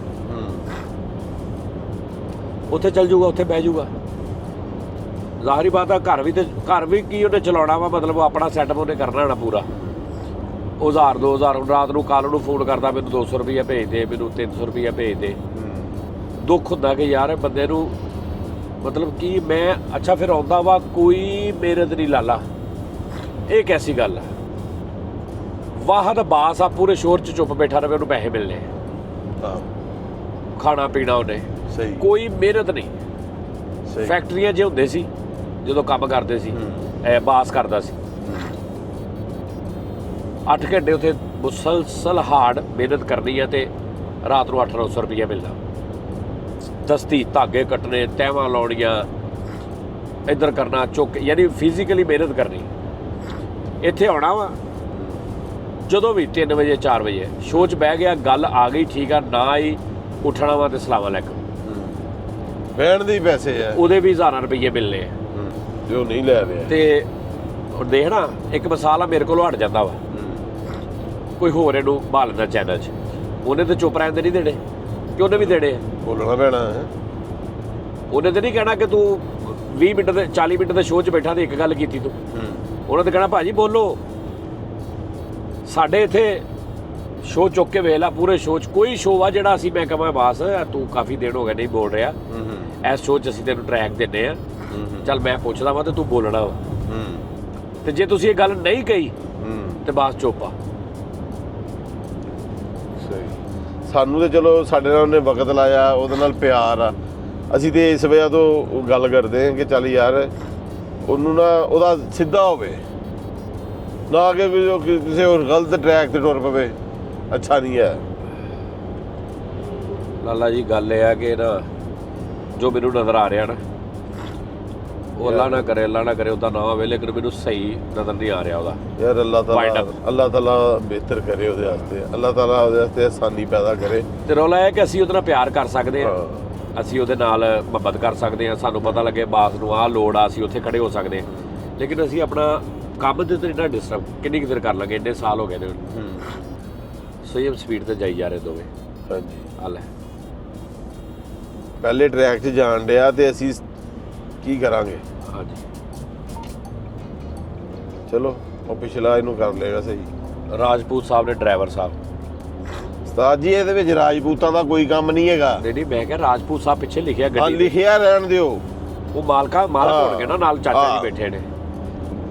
ਉੱਥੇ ਚੱਲ ਜੂਗਾ, ਉੱਥੇ ਬਹਿ ਜੂਗਾ। ਜ਼ਾਹਰੀ ਬਾਤ ਆ, ਘਰ ਵੀ ਕੀ ਉਹਨੇ ਚਲਾਉਣਾ ਵਾ, ਮਤਲਬ ਆਪਣਾ ਸੈਟਅਪ ਉਹਨੇ ਕਰਨਾ ਹੋਣਾ ਪੂਰਾ। 1000 2000 ਰਾਤ ਨੂੰ ਕੱਲ੍ਹ ਨੂੰ ਫੋਨ ਕਰਦਾ, ਮੈਨੂੰ 200 ਰੁਪਈਆ ਭੇਜ ਦੇ, ਮੈਨੂੰ 300 ਰੁਪਈਆ ਭੇਜ ਦੇ। ਦੁੱਖ ਹੁੰਦਾ ਕਿ ਯਾਰ ਬੰਦੇ ਨੂੰ ਮਤਲਬ ਕਿ ਮੈਂ ਅੱਛਾ ਫਿਰ ਆਉਂਦਾ ਵਾ, ਕੋਈ ਮਿਹਨਤ ਨਹੀਂ ਲਾਲਾ। ਇਹ ਕੈਸੀ ਗੱਲ ਆ? ਵਾਹਦ ਬਾਸ ਆ, ਪੂਰੇ ਸ਼ੋਰ 'ਚ ਚੁੱਪ ਬੈਠਾ ਰਵੇ, ਉਹਨੂੰ ਪੈਸੇ ਮਿਲਣੇ, ਖਾਣਾ ਪੀਣਾ ਉਹਨੇ, ਸਹੀ, ਕੋਈ ਮਿਹਨਤ ਨਹੀਂ। ਸਹੀ। ਫੈਕਟਰੀਆਂ 'ਚ ਹੁੰਦੇ ਸੀ ਜਦੋਂ ਕੰਮ ਕਰਦੇ ਸੀ, ਬਾਸ ਕਰਦਾ ਸੀ 8 ਘੰਟੇ ਉੱਥੇ ਮੁਸਲਸਲ ਹਾਰਡ ਮਿਹਨਤ ਕਰਨੀ ਹੈ ਤੇ ਰਾਤ ਨੂੰ 800-900 ਰੁਪਈਆ ਮਿਲਦਾ। ਦਸਤੀ ਧਾਗੇ ਕੱਟਣੇ, ਤਹਿਵਾਂ ਲਾਉਣੀਆਂ, ਇੱਧਰ ਕਰਨਾ, ਚੁੱਕ, ਯਾਨੀ ਫਿਜ਼ੀਕਲੀ ਮਿਹਨਤ ਕਰਨੀ। ਇੱਥੇ ਆਉਣਾ ਵਾ ਜਦੋਂ ਵੀ 3 ਵਜੇ 4 ਵਜੇ ਸ਼ੋਅ 'ਚ ਬਹਿ ਗਿਆ, ਗੱਲ ਆ ਗਈ ਠੀਕ ਆ, ਨਾ ਆਈ ਉੱਠਣਾ ਵਾ ਤੇ ਸਲਾਮ ਅਲੈਕੁਮ। ਬਹਿਣ ਦੇ ਹੀ ਪੈਸੇ ਆ, ਉਹਦੇ ਵੀ ਹਜ਼ਾਰਾਂ ਰੁਪਈਏ ਮਿਲਨੇ ਆ ਜੋ ਨਹੀਂ ਲੈ ਰਿਹਾ। ਤੇ ਹੁਣ ਦੇਖ ਨਾ, ਇੱਕ ਮਿਸਾਲ ਆ, ਮੇਰੇ ਕੋਲੋਂ ਹਟ ਜਾਂਦਾ ਵਾ, ਕੋਈ ਹੋਰ ਇਹਨੂੰ ਭਾਲ ਲੈਂਦਾ ਚੈਨਲ 'ਚ, ਉਹਨੇ ਤਾਂ ਚੁੱਪ ਰਹਿਣ ਦੇ ਨਹੀਂ ਦੇਣੇ, ਕਿ ਉਹਨੇ ਵੀ ਦੇਣੇ ਆ, ਬੋਲਣਾ ਪੈਣਾ ਹੈ। ਉਹਨੇ ਤਾਂ ਨਹੀਂ ਕਹਿਣਾ ਕਿ ਤੂੰ 20 ਮਿੰਟ ਦੇ 40 ਮਿੰਟ ਦੇ ਸ਼ੋਅ 'ਚ ਬੈਠਾ ਤੇ ਇੱਕ ਗੱਲ ਕੀਤੀ ਤੂੰ, ਉਹਨੇ ਤਾਂ ਕਹਿਣਾ ਭਾਜੀ ਬੋਲੋ। ਸਾਡੇ ਇੱਥੇ ਸ਼ੋਅ ਚੁੱਕ ਕੇ ਵੇਖ ਲਾ, ਪੂਰੇ ਸ਼ੋਅ 'ਚ ਕੋਈ ਸ਼ੋਅ ਆ ਜਿਹੜਾ ਅਸੀਂ ਮੈਂ ਕਹਾਂ ਬਾਸ ਤੂੰ ਕਾਫੀ ਦਿਨ ਹੋ ਗਏ ਨਹੀਂ ਬੋਲ ਰਿਹਾ, ਇਸ ਸ਼ੋਅ 'ਚ ਅਸੀਂ ਤੈਨੂੰ ਟਰੈਕ ਦਿੰਦੇ ਆ, ਚੱਲ ਮੈਂ ਪੁੱਛਦਾ ਵਾ ਤੇ ਤੂੰ ਬੋਲਣਾ ਵਾ, ਤੇ ਜੇ ਤੁਸੀਂ ਇਹ ਗੱਲ ਨਹੀਂ ਕਹੀ ਤੇ ਬਸ ਚੁੱਪ ਆ। ਸਹੀ। ਸਾਨੂੰ ਤੇ ਚਲੋ ਸਾਡੇ ਨਾਲ ਉਹਨੇ ਵਕਤ ਲਾਇਆ, ਉਹਦੇ ਨਾਲ ਪਿਆਰ ਆ, ਅਸੀਂ ਤੇ ਇਸ ਵਜ੍ਹਾ ਤੋਂ ਗੱਲ ਕਰਦੇ ਹਾਂ ਕਿ ਚੱਲ ਯਾਰ ਉਹਨੂੰ ਨਾ ਉਹਦਾ ਸਿੱਧਾ ਹੋਵੇ ਨਾ, ਕਿ ਕਿਸੇ ਹੋਰ ਗਲਤ ਟਰੈਕ ਤੇ ਟੁਰ ਪਵੇ, ਅੱਛਾ ਨਹੀਂ ਹੈ। ਲਾਲਾ ਜੀ ਗੱਲ ਇਹ ਆ ਕਿ ਨਾ ਜੋ ਮੈਨੂੰ ਨਜ਼ਰ ਆ ਰਿਹਾ ਨਾ, ਉਹ ਅੱਲਾ ਨਾ ਕਰੇ ਉਹਦਾ ਨਾ ਹੋਵੇ, ਲੇਕਿਨ ਮੈਨੂੰ ਸਹੀ ਨਜ਼ਰ ਨਹੀਂ ਆ ਰਿਹਾ ਉਹਦਾ। ਯਾਰ ਅੱਲਾਹ ਤਾਲਾ ਬਿਹਤਰ ਕਰੇ ਉਹਦੇ ਵਾਸਤੇ, ਅੱਲਾਹ ਤਾਲਾ ਉਹਦੇ ਵਾਸਤੇ ਆਸਾਨੀ ਪੈਦਾ ਕਰੇ। ਤੇ ਰੌਲਾ ਇਹ ਕਿ ਅਸੀਂ ਉਹਦੇ ਨਾਲ ਪਿਆਰ ਕਰ ਸਕਦੇ ਹਾਂ, ਅਸੀਂ ਉਹਦੇ ਨਾਲ ਮੁਹੱਬਤ ਕਰ ਸਕਦੇ ਹਾਂ, ਸਾਨੂੰ ਪਤਾ ਲੱਗੇ ਬਾਸ ਨੂੰ ਆਹ ਲੋੜ ਆ, ਅਸੀਂ ਉੱਥੇ ਖੜੇ ਹੋ ਸਕਦੇ ਹਾਂ, ਲੇਕਿਨ ਅਸੀਂ ਆਪਣਾ ਕੰਮ ਦੇ ਤੇ ਇੰਨਾ ਡਿਸਟਰਬ ਕਿੰਨੀ ਕੁ ਦੇਰ ਕਰ ਲਾਂਗੇ? ਇੰਨੇ ਸਾਲ ਹੋ ਗਏ ਨੇ। ਸੇਮ ਸਪੀਡ ਤੇ ਜਾਈ ਜਾ ਰਹੇ ਦੋਵੇਂ। ਹਾਂਜੀ, ਹਾਲ ਹੈ ਪਹਿਲੇ ਟਰੈਕ 'ਚ ਜਾਣ ਡਿਆ ਤੇ ਅਸੀਂ ਕੀ ਕਰਾਂਗੇ? ਹਾਂਜੀ ਚਲੋ ਉਹ ਪਿਛਲਾ ਇਹਨੂੰ ਕਰ ਲਏਗਾ ਸਹੀ। ਰਾਜਪੂਤ ਸਾਹਿਬ ਨੇ ਡਰਾਈਵਰ ਸਾਹਿਬ, ਉਸਤਾਦ ਜੀ ਇਹਦੇ ਵਿੱਚ ਰਾਜਪੂਤਾਂ ਦਾ ਕੋਈ ਕੰਮ ਨਹੀਂ ਹੈਗਾ। ਨਹੀਂ ਮੈਂ ਕਿਹਾ ਰਾਜਪੂਤ ਸਾਹਿਬ ਪਿੱਛੇ ਲਿਖਿਆ ਹਾਂ, ਗੱਡੀ, ਲਿਖਿਆ ਰਹਿਣ ਦਿਓ, ਉਹ ਮਾਲਕ ਹੋਣਗੇ ਨਾ, ਨਾਲ ਚਾਚਾ ਜੀ ਬੈਠੇ ਨੇ।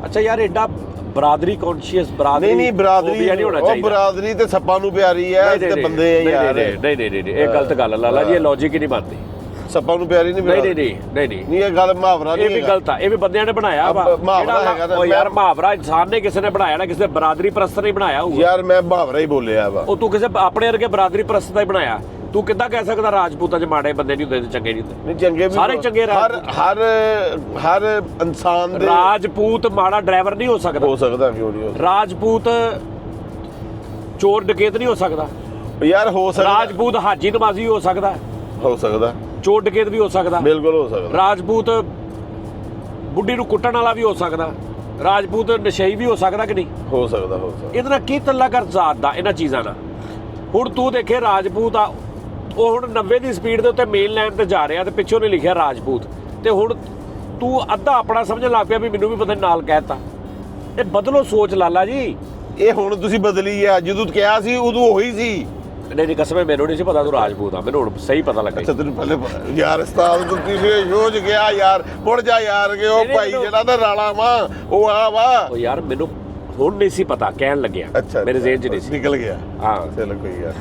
ਅੱਛਾ ਯਾਰ ਐਡਾ ਬਰਾਦਰੀ ਕੌਨਸ਼ੀਅਸ ਬਰਾਦਰੀ ਨਹੀਂ ਬਰਾਦਰੀ ਨਹੀਂ ਹੋਣਾ ਉਹ ਚਾਹੀਦਾ। ਬਰਾਦਰੀ ਤੇ ਸੱਪਾਂ ਨੂੰ ਪਿਆਰੀ ਹੈ ਤੇ ਬੰਦੇ ਆ ਯਾਰ। ਨਹੀਂ ਇਹ ਗਲਤ ਗੱਲ ਹੈ ਲਾਲਾ ਜੀ, ਇਹ ਲੌਜੀਕ ਹੀ ਨਹੀਂ ਬਣਦੀ। ਸੱਪਾਂ ਨੂੰ ਪਿਆਰੀ ਨਹੀਂ ਨਹੀਂ ਇਹ ਗੱਲ ਮੁਹਾਵਰਾ ਇਹ ਵੀ ਗਲਤ ਆ, ਇਹ ਵੀ ਬੰਦਿਆਂ ਨੇ ਬਣਾਇਆ ਵਾ ਮੁਹਾਵਰਾ ਹੈਗਾ। ਉਹ ਯਾਰ ਮੁਹਾਵਰਾ ਇਨਸਾਨ ਨੇ ਕਿਸੇ ਨੇ ਬਣਾਇਆ ਨਾ, ਕਿਸੇ ਨੇ ਬਰਾਦਰੀ ਪ੍ਰਸਤ ਨੇ ਬਣਾਇਆ ਹੋਊਗਾ। ਯਾਰ ਮੈਂ ਮੁਹਾਵਰਾ ਹੀ ਬੋਲਿਆ ਵਾ, ਉਹ ਤੂੰ ਕਿਸੇ ਆਪਣੇ ਵਰਗੇ ਬਰਾਦਰੀ ਪ੍ਰਸਤ ਦਾ ਹੀ ਬਣਾਇਆ। ਤੂੰ ਕਿੱਦਾਂ ਕਹਿ ਸਕਦਾ ਰਾਜਪੂਤਾਂ 'ਚ ਮਾੜੇ ਬੰਦੇ ਨਹੀਂ ਹੁੰਦੇ ਤੇ ਚੰਗੇ ਨਹੀਂ ਹੁੰਦੇ? ਨਹੀਂ ਚੰਗੇ ਵੀ ਸਾਰੇ ਚੰਗੇ ਹਰ ਇਨਸਾਨ ਦੇ। ਰਾਜਪੂਤ ਮਾੜਾ ਡਰਾਈਵਰ ਨਹੀਂ ਹੋ ਸਕਦਾ। ਹੋ ਸਕਦਾ, ਕਿਉਂ ਨਹੀਂ ਹੋ ਸਕਦਾ? ਰਾਜਪੂਤ ਚੋਰ ਡਕੈਤ ਨਹੀਂ ਹੋ ਸਕਦਾ। ਯਾਰ ਹੋ ਸਕਦਾ। ਰਾਜਪੂਤ ਹਾਜੀ ਨਮਾਜ਼ੀ ਹੋ ਸਕਦਾ, ਹੋ ਸਕਦਾ। ਚੋਰ ਡਕੈਤ ਵੀ ਹੋ ਸਕਦਾ, ਬਿਲਕੁਲ ਹੋ ਸਕਦਾ। ਰਾਜਪੂਤ ਬੁੱਢੀ ਨੂੰ ਕੁੱਟਣ ਵਾਲਾ ਵੀ ਹੋ ਸਕਦਾ, ਰਾਜਪੂਤ ਨਸ਼ਈ ਵੀ ਹੋ ਸਕਦਾ ਕਿ ਨਹੀਂ? ਹੋ ਸਕਦਾ। ਇਹਦੇ ਨਾਲ ਕੀ ਤੱਲਾ ਕਰ ਜ਼ਾਤ ਦਾ ਇਹਨਾਂ ਚੀਜ਼ਾਂ ਨਾਲ? ਹੁਣ ਤੂੰ ਦੇਖੇ ਰਾਜਪੂਤ ਆ, ਉਹ ਹੁਣ 90 ਦੀ ਸਪੀਡ ਦੇ ਉੱਤੇ ਮੇਨ ਲਾਈਨ ਤੇ ਜਾ ਰਿਹਾ ਤੇ ਪਿੱਛੋਂ ਨੇ ਲਿਖਿਆ ਰਾਜਪੂਤ, ਤੇ ਹੁਣ ਤੂੰ ਅੱਧਾ ਆਪਣਾ ਸਮਝਣ ਲੱਗ ਪਿਆ ਵੀ ਮੈਨੂੰ ਵੀ ਪਤਾ ਨਾਲ ਕਹਿਤਾ। ਇਹ ਬਦਲੋ ਸੋਚ ਲਾਲਾ ਜੀ। ਇਹ ਹੁਣ ਤੁਸੀਂ ਬਦਲੀ ਆ, ਜਦੋਂ ਕਿਹਾ ਸੀ ਉਦੋਂ ਉਹੀ ਸੀ। ਨਹੀਂ ਕਸਮ ਮੈਨੂੰ ਨਹੀਂ ਸੀ ਪਤਾ ਤੂੰ ਰਾਜਪੂਤ ਆ, ਮੈਨੂੰ ਹੁਣ ਸਹੀ ਪਤਾ ਲੱਗਾ। ਅੱਛਾ ਤੈਨੂੰ ਪਹਿਲੇ ਯਾਰ ਉਸਤਾਦ ਤੂੰ ਕਿਸੇ ਸ਼ੋਅ 'ਚ ਗਿਆ ਯਾਰ, ਮੁੜ ਜਾ ਯਾਰ ਕਿ ਉਹ ਭਾਈ ਜਿਹੜਾ ਦਾ ਰਾਲਾ ਵਾ ਉਹ ਆ ਵਾ। ਉਹ ਯਾਰ ਮੈਨੂੰ ਹੁਣ ਨਹੀਂ ਸੀ ਪਤਾ, ਕਹਿਣ ਲੱਗਿਆ। ਅੱਛਾ ਮੇਰੇ ਜ਼ਿਹਨ 'ਚ ਨਹੀਂ ਸੀ, ਨਿਕਲ ਗਿਆ। ਹਾਂ ਚਲੋ ਕੋਈ ਗੱਲ।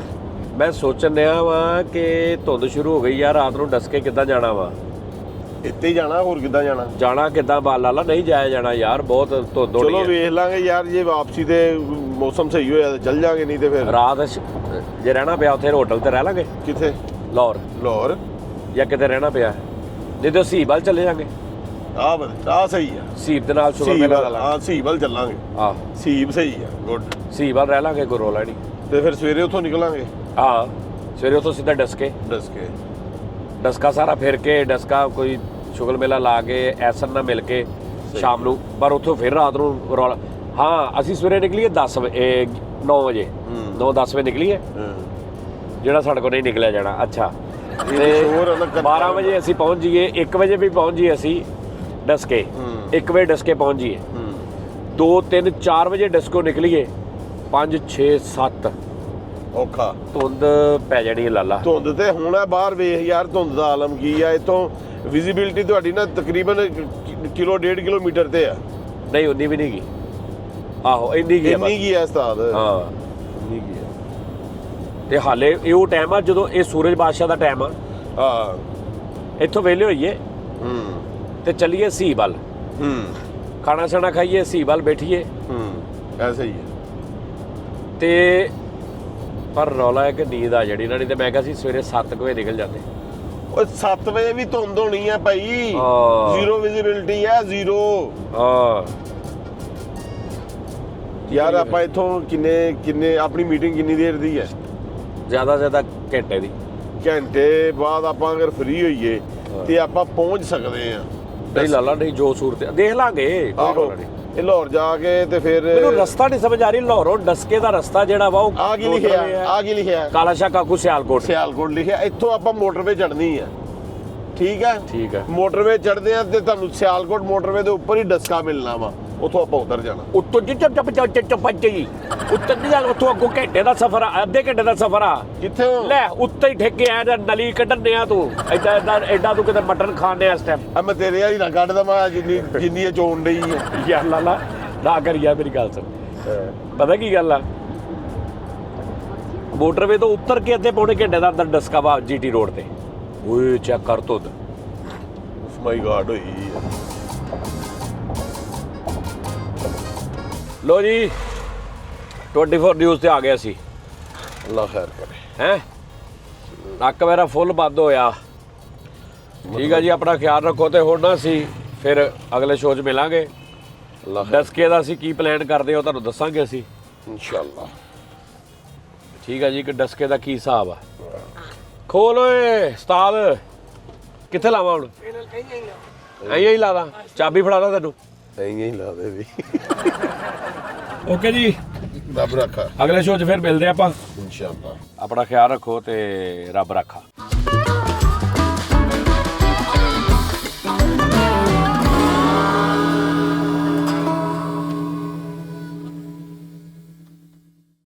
ਮੈਂ ਸੋਚਣ ਡਿਆ ਵਾਂ ਕਿ ਧੁੰਦ ਸ਼ੁਰੂ ਹੋ ਗਈ ਯਾਰ, ਰਾਤ ਨੂੰ ਡਸ ਕੇ ਕਿੱਦਾਂ ਜਾਣਾ ਵਾ। ਇੱਥੇ ਹੀ ਜਾਣਾ, ਹੋਰ ਕਿੱਦਾਂ ਜਾਣਾ? ਜਾਣਾ ਕਿੱਦਾਂ ਬਾਲਾ ਨਹੀਂ ਜਾਇਆ ਜਾਣਾ ਯਾਰ, ਬਹੁਤ ਧੁੰਦ ਹੋਣੀ ਚਲੋ ਹੈ। ਵੇਖ ਲਾਂਗੇ ਯਾਰ, ਜੇ ਵਾਪਸੀ ਤੇ ਮੌਸਮ ਸਹੀ ਹੋਇਆ ਤਾਂ ਚੱਲ ਜਾਾਂਗੇ, ਨਹੀਂ ਤੇ ਫਿਰ ਰਾਤ ਜੇ ਰਹਿਣਾ ਪਿਆ ਉੱਥੇ ਹੋਟਲ ਤੇ ਰਹਿ ਲਾਂਗੇ ਕਿੱਥੇ? ਲਾਹੌਰ ਜਾਂ ਕਿਤੇ ਰਹਿਣਾ ਪਿਆ, ਨਹੀਂ ਤੇ ਸੀਬਲ ਚਲੇ ਜਾਾਂਗੇ। ਆ ਸਹੀ ਆ, ਸੀਬ ਦੇ ਨਾਲ ਸ਼ੁਗਰ ਮੇਲਾ ਲਾ ਲਾਂਗੇ। ਹਾਂ ਸੀਬਲ ਚੱਲਾਂਗੇ। ਹਾਂ ਸੀਬ ਸਹੀ ਆ, ਗੁੱਡ। ਸੀਬਲ ਰਹਿ ਲਾਂਗੇ, ਕੋਈ ਰੋਲਾ ਨਹੀਂ। ਤੇ ਫਿਰ ਸਵੇਰੇ ਉੱਥੋਂ ਨਿਕਲਾਂਗੇ। ਹਾਂ ਸਵੇਰੇ ਉੱਥੋਂ ਸਿੱਧਾ ਡਸਕਾ ਸਾਰਾ ਫਿਰ ਕੇ, ਡਸਕਾ ਕੋਈ ਸ਼ੁਗਰ ਮੇਲਾ ਲਾ ਕੇ ਐਸਨ ਨਾਲ ਮਿਲ ਕੇ ਸ਼ਾਮ ਨੂੰ, ਪਰ ਉੱਥੋਂ ਫਿਰ ਰਾਤ ਨੂੰ ਰੌਲਾ। ਹਾਂ ਅਸੀਂ ਸਵੇਰੇ ਨਿਕਲੀਏ 9 ਵਜੇ 9-10 ਵਜੇ ਨਿਕਲੀਏ, ਜਿਹੜਾ ਸਾਡੇ ਕੋਲ ਨਹੀਂ ਨਿਕਲਿਆ ਜਾਣਾ। ਅੱਛਾ ਤੇ 12 ਵਜੇ ਅਸੀਂ ਪਹੁੰਚ ਜਾਈਏ, 1 ਵਜੇ ਵੀ ਪਹੁੰਚ ਜਾਈਏ ਅਸੀਂ ਡਸਕੇ, 1 ਵਜੇ ਡਸਕੇ ਪਹੁੰਚ ਜਾਈਏ, 2 3 4 ਵਜੇ ਡਸਕੋ ਨਿਕਲੀਏ, 5 6 7 ਔਖਾ ਧੁੰਦ ਪੈ ਜਾਣੀ ਹੈ ਲਾਲਾ। ਧੁੰਦ ਤੇ ਹੁਣ ਹੈ ਬਾਹਰ, ਵੇਖ ਯਾਰ ਧੁੰਦ ਦਾ ਆਲਮ ਕੀ ਆ। ਇੱਥੋਂ ਵਿਜ਼ਿਬਿਲਟੀ ਤੁਹਾਡੀ ਨਾ ਤਕਰੀਬਨ 1.5 ਕਿਲੋਮੀਟਰ ਤੇ ਆ। ਨਹੀਂ ਉਨੀ ਵੀ ਨਹੀਂ ਗਈ। ਆਹੋ ਇੰਨੀ ਕੀ ਇੰਨੀ ਕੀ ਹੈ ਉਸਤਾਦ? ਹਾਂ ਇੰਨੀ ਕੀ ਹੈ। ਤੇ ਹਾਲੇ ਇਹ ਉਹ ਟਾਈਮ ਆ ਜਦੋਂ ਇਹ ਸੂਰਜ ਬਾਦਸ਼ਾਹ ਦਾ ਟਾਈਮ ਆ। ਹਾਂ ਇੱਥੋਂ ਵਿਹਲੇ ਹੋਈਏ ਤੇ ਚੱਲੀਏ ਸੀਬਲ, ਖਾਣਾ ਛਾਣਾ ਖਾਈਏ, ਸੀਬਲ ਬੈਠੀਏ। ਐਸੇ ਹੀ ਹੈ। ਤੇ ਪਰ ਰੌਲਾ ਹੈ ਕਿ ਨੀਂਦ ਆ ਜਿਹੜੀ ਨਾ, ਨਹੀਂ ਤੇ ਮੈਂ ਕਿਹਾ ਸੀ ਸਵੇਰੇ 7 ਵਜੇ ਨਿਕਲ ਜਾਂਦੇ। ਓਏ 7 ਵਜੇ ਵੀ ਧੁੰਦ ਹੋਣੀ ਆ ਭਾਈ, ਹਾਂ। ਜ਼ੀਰੋ ਵਿਜ਼ਿਬਿਲਟੀ ਹੈ, ਜ਼ੀਰੋ। ਹਾਂ ਯਾਰ ਆਪਾਂ ਇੱਥੋਂ ਕਿੰਨੇ ਆਪਣੀ ਮੀਟਿੰਗ ਕਿੰਨੀ ਦੇਰ ਦੀ ਹੈ? ਜ਼ਿਆਦਾ ਘੰਟੇ ਦੀ। ਘੰਟੇ ਬਾਅਦ ਆਪਾਂ ਅਗਰ ਫ੍ਰੀ ਹੋਈਏ ਤੇ ਆਪਾਂ ਪਹੁੰਚ ਸਕਦੇ ਆ। ਨਹੀਂ ਲਾਲਾ ਨਹੀਂ, ਜੋ ਸੂਰਤ ਦੇਖ ਲਾਂਗੇ, ਕੋਈ ਰੌਲਾ ਨਹੀਂ। ਇਹ ਲਾਹੌਰ ਜਾ ਕੇ ਤੇ ਫਿਰ ਮੈਨੂੰ ਰਸਤਾ ਨਹੀਂ ਸਮਝ ਆ ਰਹੀ, ਲਾਹੌਰੋਂ ਡਸਕੇ ਦਾ ਰਸਤਾ ਜਿਹੜਾ ਵਾ ਉਹ ਆ ਕੀ ਲਿਖਿਆ? ਕਾਲਾ ਸ਼ਾਹ ਕਾਕੂ ਸਿਆਲਕੋਟ ਲਿਖਿਆ। ਇੱਥੋਂ ਆਪਾਂ ਮੋਟਰਵੇ ਚੜ੍ਹਨੀ ਆ, ਠੀਕ ਹੈ। ਮੋਟਰਵੇ ਚੜ੍ਹਦੇ ਆ ਤੇ ਤੁਹਾਨੂੰ ਸਿਆਲਕੋਟ ਮੋਟਰਵੇ ਦੇ ਉੱਪਰ ਹੀ ਡਸਕਾ ਮਿਲਣਾ ਵਾ, ਉੱਥੋਂ ਆਪਾਂ ਉਤਰ ਜਾਣਾ। ਉੱਤੋਂ ਜੀ ਉੱਤਰ ਨਹੀਂ ਜਾਣਾ, ਉੱਥੋਂ ਅੱਗੋਂ ਘੰਟੇ ਦਾ ਸਫ਼ਰ ਆ, ਅੱਧੇ ਘੰਟੇ ਦਾ ਸਫ਼ਰ ਆ। ਕਿੱਥੇ ਲੈ ਉੱਤੇ ਹੀ ਠੇਕੇ ਆ ਜਾਂ ਨਲੀ ਕੱਢਣੇ ਆ ਤੂੰ ਐਡਾ ਤੂੰ ਕਿਤੇ ਮਟਨ ਖਾਣੇ ਇਸ ਟਾਈਮ। ਆ ਮੈਂ ਤੇਰੇ ਵਾਲੀ ਨਾ ਕੱਢ ਦਵਾਂ ਜਿੰਨੀ ਇਹ ਚੋਣ ਡਈ ਆ ਯਾਰ ਲਾਲਾ ਨਾ ਕਰ ਯਾਰ, ਮੇਰੀ ਗੱਲ ਸੁਣ। ਪਤਾ ਕੀ ਗੱਲ ਆ, ਮੋਟਰਵੇ ਤੋਂ ਉੱਤਰ ਕੇ ਅੱਧੇ ਪੌਣੇ ਘੰਟੇ ਦਾ ਅੰਦਰ ਡਸਕਾ ਵਾ GT ਰੋਡ ਤੇ। ਓਏ ਚੈੱਕ ਕਰ ਧੁੰਦ, ਮਾਈ ਗਾਡ ਹੋਈ। ਲੋ ਜੀ 24 ਨਿਊਜ਼ ਤੇ ਆ ਗਿਆ ਸੀ। ਅੱਲਾ ਖੈਰ ਕਰੇ। ਹੈਂ ਨੱਕ ਮੇਰਾ ਫੁੱਲ ਬੰਦ ਹੋਇਆ। ਠੀਕ ਆ ਜੀ, ਆਪਣਾ ਖਿਆਲ ਰੱਖੋ। ਤੇ ਹੁਣ ਨਾ ਅਸੀਂ ਫਿਰ ਅਗਲੇ ਸ਼ੋਅ 'ਚ ਮਿਲਾਂਗੇ। ਡਸਕੇ ਦਾ ਅਸੀਂ ਕੀ ਪਲਾਨ ਕਰਦੇ ਹੋ ਤੁਹਾਨੂੰ ਦੱਸਾਂਗੇ ਅਸੀਂ ਇਨਸ਼ਾਅੱਲਾ। ਠੀਕ ਆ ਜੀ, ਕਿ ਡਸਕੇ ਦਾ ਕੀ ਹਿਸਾਬ ਆ। ਖੋਲ ਓਏ ਉਸਤਾਦ, ਕਿੱਥੇ ਲਾਵਾਂ ਹੁਣ? ਐਂ ਹੀ ਲਾ ਦਾਂ, ਚਾਬੀ ਫੜਾ ਦਾਂ ਤੈਨੂੰ। ਐਂ ਹੀ ਲਾ ਦੇ ਵੀ। ਓਕੇ ਜੀ, ਰੱਬ ਰੱਖਾ। ਅਗਲੇ ਸ਼ੋਅ 'ਚ ਫਿਰ ਮਿਲਦੇ ਆਪਾਂ ਇਨਸ਼ਾਅੱਲਾ। ਆਪਣਾ ਖਿਆਲ ਰੱਖੋ ਤੇ ਰੱਬ ਰੱਖਾ।